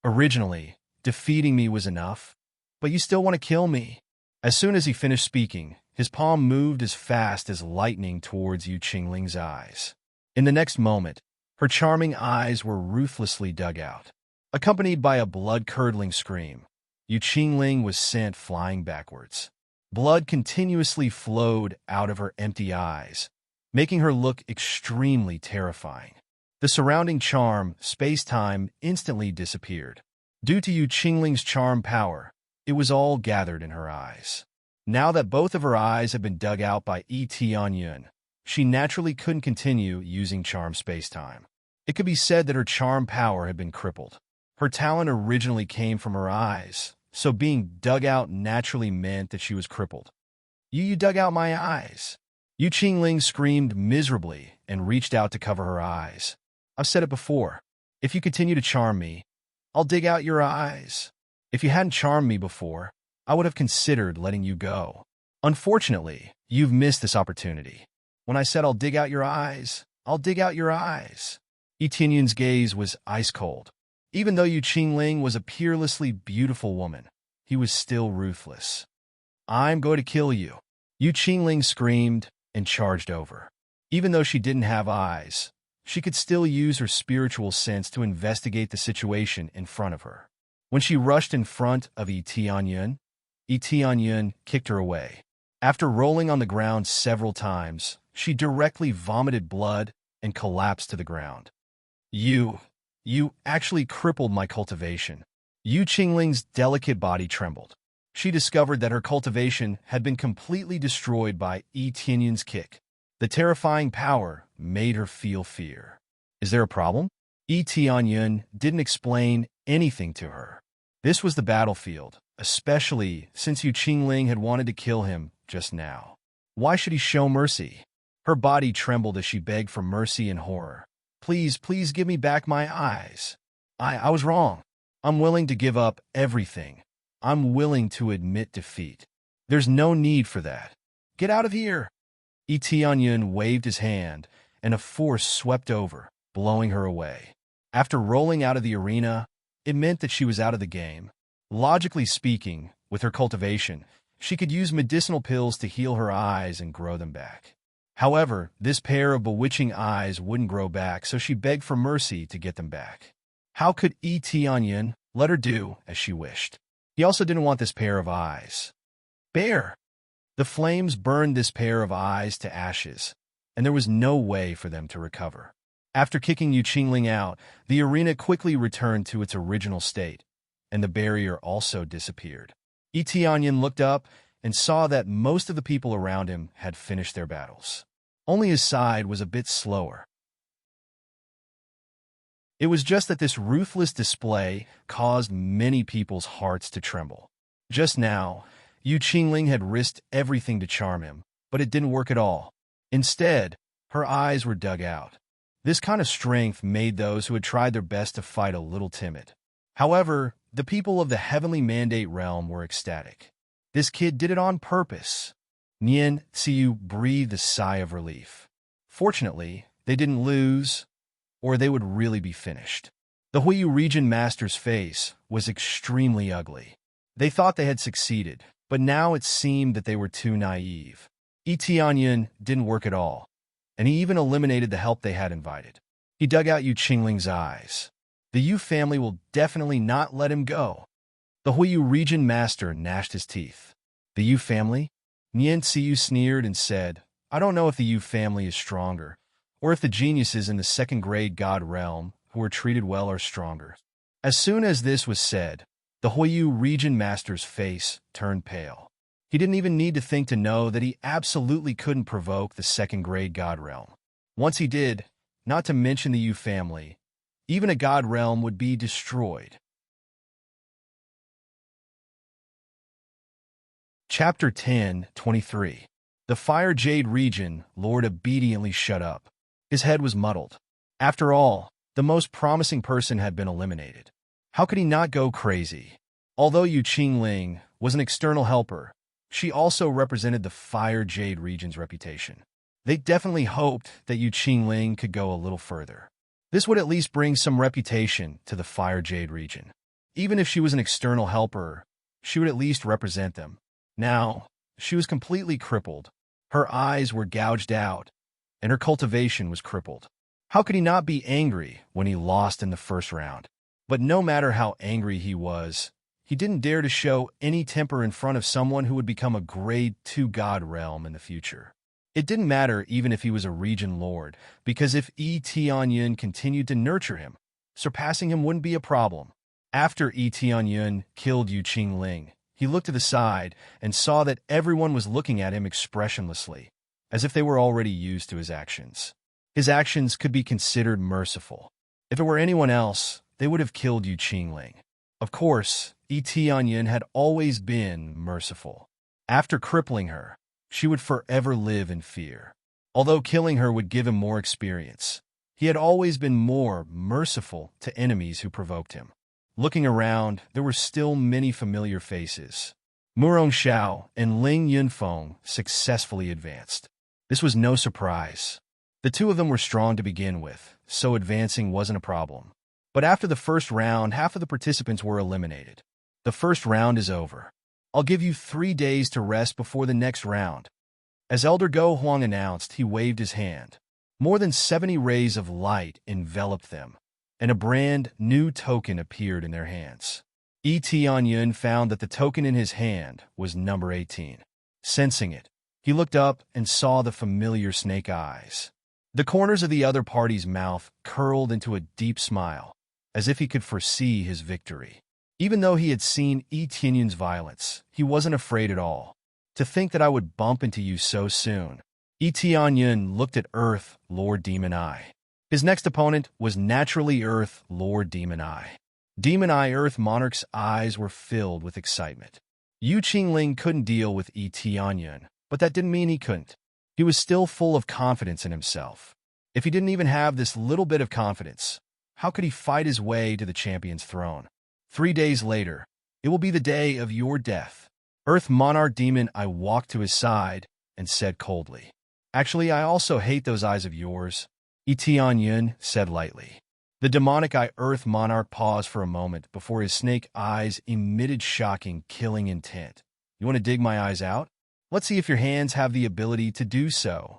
Originally, defeating me was enough, but you still want to kill me. As soon as he finished speaking, his palm moved as fast as lightning towards Yu Qingling's eyes. In the next moment, her charming eyes were ruthlessly dug out. Accompanied by a blood-curdling scream, Yu Qingling was sent flying backwards. Blood continuously flowed out of her empty eyes, making her look extremely terrifying. The surrounding charm, space-time, instantly disappeared. Due to Yu Qingling's charm power, it was all gathered in her eyes. Now that both of her eyes had been dug out by Yi Tianyin, she naturally couldn't continue using charm space-time. It could be said that her charm power had been crippled. Her talent originally came from her eyes, so being dug out naturally meant that she was crippled. You dug out my eyes. Yu Qingling screamed miserably and reached out to cover her eyes. I've said it before. If you continue to charm me, I'll dig out your eyes. If you hadn't charmed me before, I would have considered letting you go. Unfortunately, you've missed this opportunity. When I said I'll dig out your eyes, I'll dig out your eyes. Yi Tianyin's gaze was ice-cold. Even though Yu Qingling was a peerlessly beautiful woman, he was still ruthless. I'm going to kill you. Yu Qingling screamed and charged over. Even though she didn't have eyes, she could still use her spiritual sense to investigate the situation in front of her. When she rushed in front of Yi Tianyin kicked her away. After rolling on the ground several times, she directly vomited blood and collapsed to the ground. You actually crippled my cultivation. Yu Qingling's delicate body trembled. She discovered that her cultivation had been completely destroyed by Yi Tianyin's kick. The terrifying power made her feel fear. Is there a problem? Yi Tianyin didn't explain anything to her. This was the battlefield, especially since Yu Qingling had wanted to kill him just now. Why should he show mercy? Her body trembled as she begged for mercy in horror. Please give me back my eyes. I was wrong. I'm willing to give up everything. I'm willing to admit defeat. There's no need for that. Get out of here. Yi Tianyin waved his hand, and a force swept over, blowing her away. After rolling out of the arena, it meant that she was out of the game. Logically speaking, with her cultivation, she could use medicinal pills to heal her eyes and grow them back. However, this pair of bewitching eyes wouldn't grow back, so she begged for mercy to get them back. How could Yi Tianyin let her do as she wished? He also didn't want this pair of eyes. Bear! The flames burned this pair of eyes to ashes, and there was no way for them to recover. After kicking Yu Qingling out, the arena quickly returned to its original state, and the barrier also disappeared. Yi Tianyin looked up and saw that most of the people around him had finished their battles. Only his side was a bit slower. It was just that this ruthless display caused many people's hearts to tremble. Just now, Yu Qingling had risked everything to charm him, but it didn't work at all. Instead, her eyes were dug out. This kind of strength made those who had tried their best to fight a little timid. However, the people of the Heavenly Mandate realm were ecstatic. This kid did it on purpose. Nian Xiu breathed a sigh of relief. Fortunately, they didn't lose, or they would really be finished. The Huiyu region master's face was extremely ugly. They thought they had succeeded, but now it seemed that they were too naive. Yi Tianyin didn't work at all, and he even eliminated the help they had invited. He dug out Yu Qingling's eyes. The Yu family will definitely not let him go. The Huiyu region master gnashed his teeth. The Yu family? Nian Xiu sneered and said, I don't know if the Yu family is stronger, or if the geniuses in the second-grade god realm who are treated well are stronger. As soon as this was said, the Huiyu region master's face turned pale. He didn't even need to think to know that he absolutely couldn't provoke the second-grade god realm. Once he did, not to mention the Yu family, even a god realm would be destroyed. Chapter 10:23. The Fire Jade region, Lord obediently shut up. His head was muddled. After all, the most promising person had been eliminated. How could he not go crazy? Although Yu Qingling was an external helper, she also represented the Fire Jade region's reputation. They definitely hoped that Yu Qingling could go a little further. This would at least bring some reputation to the Fire Jade region. Even if she was an external helper, she would at least represent them. Now, she was completely crippled. Her eyes were gouged out, and her cultivation was crippled. How could he not be angry when he lost in the first round? But no matter how angry he was, he didn't dare to show any temper in front of someone who would become a grade 2 god realm in the future. It didn't matter even if he was a region lord, because if Yi Tianyun continued to nurture him, surpassing him wouldn't be a problem. After Yi Tianyun killed Yu Qingling, he looked to the side and saw that everyone was looking at him expressionlessly, as if they were already used to his actions. His actions could be considered merciful. If it were anyone else, they would have killed Yu Qingling. Of course, Yi Tianyun had always been merciful. After crippling her, she would forever live in fear. Although killing her would give him more experience, he had always been more merciful to enemies who provoked him. Looking around, there were still many familiar faces. Murong Xiao and Ling Yunfeng successfully advanced. This was no surprise. The two of them were strong to begin with, so advancing wasn't a problem. But after the first round, half of the participants were eliminated. The first round is over. I'll give you 3 days to rest before the next round. As Elder Go Huang announced, he waved his hand. More than 70 rays of light enveloped them, and a brand new token appeared in their hands. Yi Tianyun found that the token in his hand was number 18. Sensing it, he looked up and saw the familiar snake eyes. The corners of the other party's mouth curled into a deep smile, as if he could foresee his victory. Even though he had seen Yi Tianyun's violence, he wasn't afraid at all. To think that I would bump into you so soon. Yi Tianyun looked at Earth Lord Demon Eye. His next opponent was naturally Earth Lord Demon Eye. Demon Eye Earth Monarch's eyes were filled with excitement. Yu Qingling couldn't deal with Yi Tianyun, but that didn't mean he couldn't. He was still full of confidence in himself. If he didn't even have this little bit of confidence, how could he fight his way to the champion's throne? 3 days later, it will be the day of your death. Earth Monarch Demon Eye walked to his side and said coldly. Actually, I also hate those eyes of yours, Yi Tianyun said lightly. The demonic eye Earth Monarch paused for a moment before his snake eyes emitted shocking, killing intent. You want to dig my eyes out? Let's see if your hands have the ability to do so.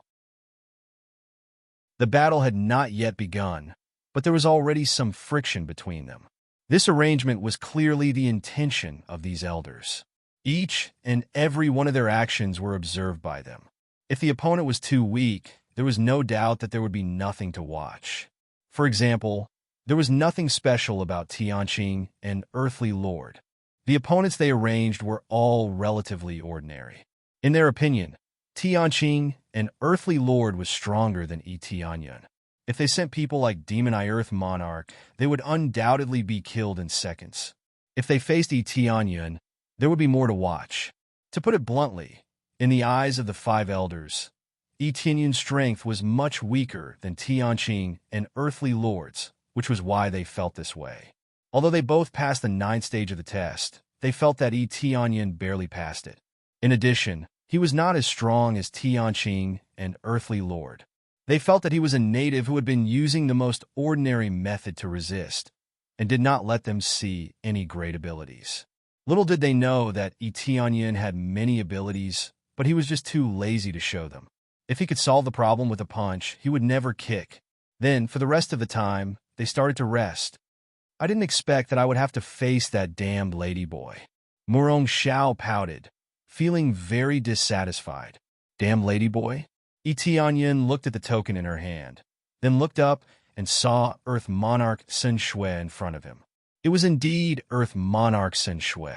The battle had not yet begun, but there was already some friction between them. This arrangement was clearly the intention of these elders. Each and every one of their actions were observed by them. If the opponent was too weak, there was no doubt that there would be nothing to watch. For example, there was nothing special about Tianqing and Earthly Lord. The opponents they arranged were all relatively ordinary. In their opinion, Tianqing and Earthly Lord was stronger than Yi Tianyun. If they sent people like Demon Eye Earth Monarch, they would undoubtedly be killed in seconds. If they faced Yi Tianyun, there would be more to watch. To put it bluntly, in the eyes of the 5 elders, Yi Tianyun's strength was much weaker than Tianqing and Earthly Lord's, which was why they felt this way. Although they both passed the 9th stage of the test, they felt that Yi Tianyun barely passed it. In addition, he was not as strong as Tianqing and Earthly Lord. They felt that he was a native who had been using the most ordinary method to resist, and did not let them see any great abilities. Little did they know that Yi Tianyun had many abilities, but he was just too lazy to show them. If he could solve the problem with a punch, he would never kick. Then, for the rest of the time, they started to rest. I didn't expect that I would have to face that damned ladyboy. Murong Xiao pouted, feeling very dissatisfied. Damn ladyboy? Yi Tianyun looked at the token in her hand, then looked up and saw Earth Monarch Sun Shui in front of him. It was indeed Earth Monarch Sun Shui.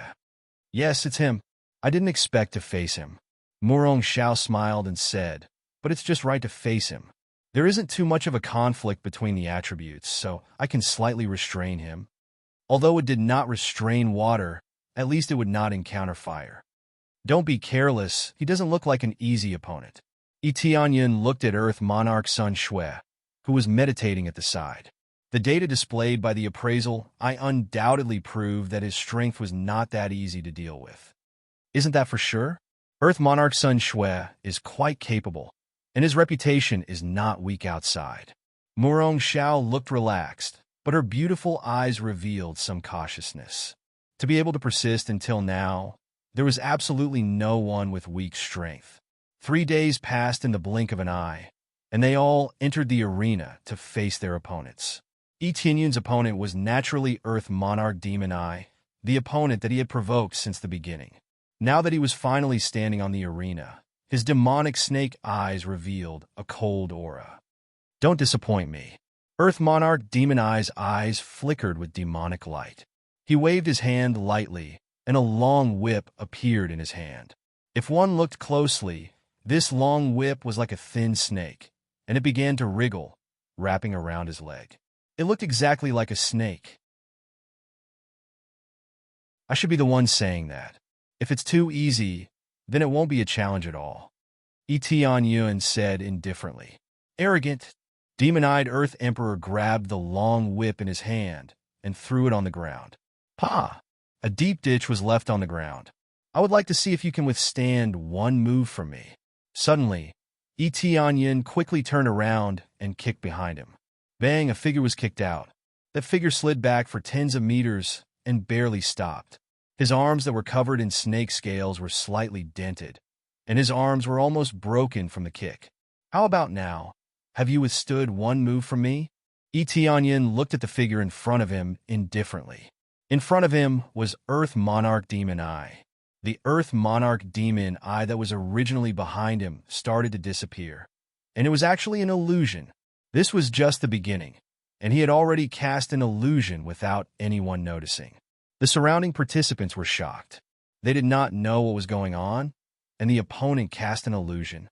Yes, it's him. I didn't expect to face him. Murong Xiao smiled and said, but it's just right to face him. There isn't too much of a conflict between the attributes, so I can slightly restrain him. Although it did not restrain water, at least it would not encounter fire. Don't be careless, he doesn't look like an easy opponent. Tianyun looked at Earth Monarch Sun Shui, who was meditating at the side. The data displayed by the appraisal, I undoubtedly proved that his strength was not that easy to deal with. Isn't that for sure? Earth Monarch Sun Shui is quite capable, and his reputation is not weak outside. Murong Xiao looked relaxed, but her beautiful eyes revealed some cautiousness. To be able to persist until now, there was absolutely no one with weak strength. 3 days passed in the blink of an eye, and they all entered the arena to face their opponents. Tianyun's opponent was naturally Earth Monarch Demon Eye, the opponent that he had provoked since the beginning. Now that he was finally standing on the arena, his demonic snake eyes revealed a cold aura. Don't disappoint me. Earth Monarch Demon Eye's eyes flickered with demonic light. He waved his hand lightly, and a long whip appeared in his hand. If one looked closely, this long whip was like a thin snake, and it began to wriggle, wrapping around his leg. It looked exactly like a snake. I should be the one saying that. If it's too easy, then it won't be a challenge at all. Tianyun said indifferently. Arrogant, demon-eyed Earth Emperor grabbed the long whip in his hand and threw it on the ground. Pa! A deep ditch was left on the ground. I would like to see if you can withstand one move from me. Suddenly, Tianyun quickly turned around and kicked behind him. Bang, a figure was kicked out. That figure slid back for tens of meters and barely stopped. His arms that were covered in snake scales were slightly dented, and his arms were almost broken from the kick. How about now? Have you withstood one move from me? Tianyun looked at the figure in front of him indifferently. In front of him was Earth Monarch Demon Eye. The Earth Monarch Demon Eye that was originally behind him started to disappear, and it was actually an illusion. This was just the beginning, and he had already cast an illusion without anyone noticing. The surrounding participants were shocked. They did not know what was going on, and the opponent cast an illusion.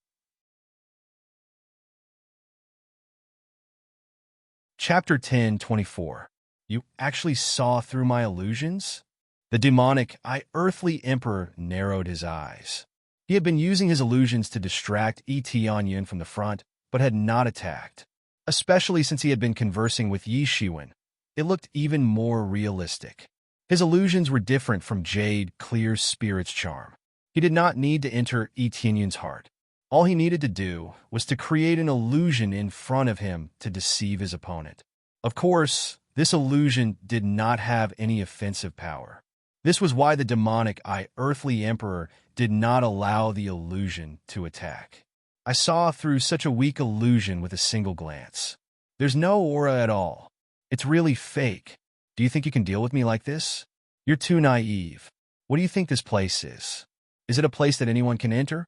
Chapter 10:24. You actually saw through my illusions? The demonic, earthly emperor narrowed his eyes. He had been using his illusions to distract Tianyun from the front, but had not attacked. Especially since he had been conversing with Yi Shiwen, it looked even more realistic. His illusions were different from Jade Clear's spirit's charm. He did not need to enter Tianyun's heart. All he needed to do was to create an illusion in front of him to deceive his opponent. Of course, this illusion did not have any offensive power. This was why the demonic earthly emperor did not allow the illusion to attack. I saw through such a weak illusion with a single glance. There's no aura at all. It's really fake. Do you think you can deal with me like this? You're too naive. What do you think this place is? Is it a place that anyone can enter?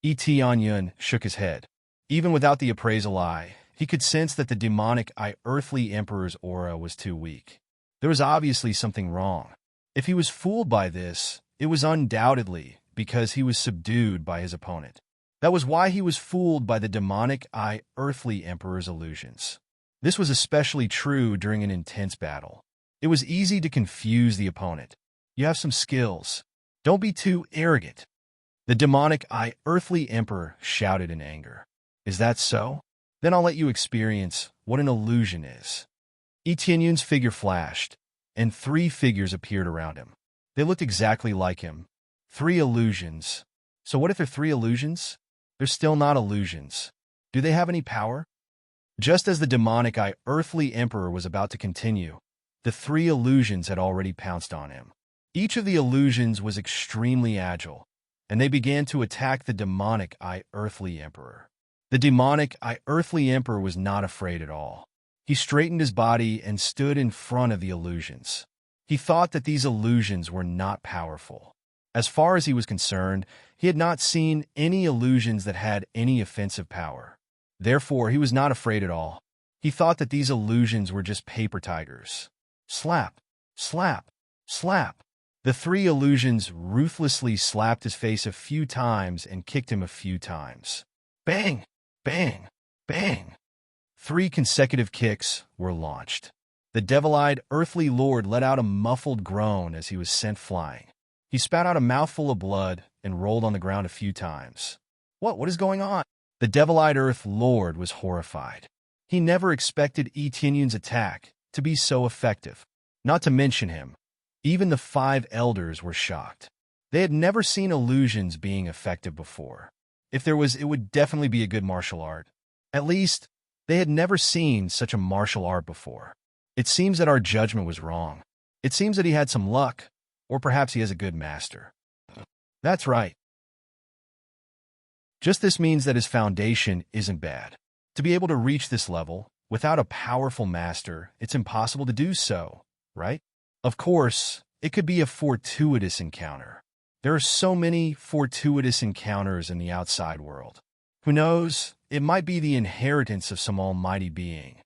Tianyun shook his head. Even without the appraisal eye, he could sense that the demonic earthly emperor's aura was too weak. There was obviously something wrong. If he was fooled by this, it was undoubtedly because he was subdued by his opponent. That was why he was fooled by the demonic earthly emperor's illusions. This was especially true during an intense battle. It was easy to confuse the opponent. You have some skills. Don't be too arrogant. The demonic earthly emperor shouted in anger. Is that so? Then I'll let you experience what an illusion is. Tianyun's figure flashed, and 3 figures appeared around him. They looked exactly like him. 3 illusions. So what if they're 3 illusions? They're still not illusions. Do they have any power? Just as the demonic earthly emperor was about to continue, the 3 illusions had already pounced on him. Each of the illusions was extremely agile, and they began to attack the demonic earthly emperor. The demonic earthly emperor was not afraid at all. He straightened his body and stood in front of the illusions. He thought that these illusions were not powerful. As far as he was concerned, he had not seen any illusions that had any offensive power. Therefore, he was not afraid at all. He thought that these illusions were just paper tigers. Slap, slap, slap. The three illusions ruthlessly slapped his face a few times and kicked him a few times. Bang! Bang! Bang! 3 consecutive kicks were launched. The devil-eyed earthly lord let out a muffled groan as he was sent flying. He spat out a mouthful of blood and rolled on the ground a few times. What is going on? The devil-eyed earth lord was horrified. He never expected Etienne's attack to be so effective. Not to mention him, even the 5 elders were shocked. They had never seen illusions being effective before. If there was, it would definitely be a good martial art. At least, they had never seen such a martial art before. It seems that our judgment was wrong. It seems that he had some luck, or perhaps he has a good master. That's right. Just this means that his foundation isn't bad. To be able to reach this level, without a powerful master, it's impossible to do so, right? Of course, it could be a fortuitous encounter. There are so many fortuitous encounters in the outside world. Who knows, it might be the inheritance of some almighty being.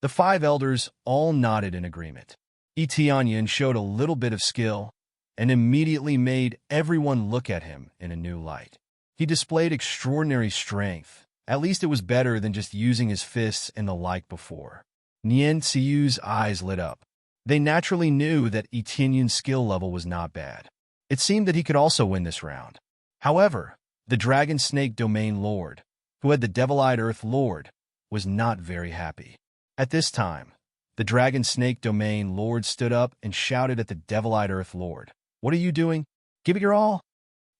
The 5 elders all nodded in agreement. Etienne showed a little bit of skill and immediately made everyone look at him in a new light. He displayed extraordinary strength. At least it was better than just using his fists and the like before. Nian Xiu's eyes lit up. They naturally knew that Etienne's skill level was not bad. It seemed that he could also win this round. However, the Dragon Snake Domain Lord, who had the Devil-Eyed Earth Lord, was not very happy. At this time, the Dragon Snake Domain Lord stood up and shouted at the Devil-Eyed Earth Lord. "What are you doing? Give it your all."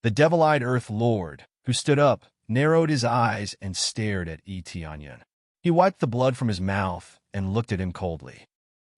The Devil-Eyed Earth Lord, who stood up, narrowed his eyes and stared at Etienne. He wiped the blood from his mouth and looked at him coldly.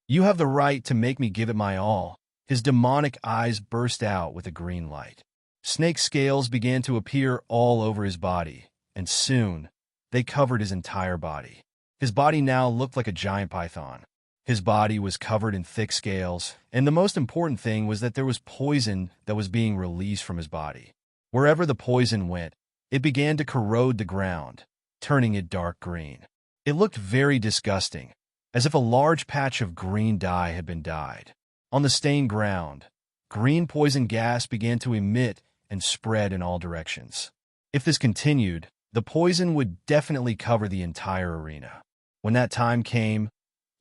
"You have the right to make me give it my all." His demonic eyes burst out with a green light. Snake scales began to appear all over his body, and soon, they covered his entire body. His body now looked like a giant python. His body was covered in thick scales, and the most important thing was that there was poison that was being released from his body. Wherever the poison went, it began to corrode the ground, turning it dark green. It looked very disgusting, as if a large patch of green dye had been dyed. On the stained ground, green poison gas began to emit and spread in all directions. If this continued, the poison would definitely cover the entire arena. When that time came,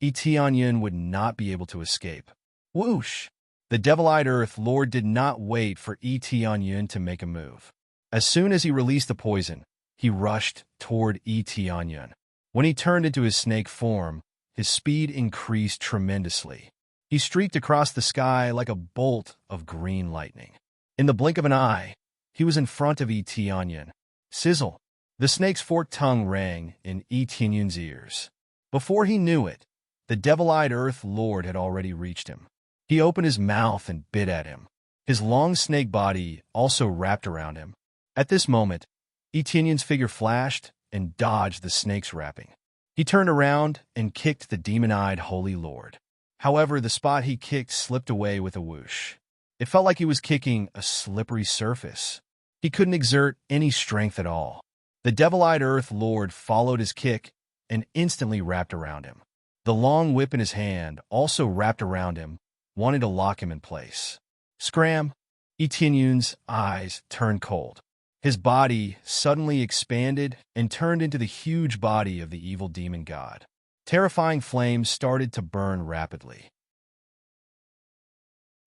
Etienne would not be able to escape. Whoosh! The Devil-Eyed Earth Lord did not wait for Etienne to make a move. As soon as he released the poison, he rushed toward Etienne. When he turned into his snake form, his speed increased tremendously. He streaked across the sky like a bolt of green lightning. In the blink of an eye, he was in front of Etienne. Sizzle! The snake's forked tongue rang in Etienne's ears. Before he knew it, the Devil-Eyed Earth Lord had already reached him. He opened his mouth and bit at him. His long snake body also wrapped around him. At this moment, Etienne's figure flashed and dodged the snake's wrapping. He turned around and kicked the demon-eyed Holy Lord. However, the spot he kicked slipped away with a whoosh. It felt like he was kicking a slippery surface. He couldn't exert any strength at all. The Devil-Eyed Earth Lord followed his kick and instantly wrapped around him. The long whip in his hand also wrapped around him, wanting to lock him in place. Scram! Etienne's eyes turned cold. His body suddenly expanded and turned into the huge body of the evil demon god. Terrifying flames started to burn rapidly.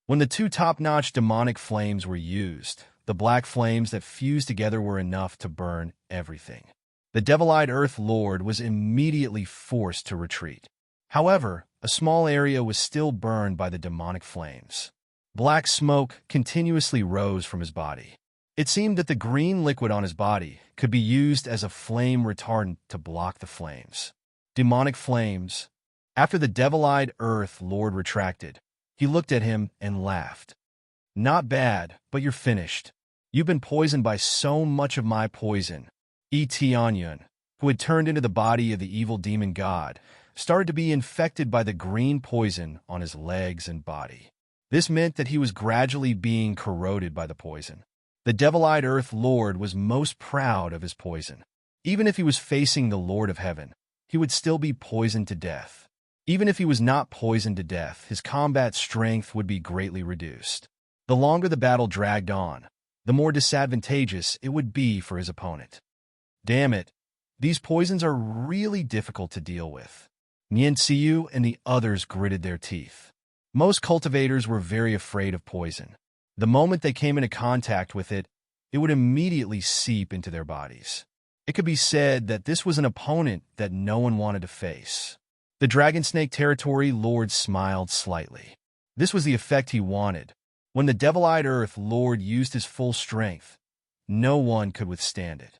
When the 2 top-notch demonic flames were used, the black flames that fused together were enough to burn everything. The Devil-Eyed Earth Lord was immediately forced to retreat. However, a small area was still burned by the demonic flames. Black smoke continuously rose from his body. It seemed that the green liquid on his body could be used as a flame retardant to block the flames. Demonic flames. After the Devil-Eyed Earth Lord retracted, he looked at him and laughed. "Not bad, but you're finished. You've been poisoned by so much of my poison." Etienne, who had turned into the body of the evil demon god, started to be infected by the green poison on his legs and body. This meant that he was gradually being corroded by the poison. The Devil-Eyed Earth Lord was most proud of his poison. Even if he was facing the Lord of Heaven, he would still be poisoned to death. Even if he was not poisoned to death, his combat strength would be greatly reduced. The longer the battle dragged on, the more disadvantageous it would be for his opponent. Damn it, these poisons are really difficult to deal with. Nianxiu and the others gritted their teeth. Most cultivators were very afraid of poison. The moment they came into contact with it, it would immediately seep into their bodies. It could be said that this was an opponent that no one wanted to face. The Dragon Snake Territory Lord smiled slightly. This was the effect he wanted. When the Devil-Eyed Earth Lord used his full strength, no one could withstand it.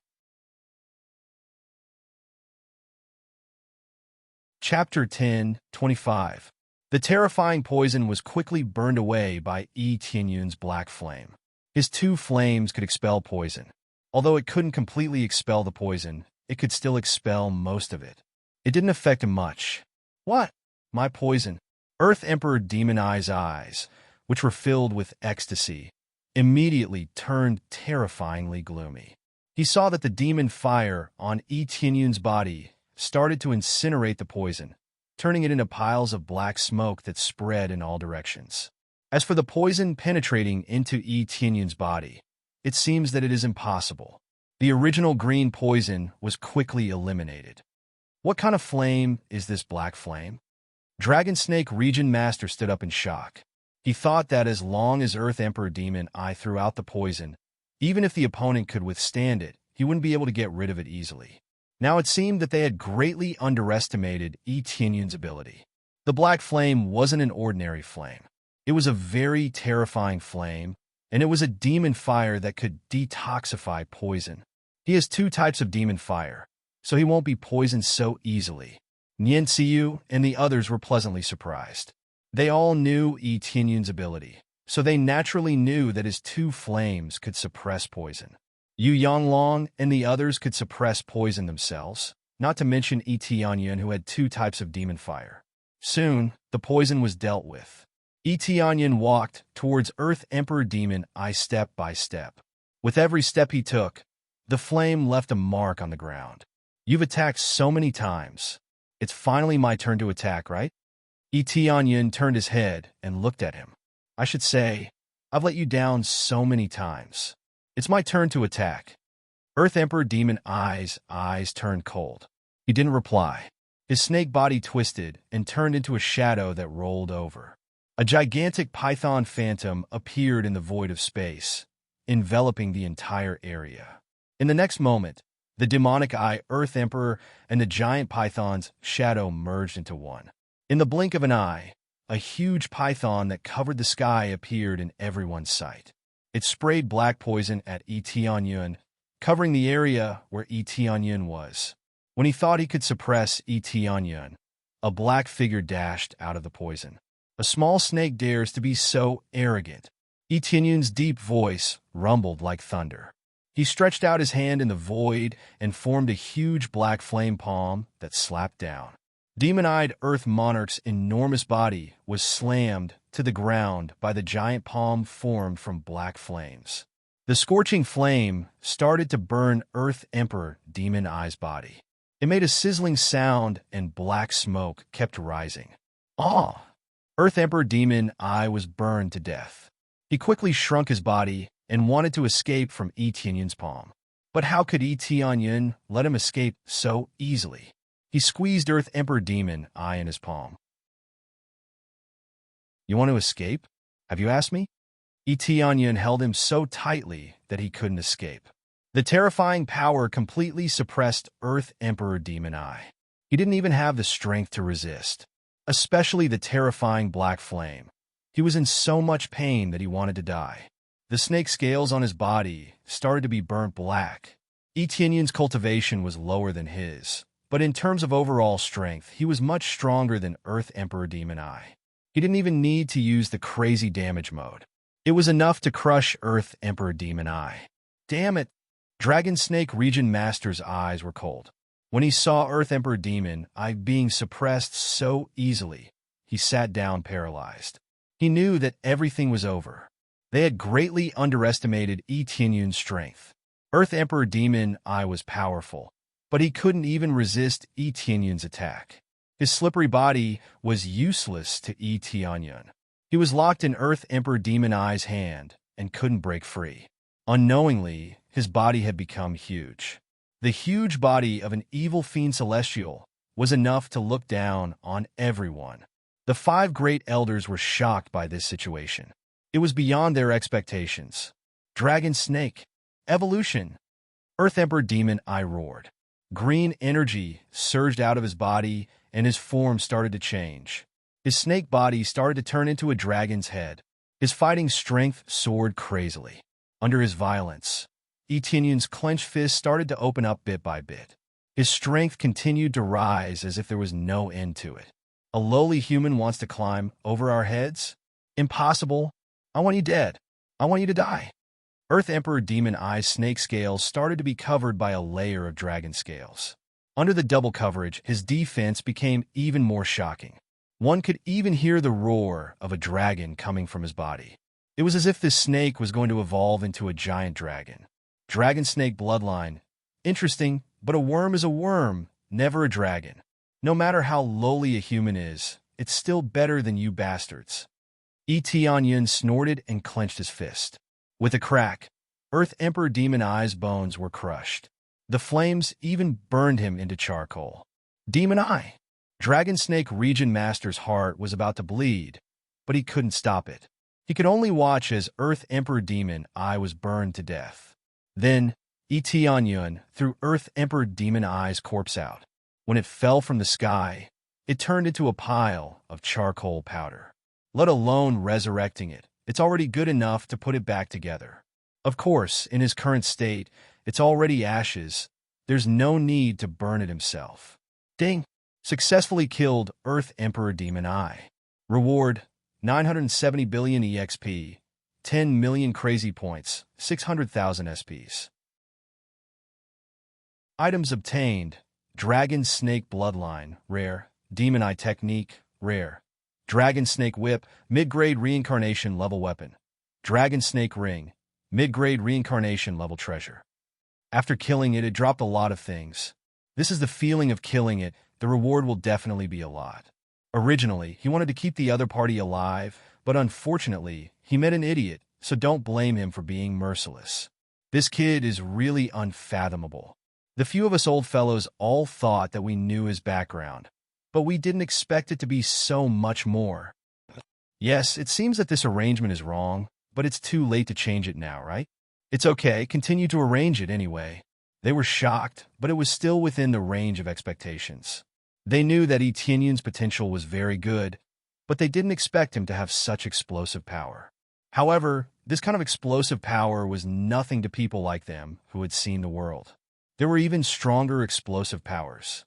Chapter 10:25. The terrifying poison was quickly burned away by Yi Tianyun's black flame. His two flames could expel poison. Although it couldn't completely expel the poison, it could still expel most of it. It didn't affect him much. What? My poison? Earth Emperor Demon Eye's eyes, which were filled with ecstasy, immediately turned terrifyingly gloomy. He saw that the demon fire on Yi Tianyun's body started to incinerate the poison, turning it into piles of black smoke that spread in all directions. As for the poison penetrating into Yi Tianyun's body, it seems that it is impossible. The original green poison was quickly eliminated. What kind of flame is this black flame? Dragon Snake Region Master stood up in shock. He thought that as long as Earth Emperor Demon Eye threw out the poison, even if the opponent could withstand it, he wouldn't be able to get rid of it easily. Now it seemed that they had greatly underestimated Yi Tianyun's ability. The black flame wasn't an ordinary flame. It was a very terrifying flame, and it was a demon fire that could detoxify poison. He has two types of demon fire, so he won't be poisoned so easily. Nianxiu and the others were pleasantly surprised. They all knew Yi Tianyun's ability, so they naturally knew that his two flames could suppress poison. Yu Yanglong and the others could suppress poison themselves, not to mention Yi Tianyun, who had two types of demon fire. Soon, the poison was dealt with. Yi Tianyun walked towards Earth Emperor Demon Eye step by step. With every step he took, the flame left a mark on the ground. You've attacked so many times. It's finally my turn to attack, right? Yi Tianyun turned his head and looked at him. I should say, I've let you down so many times. It's my turn to attack. Earth Emperor Demon Eye's eyes turned cold. He didn't reply. His snake body twisted and turned into a shadow that rolled over. A gigantic python phantom appeared in the void of space, enveloping the entire area. In the next moment, the demonic eye Earth Emperor and the giant python's shadow merged into one. In the blink of an eye, a huge python that covered the sky appeared in everyone's sight. It sprayed black poison at Yi Tianyun, covering the area where Yi Tianyun was. When he thought he could suppress Yi Tianyun, a black figure dashed out of the poison. A small snake dares to be so arrogant. Yi Tianyun's deep voice rumbled like thunder. He stretched out his hand in the void and formed a huge black flame palm that slapped down. Demon-eyed Earth Monarch's enormous body was slammed to the ground by the giant palm formed from black flames. The scorching flame started to burn Earth Emperor Demon Eye's body. It made a sizzling sound and black smoke kept rising. Ah! Earth Emperor Demon Eye was burned to death. He quickly shrunk his body and wanted to escape from Yi Tianyun's palm. But how could Yi Tianyun let him escape so easily? He squeezed Earth Emperor Demon Eye in his palm. You want to escape? Have you asked me? Yi Tianyun held him so tightly that he couldn't escape. The terrifying power completely suppressed Earth Emperor Demon Eye. He didn't even have the strength to resist, especially the terrifying black flame. He was in so much pain that he wanted to die. The snake scales on his body started to be burnt black. Yi Tianyun's cultivation was lower than his, but in terms of overall strength, he was much stronger than Earth Emperor Demon Eye. He didn't even need to use the crazy damage mode. It was enough to crush Earth Emperor Demon Eye. Damn it! Dragon Snake Region Master's eyes were cold. When he saw Earth Emperor Demon Eye being suppressed so easily, he sat down paralyzed. He knew that everything was over. They had greatly underestimated Yi Tianyun's strength. Earth Emperor Demon Eye was powerful, but he couldn't even resist Yi Tianyun's attack. His slippery body was useless to Yi Tianyun. He was locked in Earth Emperor Demon Eye's hand and couldn't break free. Unknowingly, his body had become huge. The huge body of an evil fiend celestial was enough to look down on everyone. The five great elders were shocked by this situation. It was beyond their expectations. Dragon Snake. Evolution. Earth Emperor Demon Eye roared. Green energy surged out of his body, and his form started to change. His snake body started to turn into a dragon's head. His fighting strength soared crazily. Under his violence, Etinion's clenched fist started to open up bit by bit. His strength continued to rise as if there was no end to it. A lowly human wants to climb over our heads? Impossible. I want you dead. I want you to die. Earth Emperor Demon Eye's snake scales started to be covered by a layer of dragon scales. Under the double coverage, his defense became even more shocking. One could even hear the roar of a dragon coming from his body. It was as if this snake was going to evolve into a giant dragon. Dragon snake bloodline. Interesting, but a worm is a worm, never a dragon. No matter how lowly a human is, it's still better than you bastards. Etinyon snorted and clenched his fist. With a crack, Earth Emperor Demon Eye's bones were crushed. The flames even burned him into charcoal. Demon Eye. Dragon Snake Region Master's heart was about to bleed, but he couldn't stop it. He could only watch as Earth Emperor Demon Eye was burned to death. Then, Etinyon threw Earth Emperor Demon Eye's corpse out. When it fell from the sky, it turned into a pile of charcoal powder. Let alone resurrecting it, it's already good enough to put it back together. Of course, in his current state, it's already ashes. There's no need to burn it himself. Ding! Successfully killed Earth Emperor Demon Eye. Reward, 970 billion EXP, 10 million crazy points, 600,000 SPs. Items obtained: Dragon Snake Bloodline, rare. Demon Eye Technique, rare. Dragon Snake Whip, mid-grade reincarnation level weapon. Dragon Snake Ring, mid-grade reincarnation level treasure. After killing it, it dropped a lot of things. This is the feeling of killing it. The reward will definitely be a lot. Originally, he wanted to keep the other party alive, but unfortunately, he met an idiot, so don't blame him for being merciless. This kid is really unfathomable. The few of us old fellows all thought that we knew his background, but we didn't expect it to be so much more. Yes, it seems that this arrangement is wrong, but it's too late to change it now, right? It's okay, continue to arrange it anyway. They were shocked, but it was still within the range of expectations. They knew that Etienne's potential was very good, but they didn't expect him to have such explosive power. However, this kind of explosive power was nothing to people like them who had seen the world. There were even stronger explosive powers.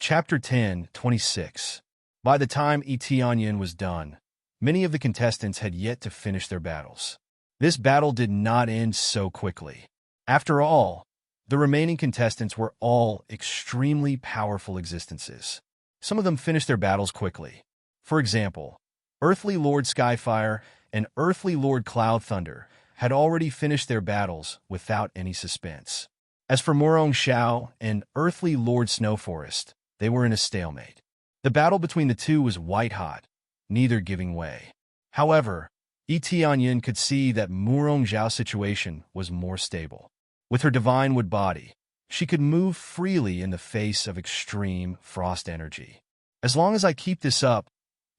Chapter 10:26. By the time Etienne was done, many of the contestants had yet to finish their battles. This battle did not end so quickly. After all, the remaining contestants were all extremely powerful existences. Some of them finished their battles quickly. For example, Earthly Lord Skyfire and Earthly Lord Cloud Thunder had already finished their battles without any suspense. As for Murong Xiao and Earthly Lord Snowforest, they were in a stalemate. The battle between the two was white-hot, neither giving way. However, Etienne could see that Murong Xiao's situation was more stable. With her divine wood body, she could move freely in the face of extreme frost energy. As long as I keep this up,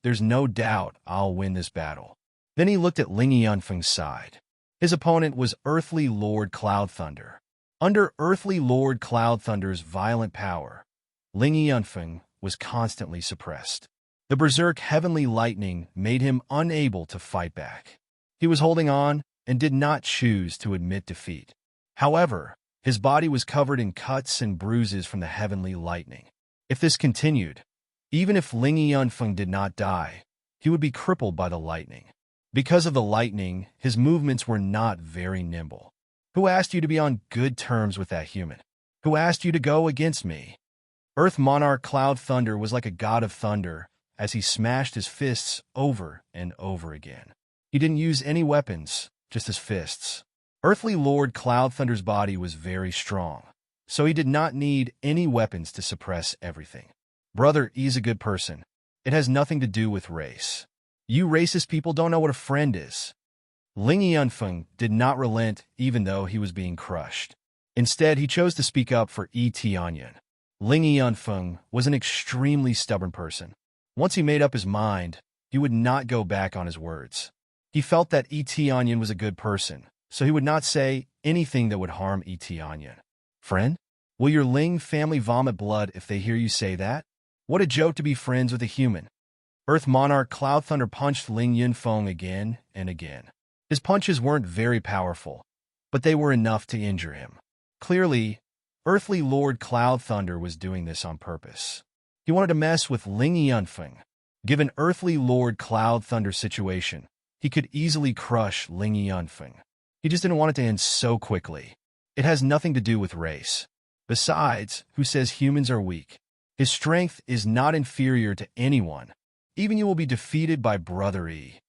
there's no doubt I'll win this battle. Then he looked at Ling Yunfeng's side. His opponent was Earthly Lord Cloud Thunder. Under Earthly Lord Cloud Thunder's violent power, Ling Yunfeng was constantly suppressed. The berserk heavenly lightning made him unable to fight back. He was holding on and did not choose to admit defeat. However, his body was covered in cuts and bruises from the heavenly lightning. If this continued, even if Ling Yunfeng did not die, he would be crippled by the lightning. Because of the lightning, his movements were not very nimble. Who asked you to be on good terms with that human? Who asked you to go against me? Earth Monarch Cloud Thunder was like a god of thunder as he smashed his fists over and over again. He didn't use any weapons, just his fists. Earthly Lord Cloud Thunder's body was very strong, so he did not need any weapons to suppress everything. Brother E's a good person. It has nothing to do with race. You racist people don't know what a friend is. Ling Yunfeng did not relent even though he was being crushed. Instead, he chose to speak up for Yi Tianyan. Ling Yunfeng was an extremely stubborn person. Once he made up his mind, he would not go back on his words. He felt that Yi Tianyan was a good person, so he would not say anything that would harm Yi Tianyan. Friend? Will your Ling family vomit blood if they hear you say that? What a joke to be friends with a human. Earth Monarch Cloud Thunder punched Ling Yunfeng again and again. His punches weren't very powerful, but they were enough to injure him. Clearly, Earthly Lord Cloud Thunder was doing this on purpose. He wanted to mess with Ling Yunfeng. Given Earthly Lord Cloud Thunder's situation, he could easily crush Ling Yunfeng. He just didn't want it to end so quickly. It has nothing to do with race. Besides, who says humans are weak? His strength is not inferior to anyone. Even you will be defeated by Brother E.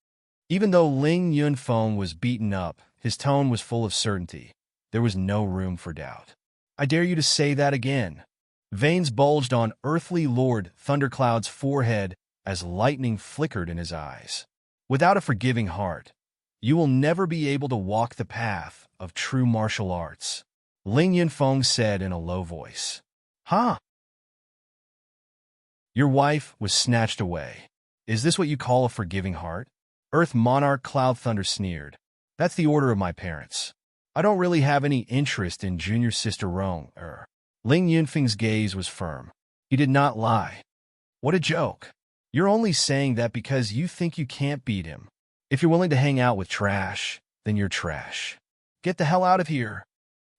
Even though Ling Yunfeng was beaten up, his tone was full of certainty. There was no room for doubt. I dare you to say that again. Veins bulged on Earthly Lord Thundercloud's forehead as lightning flickered in his eyes. Without a forgiving heart, you will never be able to walk the path of true martial arts. Ling Yunfeng said in a low voice. Huh? Your wife was snatched away. Is this what you call a forgiving heart? Earth Monarch Cloud Thunder sneered. That's the order of my parents. I don't really have any interest in junior sister Rong. Ling Yunfeng's gaze was firm. He did not lie. What a joke. You're only saying that because you think you can't beat him. If you're willing to hang out with trash, then you're trash. Get the hell out of here.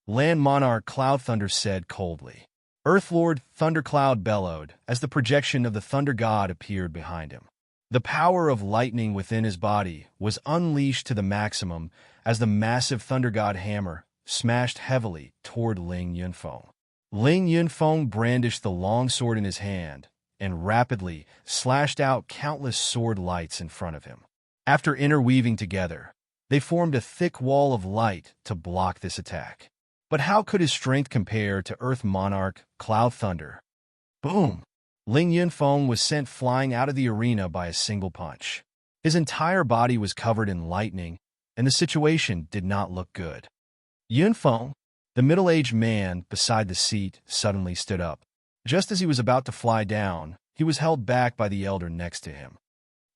Land Monarch Cloud Thunder said coldly. Earth Lord Thundercloud bellowed as the projection of the Thunder God appeared behind him. The power of lightning within his body was unleashed to the maximum as the massive Thunder God hammer smashed heavily toward Ling Yunfeng. Ling Yunfeng brandished the long sword in his hand and rapidly slashed out countless sword lights in front of him. After interweaving together, they formed a thick wall of light to block this attack. But how could his strength compare to Earth Monarch Cloud Thunder? Boom! Ling Yunfeng was sent flying out of the arena by a single punch. His entire body was covered in lightning, and the situation did not look good. Yunfeng, the middle-aged man beside the seat, suddenly stood up. Just as he was about to fly down, he was held back by the elder next to him.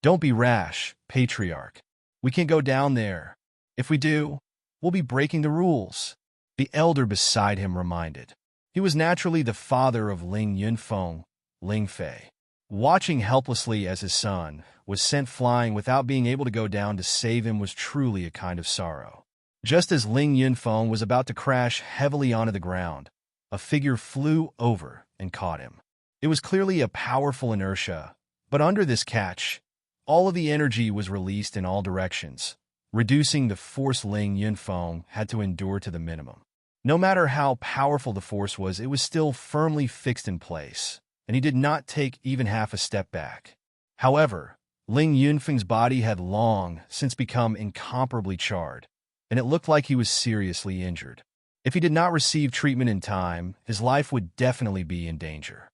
Don't be rash, Patriarch. We can't go down there. If we do, we'll be breaking the rules. The elder beside him reminded. He was naturally the father of Ling Yunfeng, Ling Fei. Watching helplessly as his son was sent flying without being able to go down to save him was truly a kind of sorrow. Just as Ling Yunfeng was about to crash heavily onto the ground, a figure flew over and caught him. It was clearly a powerful inertia, but under this catch, all of the energy was released in all directions, reducing the force Ling Yunfeng had to endure to the minimum. No matter how powerful the force was, it was still firmly fixed in place, and he did not take even half a step back. However, Ling Yunfeng's body had long since become incomparably charred, and it looked like he was seriously injured. If he did not receive treatment in time, his life would definitely be in danger.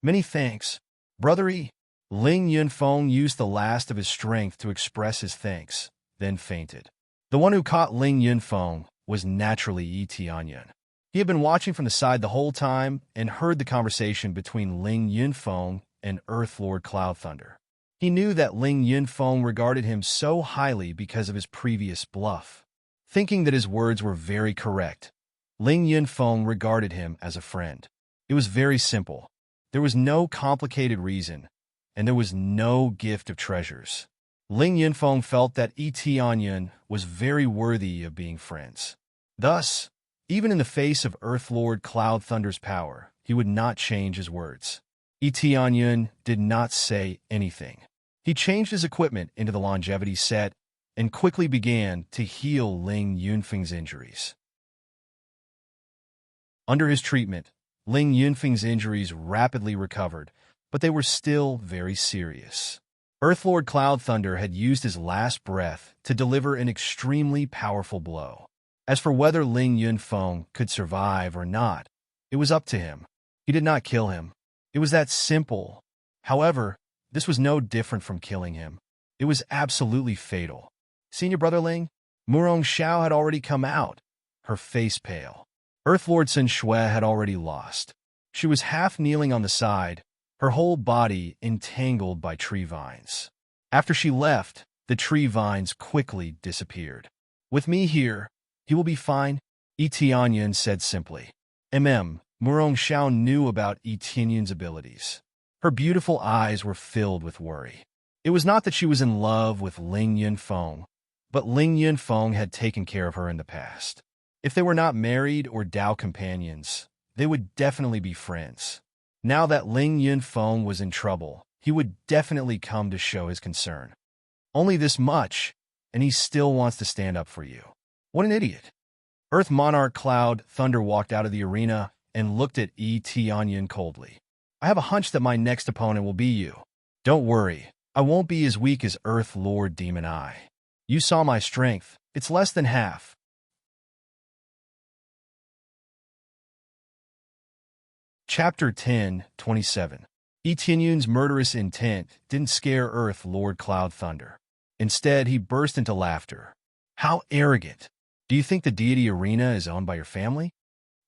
Many thanks, Brother E. Ling Yunfeng used the last of his strength to express his thanks, then fainted. The one who caught Ling Yunfeng was naturally Yi Tianyan. He had been watching from the side the whole time and heard the conversation between Ling Yunfeng and Earth Lord Cloud Thunder. He knew that Ling Yunfeng regarded him so highly because of his previous bluff. Thinking that his words were very correct, Ling Yunfeng regarded him as a friend. It was very simple. There was no complicated reason, and there was no gift of treasures. Ling Yunfeng felt that Yi Tianyan was very worthy of being friends. Thus, even in the face of Earth Lord Cloud Thunder's power, he would not change his words. Yi Tianyan did not say anything. He changed his equipment into the longevity set and quickly began to heal Ling Yunfeng's injuries. Under his treatment, Ling Yunfeng's injuries rapidly recovered, but they were still very serious. Earth Lord Cloud Thunder had used his last breath to deliver an extremely powerful blow. As for whether Ling Yunfeng could survive or not, it was up to him. He did not kill him. It was that simple. However, this was no different from killing him. It was absolutely fatal. Senior Brother Ling, Murong Xiao had already come out, her face pale. Earth Lord Sun Shui had already lost. She was half kneeling on the side, her whole body entangled by tree vines. After she left, the tree vines quickly disappeared. With me here, he will be fine, Yi Tianyan said simply. Murong Xiao knew about Yi Tianyan's abilities. Her beautiful eyes were filled with worry. It was not that she was in love with Ling Yunfeng, but Ling Yunfeng had taken care of her in the past. If they were not married or Dao companions, they would definitely be friends. Now that Ling Yunfeng was in trouble, he would definitely come to show his concern. Only this much, and he still wants to stand up for you. What an idiot. Earth Monarch Cloud Thunder walked out of the arena and looked at Yi Tianyan coldly. I have a hunch that my next opponent will be you. Don't worry, I won't be as weak as Earth Lord Demon Eye. You saw my strength, it's less than half. Chapter 10:27. Yi Tianyan's murderous intent didn't scare Earth Lord Cloud Thunder. Instead, he burst into laughter. How arrogant! Do you think the deity arena is owned by your family?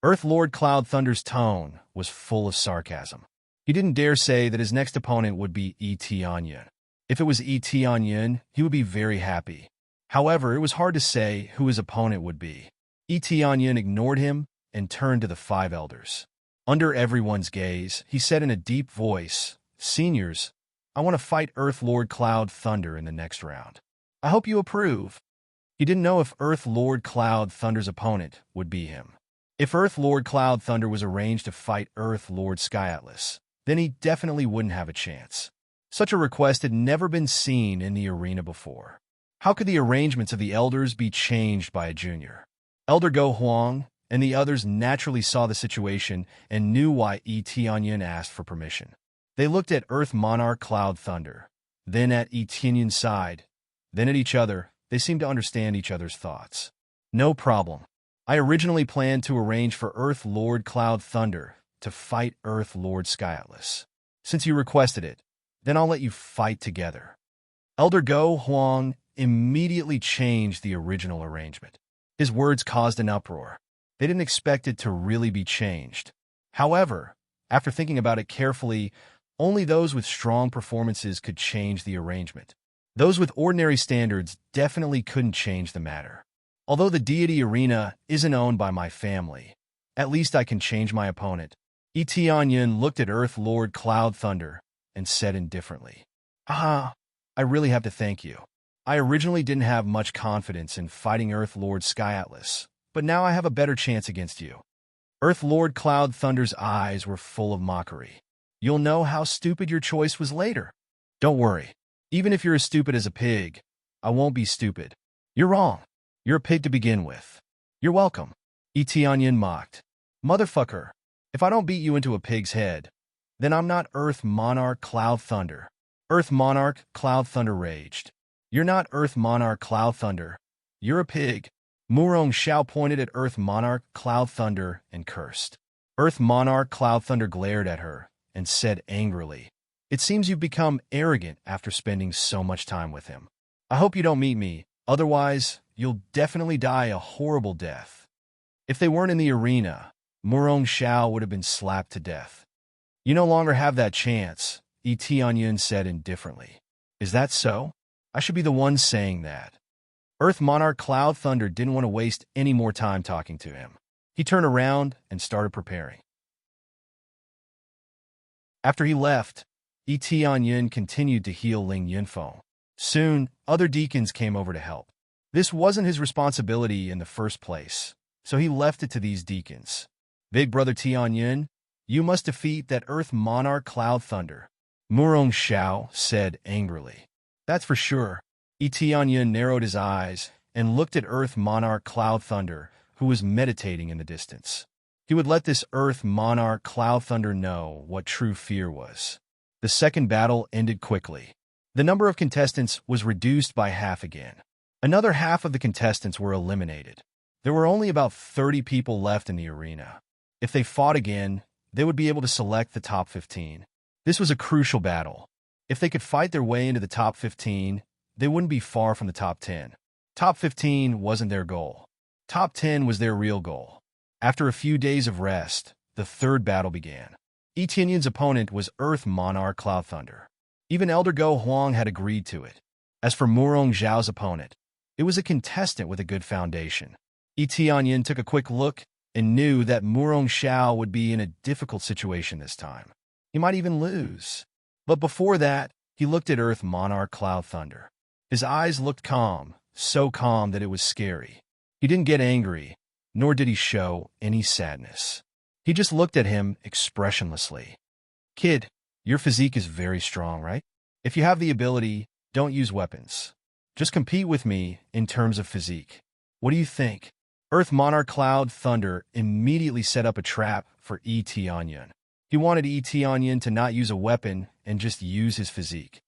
Earth Lord Cloud Thunder's tone was full of sarcasm. He didn't dare say that his next opponent would be Yi Tianyan. If it was Yi Tianyan, he would be very happy. However, it was hard to say who his opponent would be. Yi Tianyan ignored him and turned to the five elders. Under everyone's gaze, he said in a deep voice, Seniors, I want to fight Earth Lord Cloud Thunder in the next round. I hope you approve. He didn't know if Earth Lord Cloud Thunder's opponent would be him. If Earth Lord Cloud Thunder was arranged to fight Earth Lord Sky Atlas, then he definitely wouldn't have a chance. Such a request had never been seen in the arena before. How could the arrangements of the elders be changed by a junior? Elder Go Huang and the others naturally saw the situation and knew why Yi Tianyan asked for permission. They looked at Earth Monarch Cloud Thunder, then at Yi Tianyan's side, then at each other. They seemed to understand each other's thoughts. No problem. I originally planned to arrange for Earth Lord Cloud Thunder to fight Earth Lord Sky Atlas. Since you requested it, then I'll let you fight together. Elder Go Huang immediately changed the original arrangement. His words caused an uproar. They didn't expect it to really be changed. However, after thinking about it carefully, only those with strong performances could change the arrangement. Those with ordinary standards definitely couldn't change the matter. Although the deity arena isn't owned by my family, at least I can change my opponent. Yi Tianyan looked at Earth Lord Cloud Thunder and said indifferently, I really have to thank you. I originally didn't have much confidence in fighting Earth Lord Sky Atlas, but now I have a better chance against you. Earth Lord Cloud Thunder's eyes were full of mockery. You'll know how stupid your choice was later. Don't worry. Even if you're as stupid as a pig, I won't be stupid. You're wrong. You're a pig to begin with. You're welcome. Yi Tianyan mocked. Motherfucker, if I don't beat you into a pig's head, then I'm not Earth Monarch Cloud Thunder. Earth Monarch Cloud Thunder raged. You're not Earth Monarch Cloud Thunder. You're a pig. Murong Xiao pointed at Earth Monarch Cloud Thunder and cursed. Earth Monarch Cloud Thunder glared at her and said angrily, It seems you've become arrogant after spending so much time with him. I hope you don't meet me, otherwise you'll definitely die a horrible death. If they weren't in the arena, Murong Xiao would have been slapped to death. You no longer have that chance, Yi Tianyan said indifferently. Is that so? I should be the one saying that. Earth Monarch Cloud Thunder didn't want to waste any more time talking to him. He turned around and started preparing. After he left, Yi Tianyan continued to heal Ling Yunfeng. Soon, other deacons came over to help. This wasn't his responsibility in the first place, so he left it to these deacons. Big Brother Tianyan, you must defeat that Earth Monarch Cloud Thunder, Murong Xiao said angrily. That's for sure. Yi Tianyan narrowed his eyes and looked at Earth Monarch Cloud Thunder, who was meditating in the distance. He would let this Earth Monarch Cloud Thunder know what true fear was. The second battle ended quickly. The number of contestants was reduced by half again. Another half of the contestants were eliminated. There were only about 30 people left in the arena. If they fought again, they would be able to select the top 15. This was a crucial battle. If they could fight their way into the top 15, they wouldn't be far from the top 10. Top 15 wasn't their goal. Top 10 was their real goal. After a few days of rest, the third battle began. Etienne's opponent was Earth Monarch Cloud Thunder. Even Elder Go Huang had agreed to it. As for Murong Zhao's opponent, it was a contestant with a good foundation. Etienne took a quick look and knew that Murong Zhao would be in a difficult situation this time. He might even lose. But before that, he looked at Earth Monarch Cloud Thunder. His eyes looked calm, so calm that it was scary. He didn't get angry, nor did he show any sadness. He just looked at him expressionlessly. Kid, your physique is very strong, right? If you have the ability, don't use weapons. Just compete with me in terms of physique. What do you think? Earth Monarch Cloud Thunder immediately set up a trap for Etienne. He wanted Etienne to not use a weapon and just use his physique.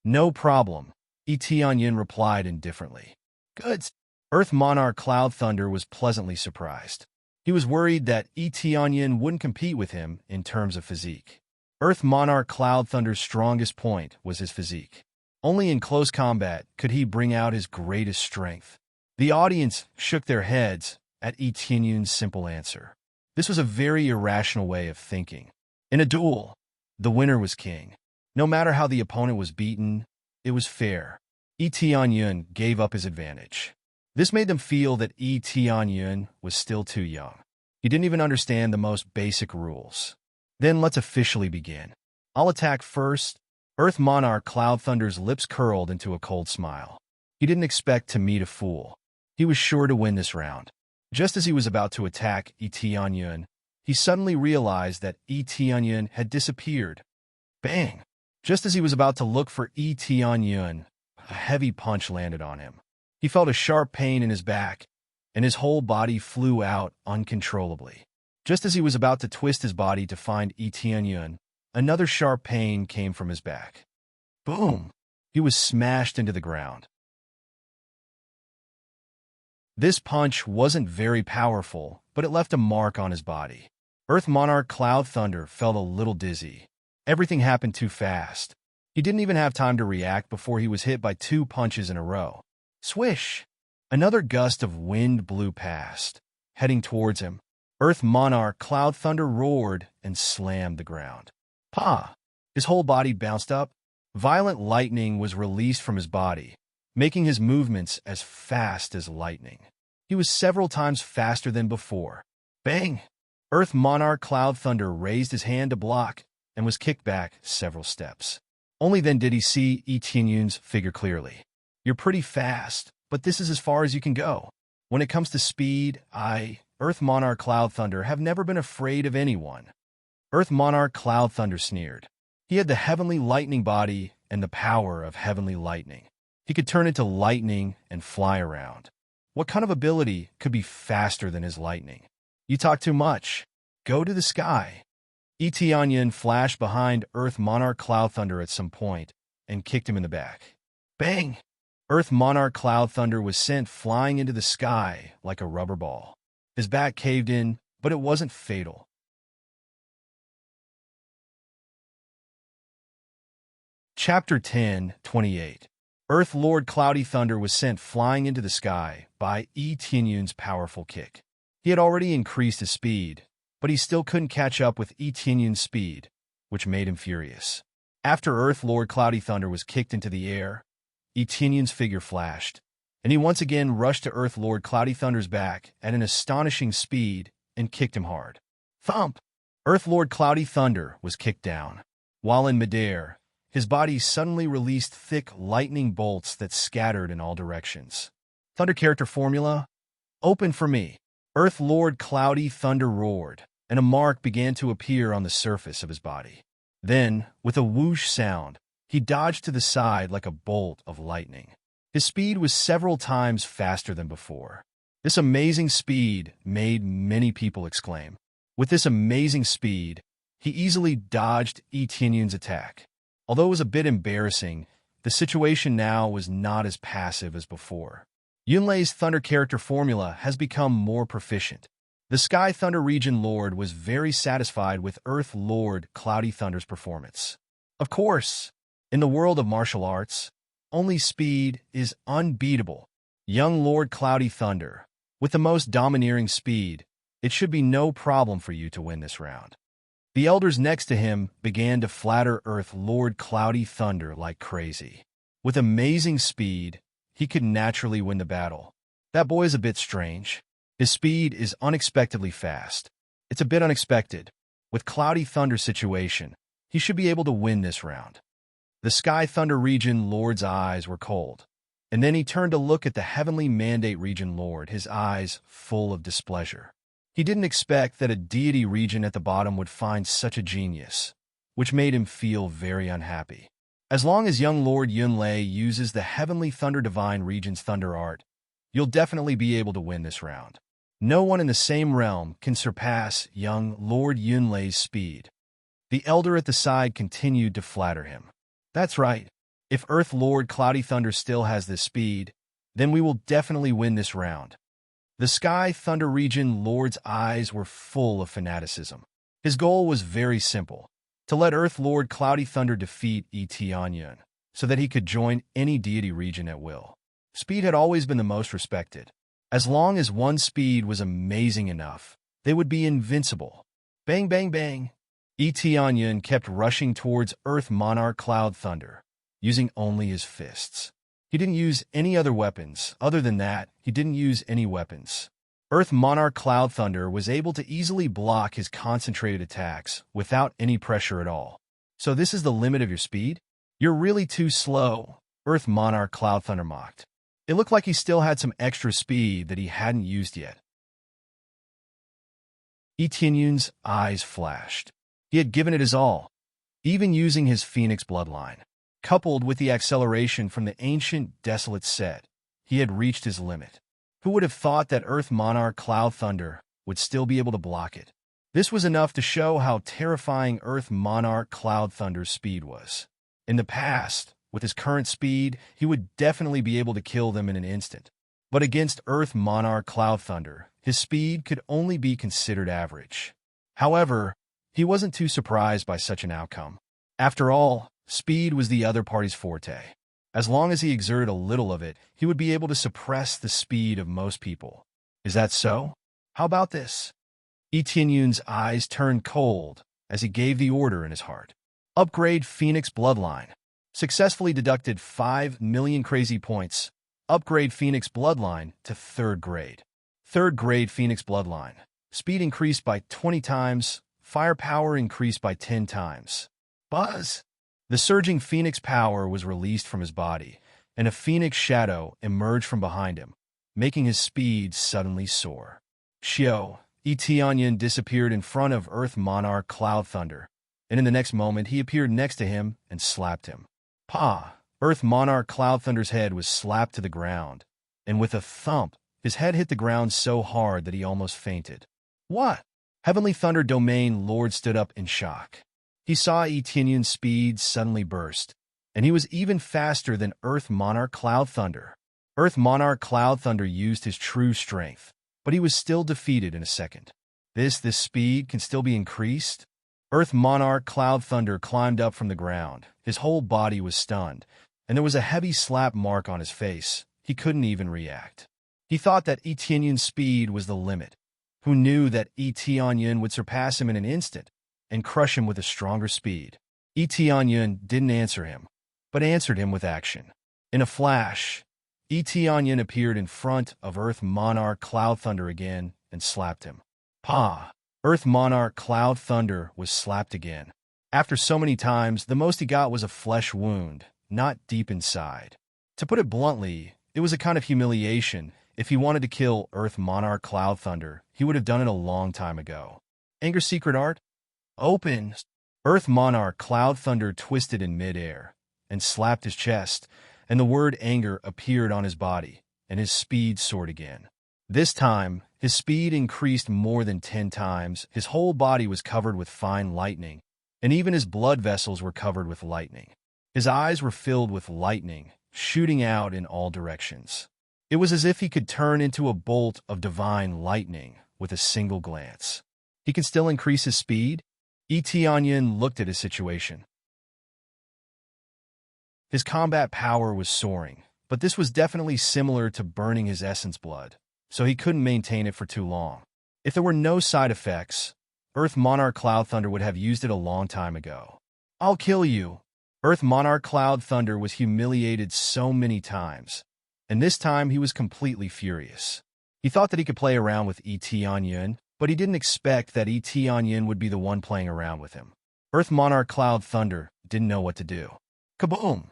No problem, Etienne replied indifferently. Good. Earth Monarch Cloud Thunder was pleasantly surprised. He was worried that Etienne wouldn't compete with him in terms of physique. Earth Monarch Cloud Thunder's strongest point was his physique. Only in close combat could he bring out his greatest strength. The audience shook their heads at Etienne's simple answer. This was a very irrational way of thinking. In a duel, the winner was king. No matter how the opponent was beaten, it was fair. Etienne gave up his advantage. This made them feel that Etienne was still too young. He didn't even understand the most basic rules. Then let's officially begin. I'll attack first. Earth Monarch Cloud Thunder's lips curled into a cold smile. He didn't expect to meet a fool. He was sure to win this round. Just as he was about to attack Etienne, he suddenly realized that Etienne had disappeared. Bang! Just as he was about to look for Etienne, a heavy punch landed on him. He felt a sharp pain in his back, and his whole body flew out uncontrollably. Just as he was about to twist his body to find Etienne, another sharp pain came from his back. Boom! He was smashed into the ground. This punch wasn't very powerful, but it left a mark on his body. Earth Monarch Cloud Thunder felt a little dizzy. Everything happened too fast. He didn't even have time to react before he was hit by 2 punches in a row. Swish! Another gust of wind blew past. Heading towards him, Earth Monarch Cloud Thunder roared and slammed the ground. Pa! His whole body bounced up. Violent lightning was released from his body, making his movements as fast as lightning. He was several times faster than before. Bang! Earth Monarch Cloud Thunder raised his hand to block and was kicked back several steps. Only then did he see Etienne's figure clearly. You're pretty fast, but this is as far as you can go. When it comes to speed, Earth Monarch Cloud Thunder, have never been afraid of anyone. Earth Monarch Cloud Thunder sneered. He had the heavenly lightning body and the power of heavenly lightning. He could turn into lightning and fly around. What kind of ability could be faster than his lightning? You talk too much. Go to the sky. Etienne flashed behind Earth Monarch Cloud Thunder at some point and kicked him in the back. Bang! Earth Monarch Cloud Thunder was sent flying into the sky like a rubber ball. His back caved in, but it wasn't fatal. Chapter 10:28. Earth Lord Cloudy Thunder was sent flying into the sky by Etienne's powerful kick. He had already increased his speed, but he still couldn't catch up with Etienne's speed, which made him furious. After Earth Lord Cloudy Thunder was kicked into the air, Etienne's figure flashed, and he once again rushed to Earth Lord Cloudy Thunder's back at an astonishing speed and kicked him hard. Thump! Earth Lord Cloudy Thunder was kicked down. While in midair, his body suddenly released thick lightning bolts that scattered in all directions. Thunder character formula: open for me. Earth Lord Cloudy Thunder roared, and a mark began to appear on the surface of his body. Then, with a whoosh sound, he dodged to the side like a bolt of lightning. His speed was several times faster than before. This amazing speed made many people exclaim. With this amazing speed, he easily dodged Etienne's attack. Although it was a bit embarrassing, the situation now was not as passive as before. Yunlei's Thunder character formula has become more proficient. The Sky Thunder Region Lord was very satisfied with Earth Lord Cloudy Thunder's performance. Of course, in the world of martial arts, only speed is unbeatable. Young Lord Cloudy Thunder, with the most domineering speed, it should be no problem for you to win this round. The elders next to him began to flatter Earth Lord Cloudy Thunder like crazy. With amazing speed, he could naturally win the battle. That boy is a bit strange. His speed is unexpectedly fast. It's a bit unexpected. With Cloudy Thunder's situation, he should be able to win this round. The Sky Thunder Region Lord's eyes were cold, and then he turned to look at the Heavenly Mandate Region Lord, his eyes full of displeasure. He didn't expect that a deity region at the bottom would find such a genius, which made him feel very unhappy. As long as young Lord Yunlei uses the Heavenly Thunder Divine Region's Thunder Art, you'll definitely be able to win this round. No one in the same realm can surpass young Lord Yunlei's speed. The elder at the side continued to flatter him. That's right. If Earth Lord Cloudy Thunder still has this speed, then we will definitely win this round. The Sky Thunder Region Lord's eyes were full of fanaticism. His goal was very simple, to let Earth Lord Cloudy Thunder defeat Tianyun, so that he could join any deity region at will. Speed had always been the most respected. As long as one speed was amazing enough, they would be invincible. Bang, bang, bang. Tianyun kept rushing towards Earth Monarch Cloud Thunder, using only his fists. He didn't use any other weapons. Other than that, he didn't use any weapons. Earth Monarch Cloud Thunder was able to easily block his concentrated attacks without any pressure at all. So this is the limit of your speed? You're really too slow, Earth Monarch Cloud Thunder mocked. It looked like he still had some extra speed that he hadn't used yet. Tianyun's eyes flashed. He had given it his all, even using his Phoenix bloodline. Coupled with the acceleration from the ancient desolate set, he had reached his limit. Who would have thought that Earth Monarch Cloud Thunder would still be able to block it? This was enough to show how terrifying Earth Monarch Cloud Thunder's speed was. In the past, with his current speed, he would definitely be able to kill them in an instant. But against Earth Monarch Cloud Thunder, his speed could only be considered average. However, he wasn't too surprised by such an outcome. After all, speed was the other party's forte. As long as he exerted a little of it, he would be able to suppress the speed of most people. Is that so? How about this? Tianyun's eyes turned cold as he gave the order in his heart. Upgrade Phoenix Bloodline. Successfully deducted 5 million crazy points. Upgrade Phoenix Bloodline to 3rd grade. 3rd grade Phoenix Bloodline. Speed increased by 20 times. Firepower increased by 10 times. Buzz! The surging Phoenix power was released from his body, and a Phoenix shadow emerged from behind him, making his speed suddenly soar. Xiao, Tianyun disappeared in front of Earth Monarch Cloud Thunder, and in the next moment he appeared next to him and slapped him. Pa! Earth Monarch Cloud Thunder's head was slapped to the ground, and with a thump, his head hit the ground so hard that he almost fainted. What? Heavenly Thunder Domain Lord stood up in shock. He saw Tianyun's speed suddenly burst, and he was even faster than Earth Monarch Cloud Thunder. Earth Monarch Cloud Thunder used his true strength, but he was still defeated in a second. This speed can still be increased? Earth Monarch Cloud Thunder climbed up from the ground. His whole body was stunned, and there was a heavy slap mark on his face. He couldn't even react. He thought that Tianyun's speed was the limit. Who knew that Tianyun would surpass him in an instant and crush him with a stronger speed? Tianyun didn't answer him, but answered him with action. In a flash, Tianyun appeared in front of Earth Monarch Cloud Thunder again and slapped him. Pa! Earth Monarch Cloud Thunder was slapped again. After so many times, the most he got was a flesh wound, not deep inside. To put it bluntly, it was a kind of humiliation. If he wanted to kill Earth Monarch Cloud Thunder, he would have done it a long time ago. Anger Secret Art? Open! Earth Monarch Cloud Thunder twisted in midair and slapped his chest, and the word anger appeared on his body, and his speed soared again. This time, his speed increased more than 10 times. His whole body was covered with fine lightning, and even his blood vessels were covered with lightning. His eyes were filled with lightning, shooting out in all directions. It was as if he could turn into a bolt of divine lightning with a single glance. He can still increase his speed? Etienne looked at his situation. His combat power was soaring, but this was definitely similar to burning his essence blood, so he couldn't maintain it for too long. If there were no side effects, Earth Monarch Cloud Thunder would have used it a long time ago. I'll kill you. Earth Monarch Cloud Thunder was humiliated so many times, and this time he was completely furious. He thought that he could play around with Etienne, but he didn't expect that Etienne would be the one playing around with him. Earth Monarch Cloud Thunder didn't know what to do. Kaboom!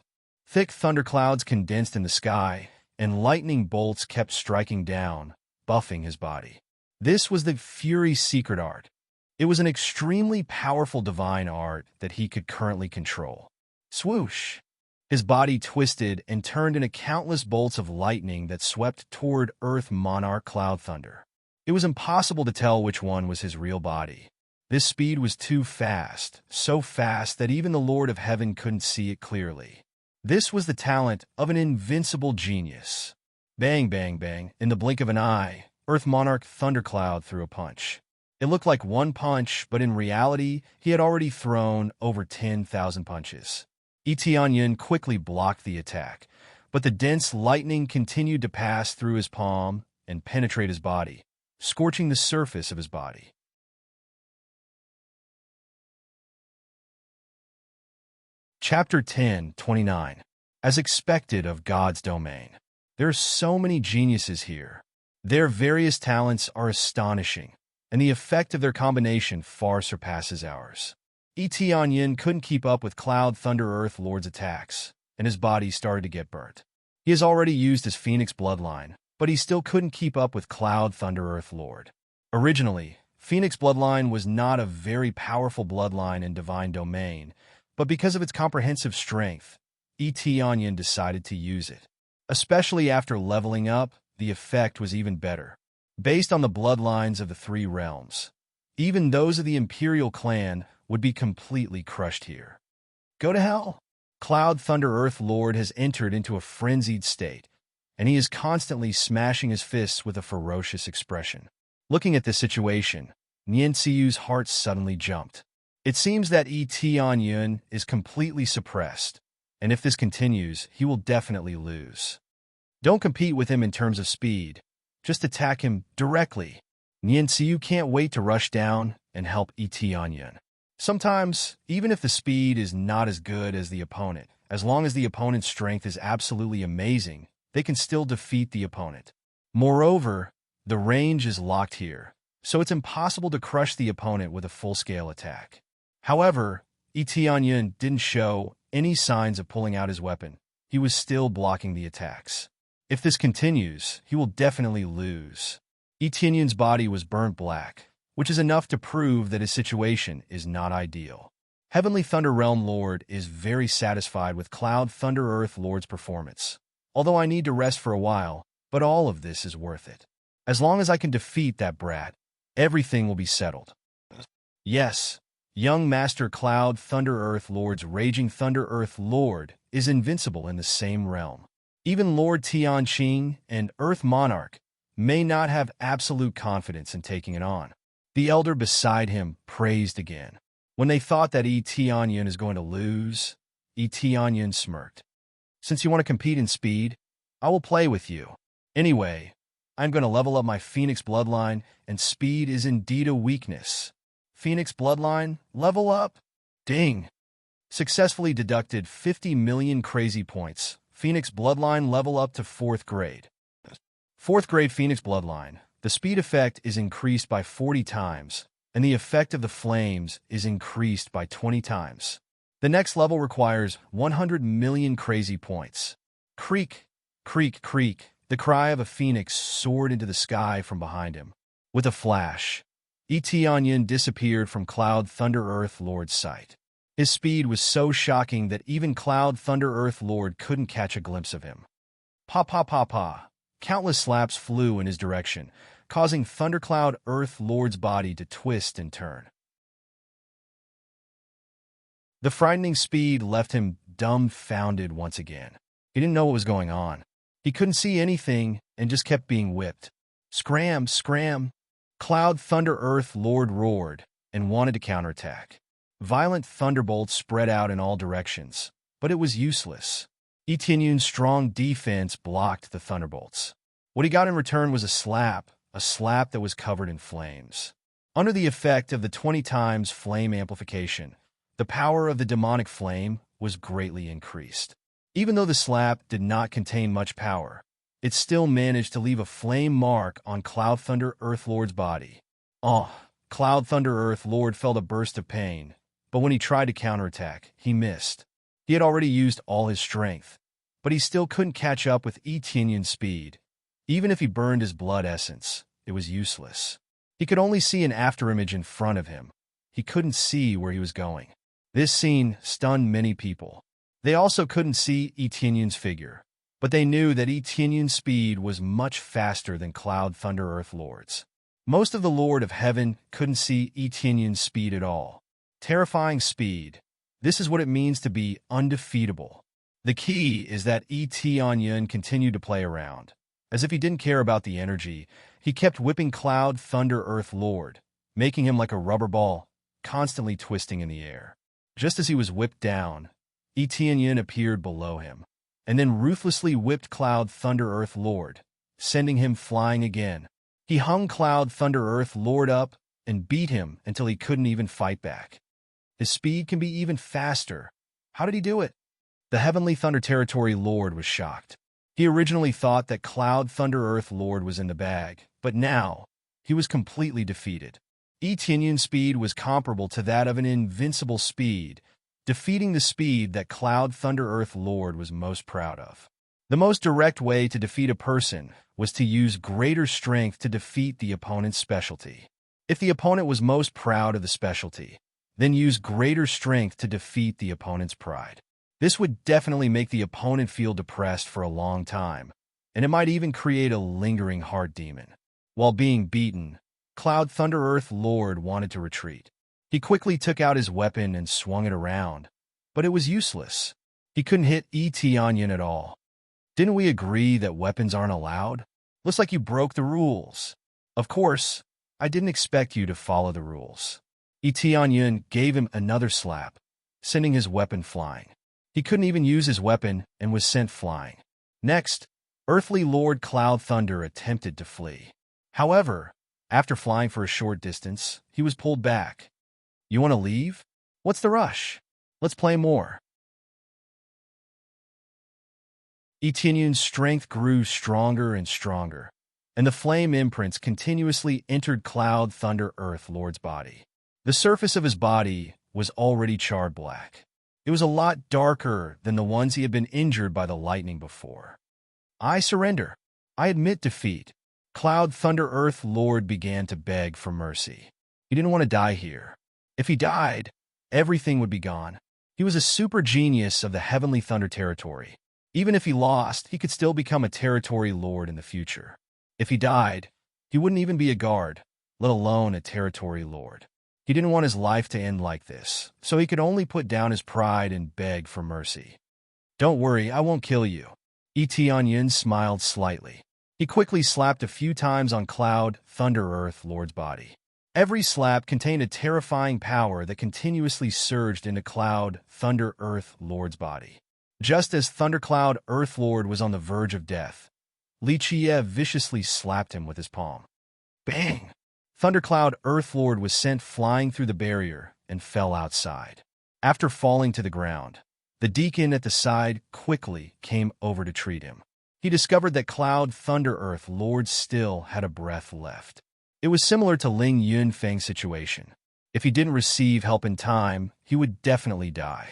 Thick thunderclouds condensed in the sky, and lightning bolts kept striking down, buffing his body. This was the Fury's secret art. It was an extremely powerful divine art that he could currently control. Swoosh! His body twisted and turned into countless bolts of lightning that swept toward Earth Monarch Cloud Thunder. It was impossible to tell which one was his real body. This speed was too fast, so fast that even the Lord of Heaven couldn't see it clearly. This was the talent of an invincible genius. Bang, bang, bang. In the blink of an eye, Earth Monarch Thundercloud threw a punch. It looked like one punch, but in reality, he had already thrown over 10,000 punches. Etienne quickly blocked the attack, but the dense lightning continued to pass through his palm and penetrate his body, scorching the surface of his body. Chapter 10:29. As expected of God's domain. There are so many geniuses here. Their various talents are astonishing, and the effect of their combination far surpasses ours. Etienne couldn't keep up with Cloud Thunder Earth Lord's attacks, and his body started to get burnt. He has already used his Phoenix bloodline, but he still couldn't keep up with Cloud Thunder Earth Lord. Originally, Phoenix bloodline was not a very powerful bloodline in Divine Domain, but because of its comprehensive strength, Etienne decided to use it. Especially after leveling up, the effect was even better. Based on the bloodlines of the three realms, even those of the Imperial clan would be completely crushed here. Go to hell! Cloud Thunder Earth Lord has entered into a frenzied state, and he is constantly smashing his fists with a ferocious expression. Looking at this situation, Nianxiu's heart suddenly jumped. It seems that Etienne is completely suppressed, and if this continues, he will definitely lose. Don't compete with him in terms of speed, just attack him directly. Nianxiu can't wait to rush down and help Etienne. Sometimes, even if the speed is not as good as the opponent, as long as the opponent's strength is absolutely amazing, they can still defeat the opponent. Moreover, the range is locked here, so it's impossible to crush the opponent with a full-scale attack. However, Etienne didn't show any signs of pulling out his weapon. He was still blocking the attacks. If this continues, he will definitely lose. Etienne's body was burnt black, which is enough to prove that his situation is not ideal. Heavenly Thunder Realm Lord is very satisfied with Cloud Thunder Earth Lord's performance. Although I need to rest for a while, but all of this is worth it. As long as I can defeat that brat, everything will be settled. Yes. Young Master Cloud Thunder Earth Lord's Raging Thunder Earth Lord is invincible in the same realm. Even Lord Tianqing and Earth Monarch may not have absolute confidence in taking it on. The elder beside him praised again. When they thought that Etienne is going to lose, Etienne smirked. Since you want to compete in speed, I will play with you. Anyway, I'm going to level up my Phoenix bloodline, and speed is indeed a weakness. Phoenix bloodline, level up. Ding. Successfully deducted 50 million crazy points. Phoenix bloodline level up to 4th grade. 4th grade Phoenix bloodline. The speed effect is increased by 40 times, and the effect of the flames is increased by 20 times. The next level requires 100 million crazy points. Creak, creak, creak. The cry of a phoenix soared into the sky from behind him. With a flash, Etienne disappeared from Cloud Thunder Earth Lord's sight. His speed was so shocking that even Cloud Thunder Earth Lord couldn't catch a glimpse of him. Pa pa pa pa. Countless slaps flew in his direction, causing Thundercloud Earth Lord's body to twist and turn. The frightening speed left him dumbfounded once again. He didn't know what was going on. He couldn't see anything and just kept being whipped. Scram, scram. Cloud Thunder Earth Lord roared and wanted to counterattack. Violent thunderbolts spread out in all directions, but it was useless. Etienne's strong defense blocked the thunderbolts. What he got in return was a slap that was covered in flames. Under the effect of the 20 times flame amplification, the power of the demonic flame was greatly increased. Even though the slap did not contain much power, it still managed to leave a flame mark on Cloud Thunder Earth Lord's body. Cloud Thunder Earth Lord felt a burst of pain, but when he tried to counterattack, he missed. He had already used all his strength, but he still couldn't catch up with Etienne's speed. Even if he burned his blood essence, it was useless. He could only see an afterimage in front of him. He couldn't see where he was going. This scene stunned many people. They also couldn't see Etienne's figure, but they knew that Etienne's speed was much faster than Cloud Thunder Earth Lord's. Most of the Lord of Heaven couldn't see Etienne's speed at all. Terrifying speed. This is what it means to be undefeatable. The key is that Etienne continued to play around. As if he didn't care about the energy, he kept whipping Cloud Thunder Earth Lord, making him like a rubber ball, constantly twisting in the air. Just as he was whipped down, Etienne appeared below him, and then ruthlessly whipped Cloud Thunder Earth Lord, sending him flying again. He hung Cloud Thunder Earth Lord up and beat him until he couldn't even fight back. His speed can be even faster. How did he do it? The Heavenly Thunder Territory Lord was shocked. He originally thought that Cloud Thunder Earth Lord was in the bag, but now he was completely defeated. Etienne's speed was comparable to that of an invincible speed, defeating the speed that Cloud Thunder Earth Lord was most proud of. The most direct way to defeat a person was to use greater strength to defeat the opponent's specialty. If the opponent was most proud of the specialty, then use greater strength to defeat the opponent's pride. This would definitely make the opponent feel depressed for a long time, and it might even create a lingering heart demon. While being beaten, Cloud Thunder Earth Lord wanted to retreat. He quickly took out his weapon and swung it around, but it was useless. He couldn't hit Etienne at all. Didn't we agree that weapons aren't allowed? Looks like you broke the rules. Of course, I didn't expect you to follow the rules. Etienne gave him another slap, sending his weapon flying. He couldn't even use his weapon and was sent flying. Next, Earthly Lord Cloud Thunder attempted to flee. However, after flying for a short distance, he was pulled back. You want to leave? What's the rush? Let's play more. Etienne's strength grew stronger and stronger, and the flame imprints continuously entered Cloud Thunder Earth Lord's body. The surface of his body was already charred black. It was a lot darker than the ones he had been injured by the lightning before. I surrender. I admit defeat. Cloud Thunder Earth Lord began to beg for mercy. He didn't want to die here. If he died, everything would be gone. He was a super genius of the Heavenly Thunder Territory. Even if he lost, he could still become a territory lord in the future. If he died, he wouldn't even be a guard, let alone a territory lord. He didn't want his life to end like this, so he could only put down his pride and beg for mercy. Don't worry, I won't kill you. Etienne smiled slightly. He quickly slapped a few times on Cloud Thunder Earth Lord's body. Every slap contained a terrifying power that continuously surged into Cloud Thunder Earth Lord's body. Just as Thundercloud Earth Lord was on the verge of death, Lichiev viciously slapped him with his palm. Bang! Thundercloud Earth Lord was sent flying through the barrier and fell outside. After falling to the ground, the deacon at the side quickly came over to treat him. He discovered that Cloud Thunder Earth Lord still had a breath left. It was similar to Ling Yunfeng's situation. If he didn't receive help in time, he would definitely die.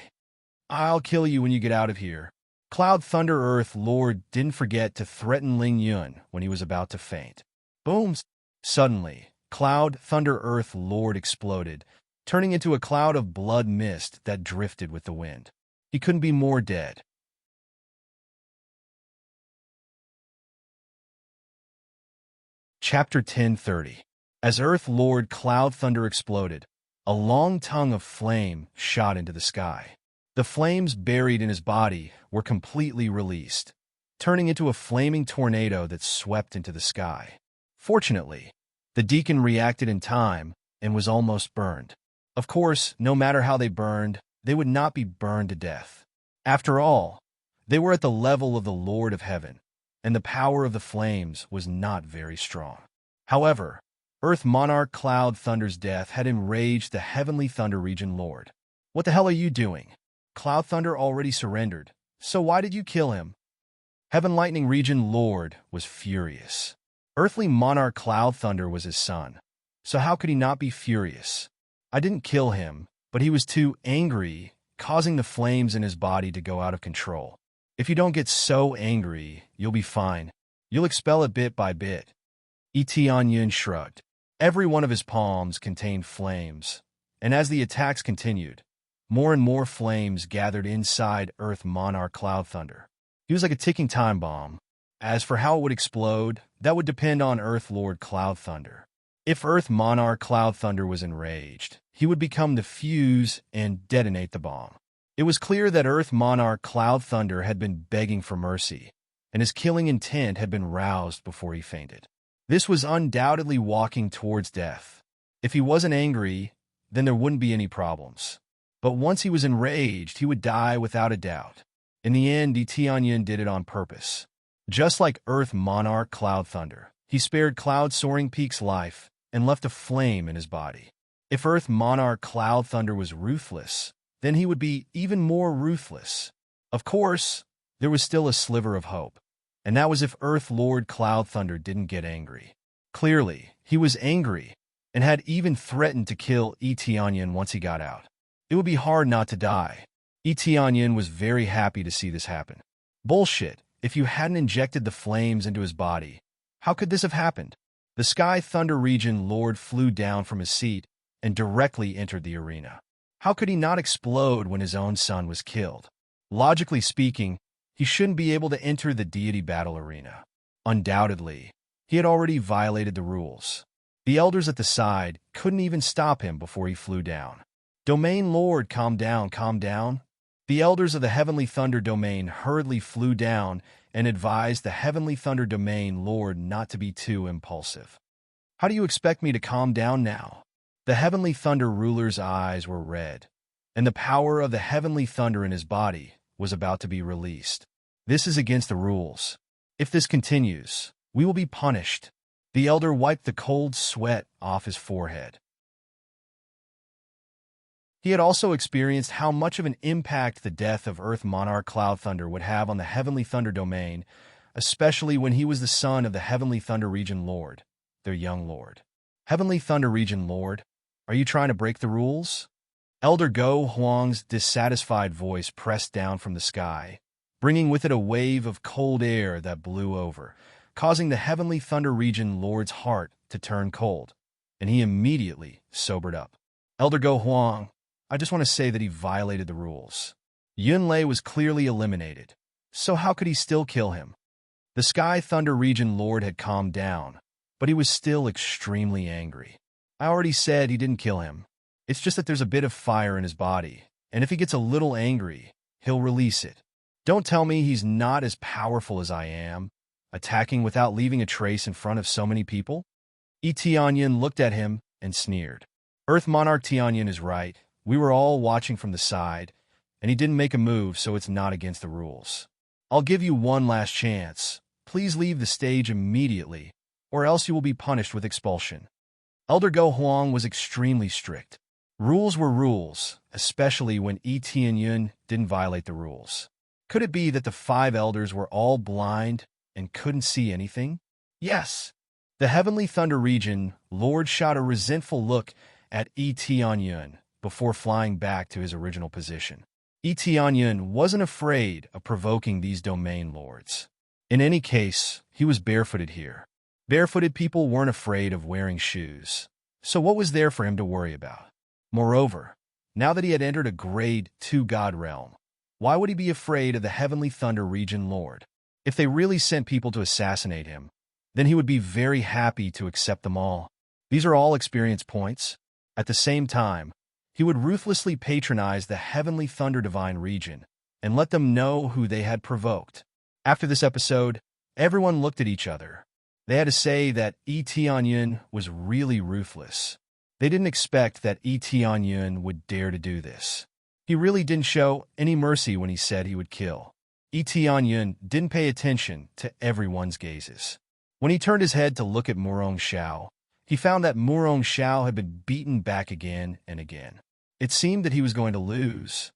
I'll kill you when you get out of here. Cloud Thunder Earth Lord didn't forget to threaten Ling Yun when he was about to faint. Booms! Suddenly, Cloud Thunder Earth Lord exploded, turning into a cloud of blood mist that drifted with the wind. He couldn't be more dead. Chapter 10:30. As Earth Lord Cloud Thunder exploded, a long tongue of flame shot into the sky. The flames buried in his body were completely released, turning into a flaming tornado that swept into the sky. Fortunately, The deacon reacted in time and was almost burned. Of course, no matter how they burned, they would not be burned to death. After all, they were at the level of the Lord of Heaven, and the power of the flames was not very strong. However, Earth Monarch Cloud Thunder's death had enraged the Heavenly Thunder Region Lord. "What the hell are you doing? Cloud Thunder already surrendered, so why did you kill him?" Heaven Lightning Region Lord was furious. Earthly Monarch Cloud Thunder was his son, so how could he not be furious? "I didn't kill him, but he was too angry, causing the flames in his body to go out of control. If you don't get so angry, you'll be fine. You'll expel it bit by bit." Tianyun shrugged. Every one of his palms contained flames, and as the attacks continued, more and more flames gathered inside Earth Monarch Cloud Thunder. He was like a ticking time bomb. As for how it would explode, that would depend on Earth Lord Cloud Thunder. If Earth Monarch Cloud Thunder was enraged, he would become the fuse and detonate the bomb. It was clear that Earth Monarch Cloud Thunder had been begging for mercy, and his killing intent had been roused before he fainted. This was undoubtedly walking towards death. If he wasn't angry, then there wouldn't be any problems. But once he was enraged, he would die without a doubt. In the end, Tianyun did it on purpose. Just like Earth Monarch Cloud Thunder, he spared Cloud Soaring Peak's life and left a flame in his body. If Earth Monarch Cloud Thunder was ruthless, then he would be even more ruthless. Of course, there was still a sliver of hope, and that was if Earth Lord Cloud Thunder didn't get angry. Clearly, he was angry and had even threatened to kill Tianyun once he got out. It would be hard not to die. Tianyun was very happy to see this happen. Bullshit, if you hadn't injected the flames into his body, how could this have happened? The Sky Thunder Region Lord flew down from his seat and directly entered the arena. How could he not explode when his own son was killed? Logically speaking, he shouldn't be able to enter the deity battle arena. Undoubtedly, he had already violated the rules. The elders at the side couldn't even stop him before he flew down. "Domain Lord, calm down, calm down." The elders of the Heavenly Thunder Domain hurriedly flew down and advised the Heavenly Thunder Domain Lord not to be too impulsive. "How do you expect me to calm down now?" The Heavenly Thunder Ruler's eyes were red, and the power of the Heavenly Thunder in his body was about to be released. "This is against the rules. If this continues, we will be punished." The elder wiped the cold sweat off his forehead. He had also experienced how much of an impact the death of Earth Monarch Cloud Thunder would have on the Heavenly Thunder Domain, especially when he was the son of the Heavenly Thunder Region Lord, their young lord. "Heavenly Thunder Region Lord, are you trying to break the rules?" Elder Go Huang's dissatisfied voice pressed down from the sky, bringing with it a wave of cold air that blew over, causing the Heavenly Thunder Region Lord's heart to turn cold, and he immediately sobered up. "Elder Go Huang, I just want to say that he violated the rules. Yunlei was clearly eliminated, so how could he still kill him?" The Sky Thunder Region Lord had calmed down, but he was still extremely angry. "I already said he didn't kill him. It's just that there's a bit of fire in his body, and if he gets a little angry, he'll release it. Don't tell me he's not as powerful as I am, attacking without leaving a trace in front of so many people." Tianyun looked at him and sneered. "Earth Monarch Tianyun is right. We were all watching from the side, and he didn't make a move, so it's not against the rules. I'll give you one last chance. Please leave the stage immediately, or else you will be punished with expulsion." Elder Go Huang was extremely strict. Rules were rules, especially when Tianyun didn't violate the rules. Could it be that the 5 elders were all blind and couldn't see anything? Yes. The Heavenly Thunder Region Lord shot a resentful look at Tianyun before flying back to his original position. Tianyun wasn't afraid of provoking these domain lords. In any case, he was barefooted here. Barefooted people weren't afraid of wearing shoes, so what was there for him to worry about? Moreover, now that he had entered a Grade 2 God realm, why would he be afraid of the Heavenly Thunder Region Lord? If they really sent people to assassinate him, then he would be very happy to accept them all. These are all experience points. At the same time, he would ruthlessly patronize the Heavenly Thunder Divine Region and let them know who they had provoked. After this episode, everyone looked at each other. They had to say that Yi Tianyun was really ruthless. They didn't expect that Yi Tianyun would dare to do this. He really didn't show any mercy when he said he would kill. Yi Tianyun didn't pay attention to everyone's gazes. When he turned his head to look at Murong Xiao, he found that Murong Xiao had been beaten back again and again. It seemed that he was going to lose.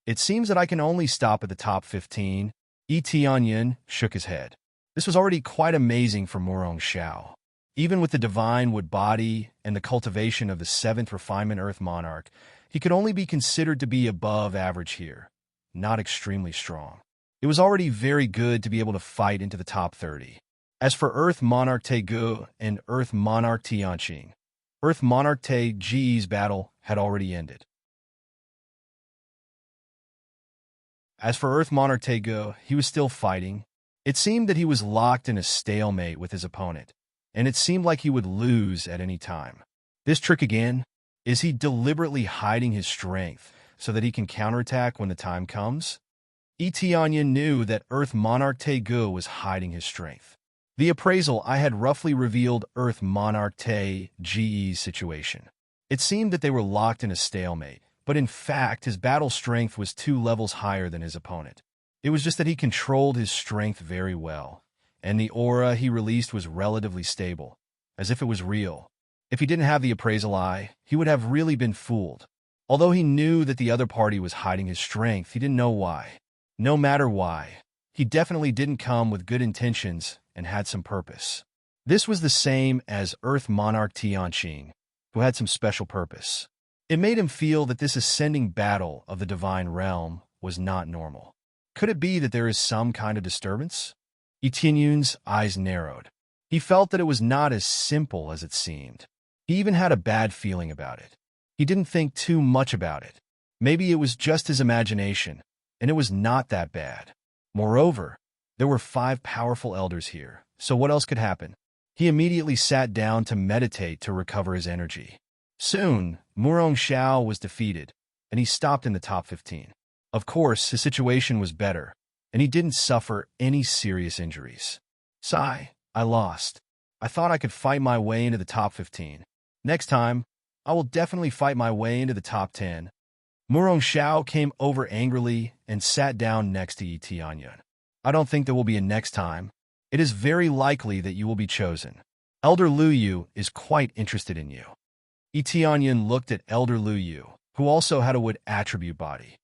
It seems that I can only stop at the top 15. Yi Tianyun shook his head. This was already quite amazing for Murong Xiao. Even with the divine wood body and the cultivation of the 7th refinement Earth Monarch, he could only be considered to be above average here, not extremely strong. It was already very good to be able to fight into the top 30. As for Earth Monarch Tegu and Earth Monarch Tianqing, Earth Monarch Te-Ji's battle had already ended. As for Earth Monarch Tegu, he was still fighting. It seemed that he was locked in a stalemate with his opponent, and it seemed like he would lose at any time. This trick again? Is he deliberately hiding his strength so that he can counterattack when the time comes? Yi Tianyun knew that Earth Monarch Tegu was hiding his strength. The appraisal I had roughly revealed Earth Monarch Te-Ji's situation. It seemed that they were locked in a stalemate, but in fact his battle strength was 2 levels higher than his opponent. It was just that he controlled his strength very well, and the aura he released was relatively stable, as if it was real. If he didn't have the appraisal eye, he would have really been fooled. Although he knew that the other party was hiding his strength, he didn't know why. No matter why, he definitely didn't come with good intentions and had some purpose. This was the same as Earth Monarch Tianqing, who had some special purpose. It made him feel that this ascending battle of the divine realm was not normal. Could it be that there is some kind of disturbance? Yi Tianyun's eyes narrowed. He felt that it was not as simple as it seemed. He even had a bad feeling about it. He didn't think too much about it. Maybe it was just his imagination, and it was not that bad. Moreover, there were 5 powerful elders here, so what else could happen? He immediately sat down to meditate to recover his energy. Soon, Murong Xiao was defeated, and he stopped in the top 15. Of course, his situation was better, and he didn't suffer any serious injuries. Sigh, I lost. I thought I could fight my way into the top 15. Next time, I will definitely fight my way into the top 10. Murong Xiao came over angrily and sat down next to Yi Tianyun. I don't think there will be a next time. It is very likely that you will be chosen. Elder Lu Yu is quite interested in you. Yi Tianyun looked at Elder Lu Yu, who also had a wood attribute body.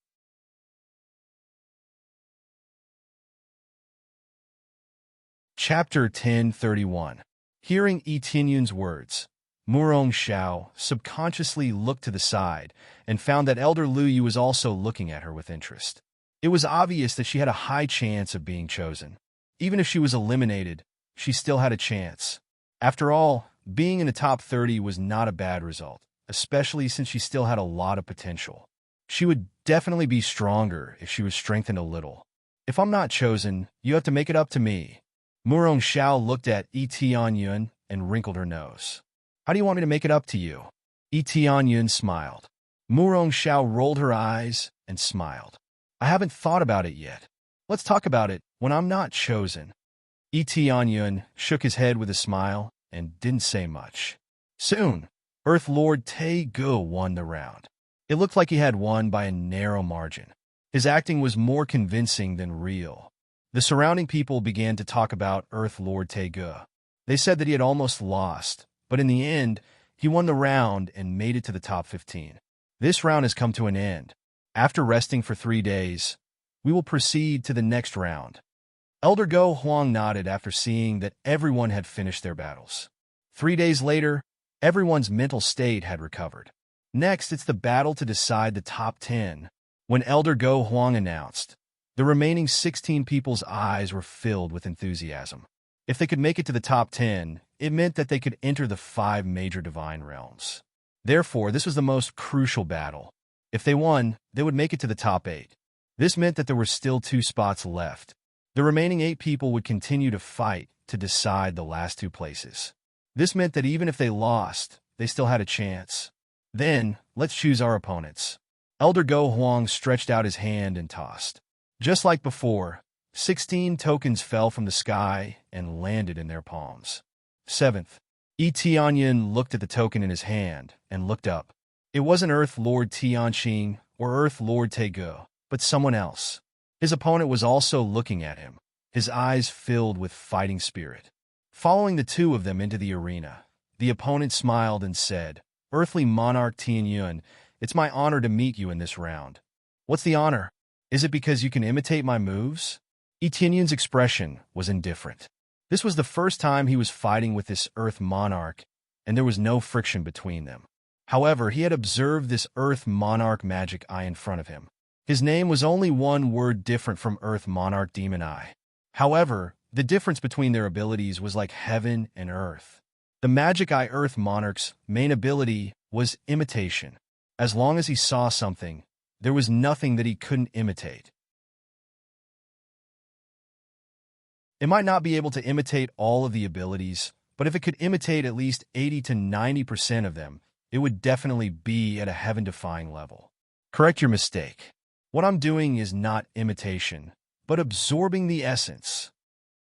Chapter 1031. Hearing Yi Tianyun's words, Murong Xiao subconsciously looked to the side and found that Elder Lu Yu was also looking at her with interest. It was obvious that she had a high chance of being chosen. Even if she was eliminated, she still had a chance. After all, being in the top 30 was not a bad result, especially since she still had a lot of potential. She would definitely be stronger if she was strengthened a little. If I'm not chosen, you have to make it up to me. Murong Xiao looked at Yi Tianyun and wrinkled her nose. How do you want me to make it up to you? Yi Tianyun smiled. Murong Xiao rolled her eyes and smiled. I haven't thought about it yet. Let's talk about it when I'm not chosen. Yi Tianyun shook his head with a smile and didn't say much. Soon, Earth Lord Tegu won the round. It looked like he had won by a narrow margin. His acting was more convincing than real. The surrounding people began to talk about Earth Lord Tegu. They said that he had almost lost, but in the end, he won the round and made it to the top 15. This round has come to an end. After resting for 3 days, we will proceed to the next round. Elder Go Huang nodded after seeing that everyone had finished their battles. 3 days later, everyone's mental state had recovered. Next, it's the battle to decide the top 10. When Elder Go Huang announced, the remaining 16 people's eyes were filled with enthusiasm. If they could make it to the top 10, it meant that they could enter the 5 major divine realms. Therefore, this was the most crucial battle. If they won, they would make it to the top 8. This meant that there were still 2 spots left. The remaining 8 people would continue to fight to decide the last 2 places. This meant that even if they lost, they still had a chance. Then, let's choose our opponents. Elder Go Huang stretched out his hand and tossed. Just like before, 16 tokens fell from the sky and landed in their palms. 7th, Tianyin looked at the token in his hand and looked up. It wasn't Earth Lord Tianqing or Earth Lord Tegu, but someone else. His opponent was also looking at him, his eyes filled with fighting spirit. Following the two of them into the arena, the opponent smiled and said, "Earthly Monarch Tianyun, it's my honor to meet you in this round." "What's the honor? Is it because you can imitate my moves?" Tianyun's expression was indifferent. This was the first time he was fighting with this Earth Monarch, and there was no friction between them. However, he had observed this Earth Monarch Magic Eye in front of him. His name was only one word different from Earth Monarch Demon Eye. However, the difference between their abilities was like heaven and earth. The Magic Eye Earth Monarch's main ability was imitation. As long as he saw something, there was nothing that he couldn't imitate. It might not be able to imitate all of the abilities, but if it could imitate at least 80 to 90% of them, it would definitely be at a heaven-defying level. Correct your mistake. What I'm doing is not imitation, but absorbing the essence.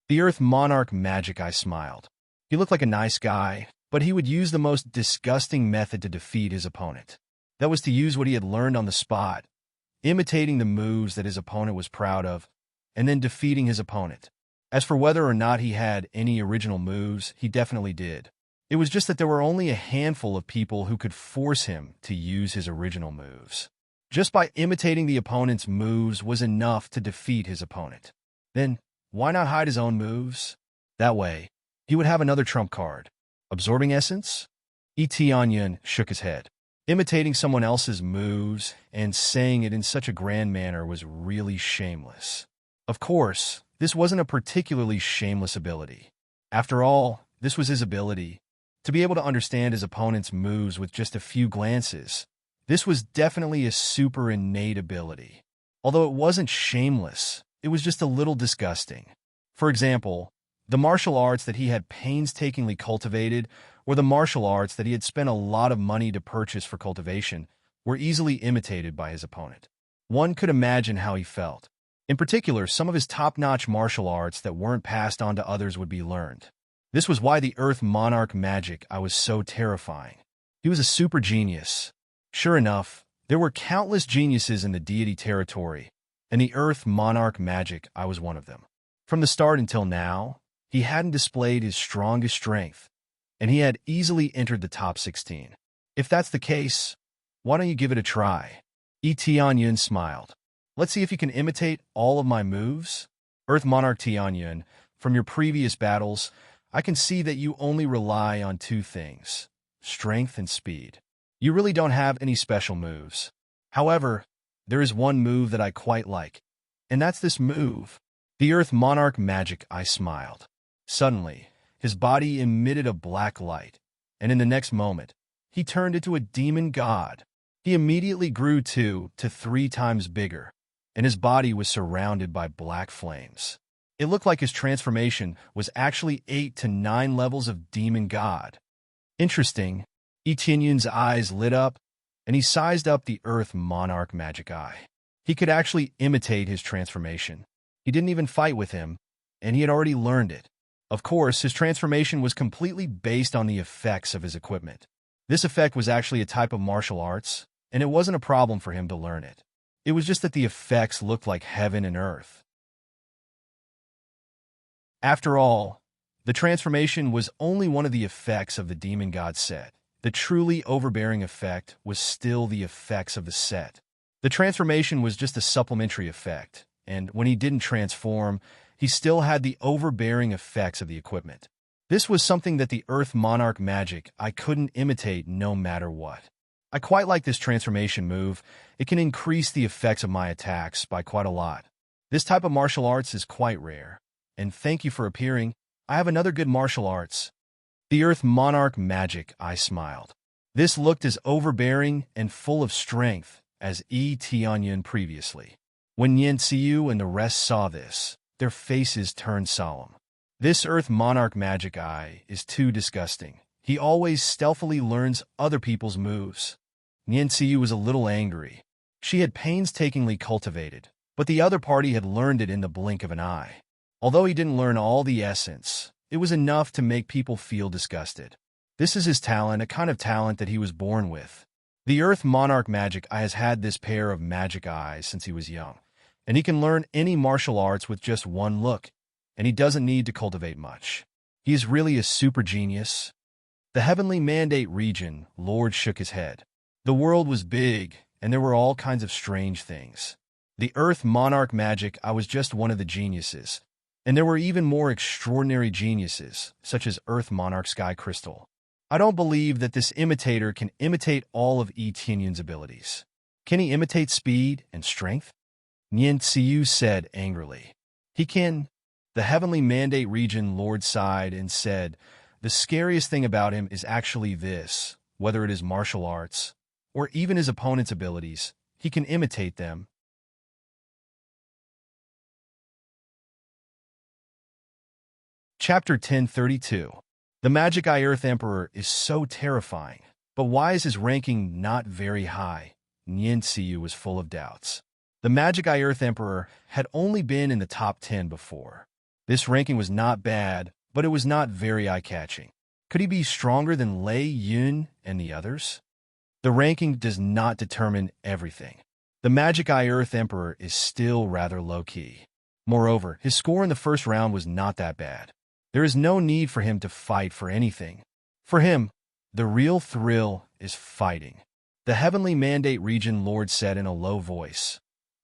The Earth Monarch Magic Eye smiled. He looked like a nice guy, but he would use the most disgusting method to defeat his opponent. That was to use what he had learned on the spot, imitating the moves that his opponent was proud of, and then defeating his opponent. As for whether or not he had any original moves, he definitely did. It was just that there were only a handful of people who could force him to use his original moves. Just by imitating the opponent's moves was enough to defeat his opponent. Then, why not hide his own moves? That way, he would have another trump card. Absorbing essence? Tianyun shook his head. Imitating someone else's moves and saying it in such a grand manner was really shameless. Of course, this wasn't a particularly shameless ability. After all, this was his ability, to be able to understand his opponent's moves with just a few glances. This was definitely a super innate ability. Although it wasn't shameless, it was just a little disgusting. For example, the martial arts that he had painstakingly cultivated, or the martial arts that he had spent a lot of money to purchase for cultivation, were easily imitated by his opponent. One could imagine how he felt. In particular, some of his top-notch martial arts that weren't passed on to others would be learned. This was why the Earth Monarch Magic Eye was so terrifying. He was a super genius. Sure enough, there were countless geniuses in the deity territory, and the Earth Monarch Magic Eye was one of them. From the start until now, he hadn't displayed his strongest strength, and he had easily entered the top 16. If that's the case, why don't you give it a try? Tianyun smiled. Let's see if you can imitate all of my moves. Earth Monarch Tianyun, from your previous battles, I can see that you only rely on two things, strength and speed. You really don't have any special moves. However, there is one move that I quite like, and that's this move. The Earth Monarch Magic Eye smiled. Suddenly, his body emitted a black light, and in the next moment, he turned into a demon god. He immediately grew 2 to 3 times bigger, and his body was surrounded by black flames. It looked like his transformation was actually 8 to 9 levels of demon god. Interesting. Tianyun's eyes lit up, and he sized up the Earth Monarch Magic Eye. He could actually imitate his transformation. He didn't even fight with him, and he had already learned it. Of course, his transformation was completely based on the effects of his equipment. This effect was actually a type of martial arts, and it wasn't a problem for him to learn it. It was just that the effects looked like heaven and earth. After all, the transformation was only one of the effects of the demon god set. The truly overbearing effect was still the effects of the set. The transformation was just a supplementary effect, and when he didn't transform, he still had the overbearing effects of the equipment. This was something that the Earth Monarch Magic Eye couldn't imitate no matter what. I quite like this transformation move. It can increase the effects of my attacks by quite a lot. This type of martial arts is quite rare. And thank you for appearing. I have another good martial arts. The Earth Monarch Magic Eye smiled. This looked as overbearing and full of strength as Tianyun previously. When Yen-Tsiu and the rest saw this, their faces turned solemn. This Earth Monarch Magic Eye is too disgusting. He always stealthily learns other people's moves. Yen-Tsiu was a little angry. She had painstakingly cultivated, But the other party had learned it in the blink of an eye. Although he didn't learn all the essence, it was enough to make people feel disgusted. This is his talent, a kind of talent that he was born with. The Earth Monarch Magic Eye has had this pair of magic eyes since he was young, and he can learn any martial arts with just one look, and he doesn't need to cultivate much. He is really a super genius. The Heavenly Mandate region, Lord shook his head. The world was big, and there were all kinds of strange things. The Earth Monarch Magic Eye was just one of the geniuses, and there were even more extraordinary geniuses, such as Earth Monarch Sky Crystal. I don't believe that this imitator can imitate all of Tianyun's abilities. Can he imitate speed and strength? Nian Xiu said angrily. He can. The Heavenly Mandate region Lord sighed and said, the scariest thing about him is actually this, whether it is martial arts, or even his opponent's abilities, he can imitate them. Chapter 1032. The Magic Eye Earth Emperor is so terrifying, but why is his ranking not very high? Nian Xiu was full of doubts. The Magic Eye Earth Emperor had only been in the top 10 before. This ranking was not bad, but it was not very eye-catching. Could he be stronger than Lei Yun and the others? The ranking does not determine everything. The Magic Eye Earth Emperor is still rather low-key. Moreover, his score in the first round was not that bad. There is no need for him to fight for anything. For him, the real thrill is fighting. The Heavenly Mandate region Lord said in a low voice.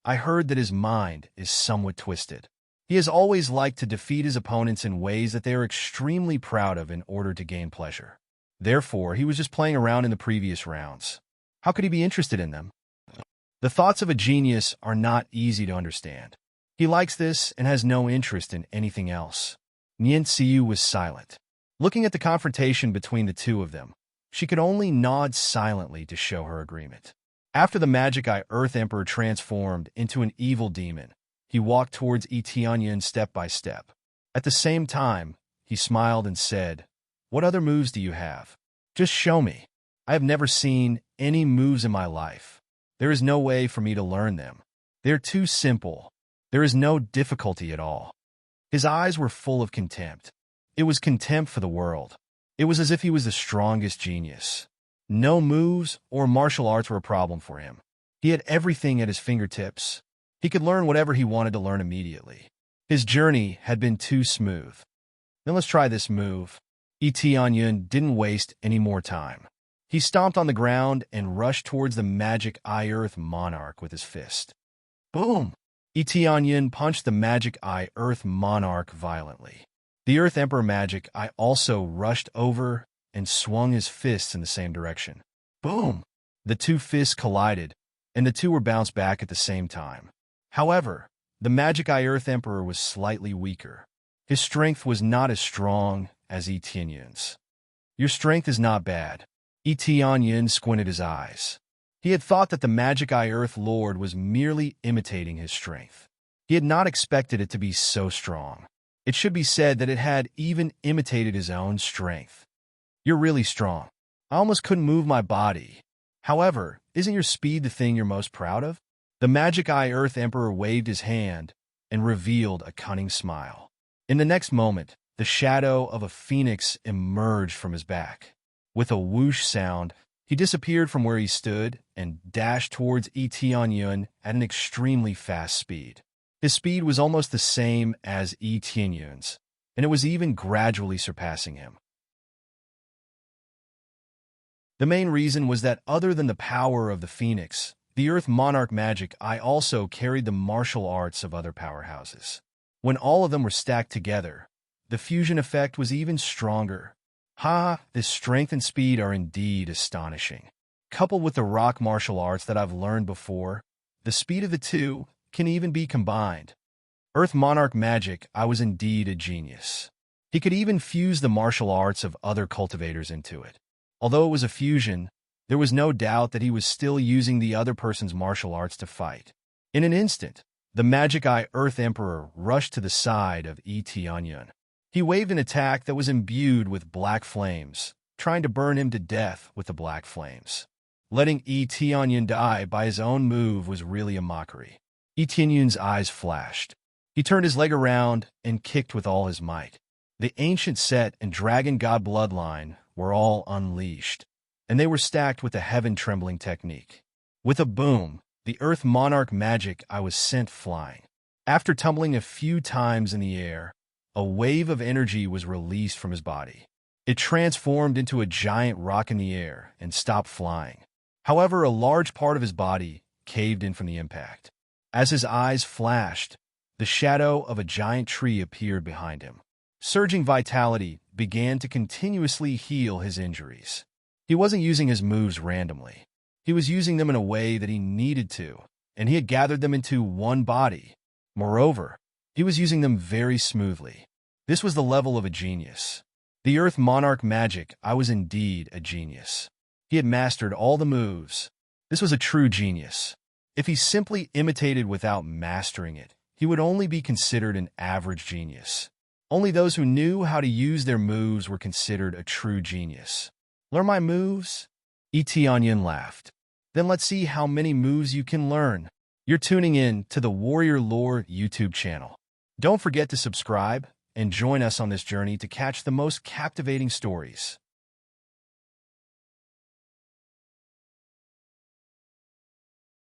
I heard that his mind is somewhat twisted. He has always liked to defeat his opponents in ways that they are extremely proud of in order to gain pleasure. Therefore, he was just playing around in the previous rounds. How could he be interested in them? The thoughts of a genius are not easy to understand. He likes this and has no interest in anything else. Nian Xiu was silent. Looking at the confrontation between the two of them, she could only nod silently to show her agreement. After the Magic Eye Earth Emperor transformed into an evil demon, he walked towards Tianyun step by step. At the same time, he smiled and said, what other moves do you have? Just show me. I have never seen any moves in my life. There is no way for me to learn them. They're too simple. There is no difficulty at all. His eyes were full of contempt. It was contempt for the world. It was as if he was the strongest genius. No moves or martial arts were a problem for him. He had everything at his fingertips. He could learn whatever he wanted to learn immediately. His journey had been too smooth. Then let's try this move. Tianyun didn't waste any more time. He stomped on the ground and rushed towards the Magic Eye Earth Monarch with his fist. Boom! Tianyun punched the Magic Eye Earth Monarch violently. The Earth Emperor Magic Eye also rushed over and swung his fists in the same direction. Boom! The two fists collided, and the two were bounced back at the same time. However, the Magic Eye Earth Emperor was slightly weaker. His strength was not as strong as Tianyun's. Your strength is not bad. Tianyun squinted his eyes. He had thought that the Magic Eye Earth Lord was merely imitating his strength. He had not expected it to be so strong. It should be said that it had even imitated his own strength. You're really strong. I almost couldn't move my body. However, isn't your speed the thing you're most proud of? The Magic Eye Earth Emperor waved his hand and revealed a cunning smile. In the next moment, the shadow of a phoenix emerged from his back. With a whoosh sound, he disappeared from where he stood and dashed towards Tianyun at an extremely fast speed. His speed was almost the same as Tianyun's, and it was even gradually surpassing him. The main reason was that other than the power of the phoenix, the Earth Monarch Magic Eye also carried the martial arts of other powerhouses. When all of them were stacked together, the fusion effect was even stronger. This strength and speed are indeed astonishing. Coupled with the rock martial arts that I've learned before, the speed of the two can even be combined. Earth Monarch Magic Eye was indeed a genius. He could even fuse the martial arts of other cultivators into it. Although it was a fusion, there was no doubt that he was still using the other person's martial arts to fight. In an instant, the Magic Eye Earth Emperor rushed to the side of Tianyun. He waved an attack that was imbued with black flames, trying to burn him to death with the black flames. Letting Tianyun die by his own move was really a mockery. Etienne's eyes flashed. He turned his leg around and kicked with all his might. The ancient Set and Dragon God bloodline were all unleashed, and they were stacked with the heaven-trembling technique. With a boom, the Earth Monarch magic I was sent flying. After tumbling a few times in the air, a wave of energy was released from his body. It transformed into a giant rock in the air and stopped flying. However, a large part of his body caved in from the impact. As his eyes flashed, the shadow of a giant tree appeared behind him. Surging vitality began to continuously heal his injuries. He wasn't using his moves randomly. He was using them in a way that he needed to, and he had gathered them into one body. Moreover, he was using them very smoothly. This was the level of a genius. The Earth Monarch magic, I was indeed a genius. He had mastered all the moves. This was a true genius. If he simply imitated without mastering it, he would only be considered an average genius. Only those who knew how to use their moves were considered a true genius. Learn my moves? Etienne laughed. Then let's see how many moves you can learn. You're tuning in to the Warrior Lore YouTube channel. Don't forget to subscribe and join us on this journey to catch the most captivating stories.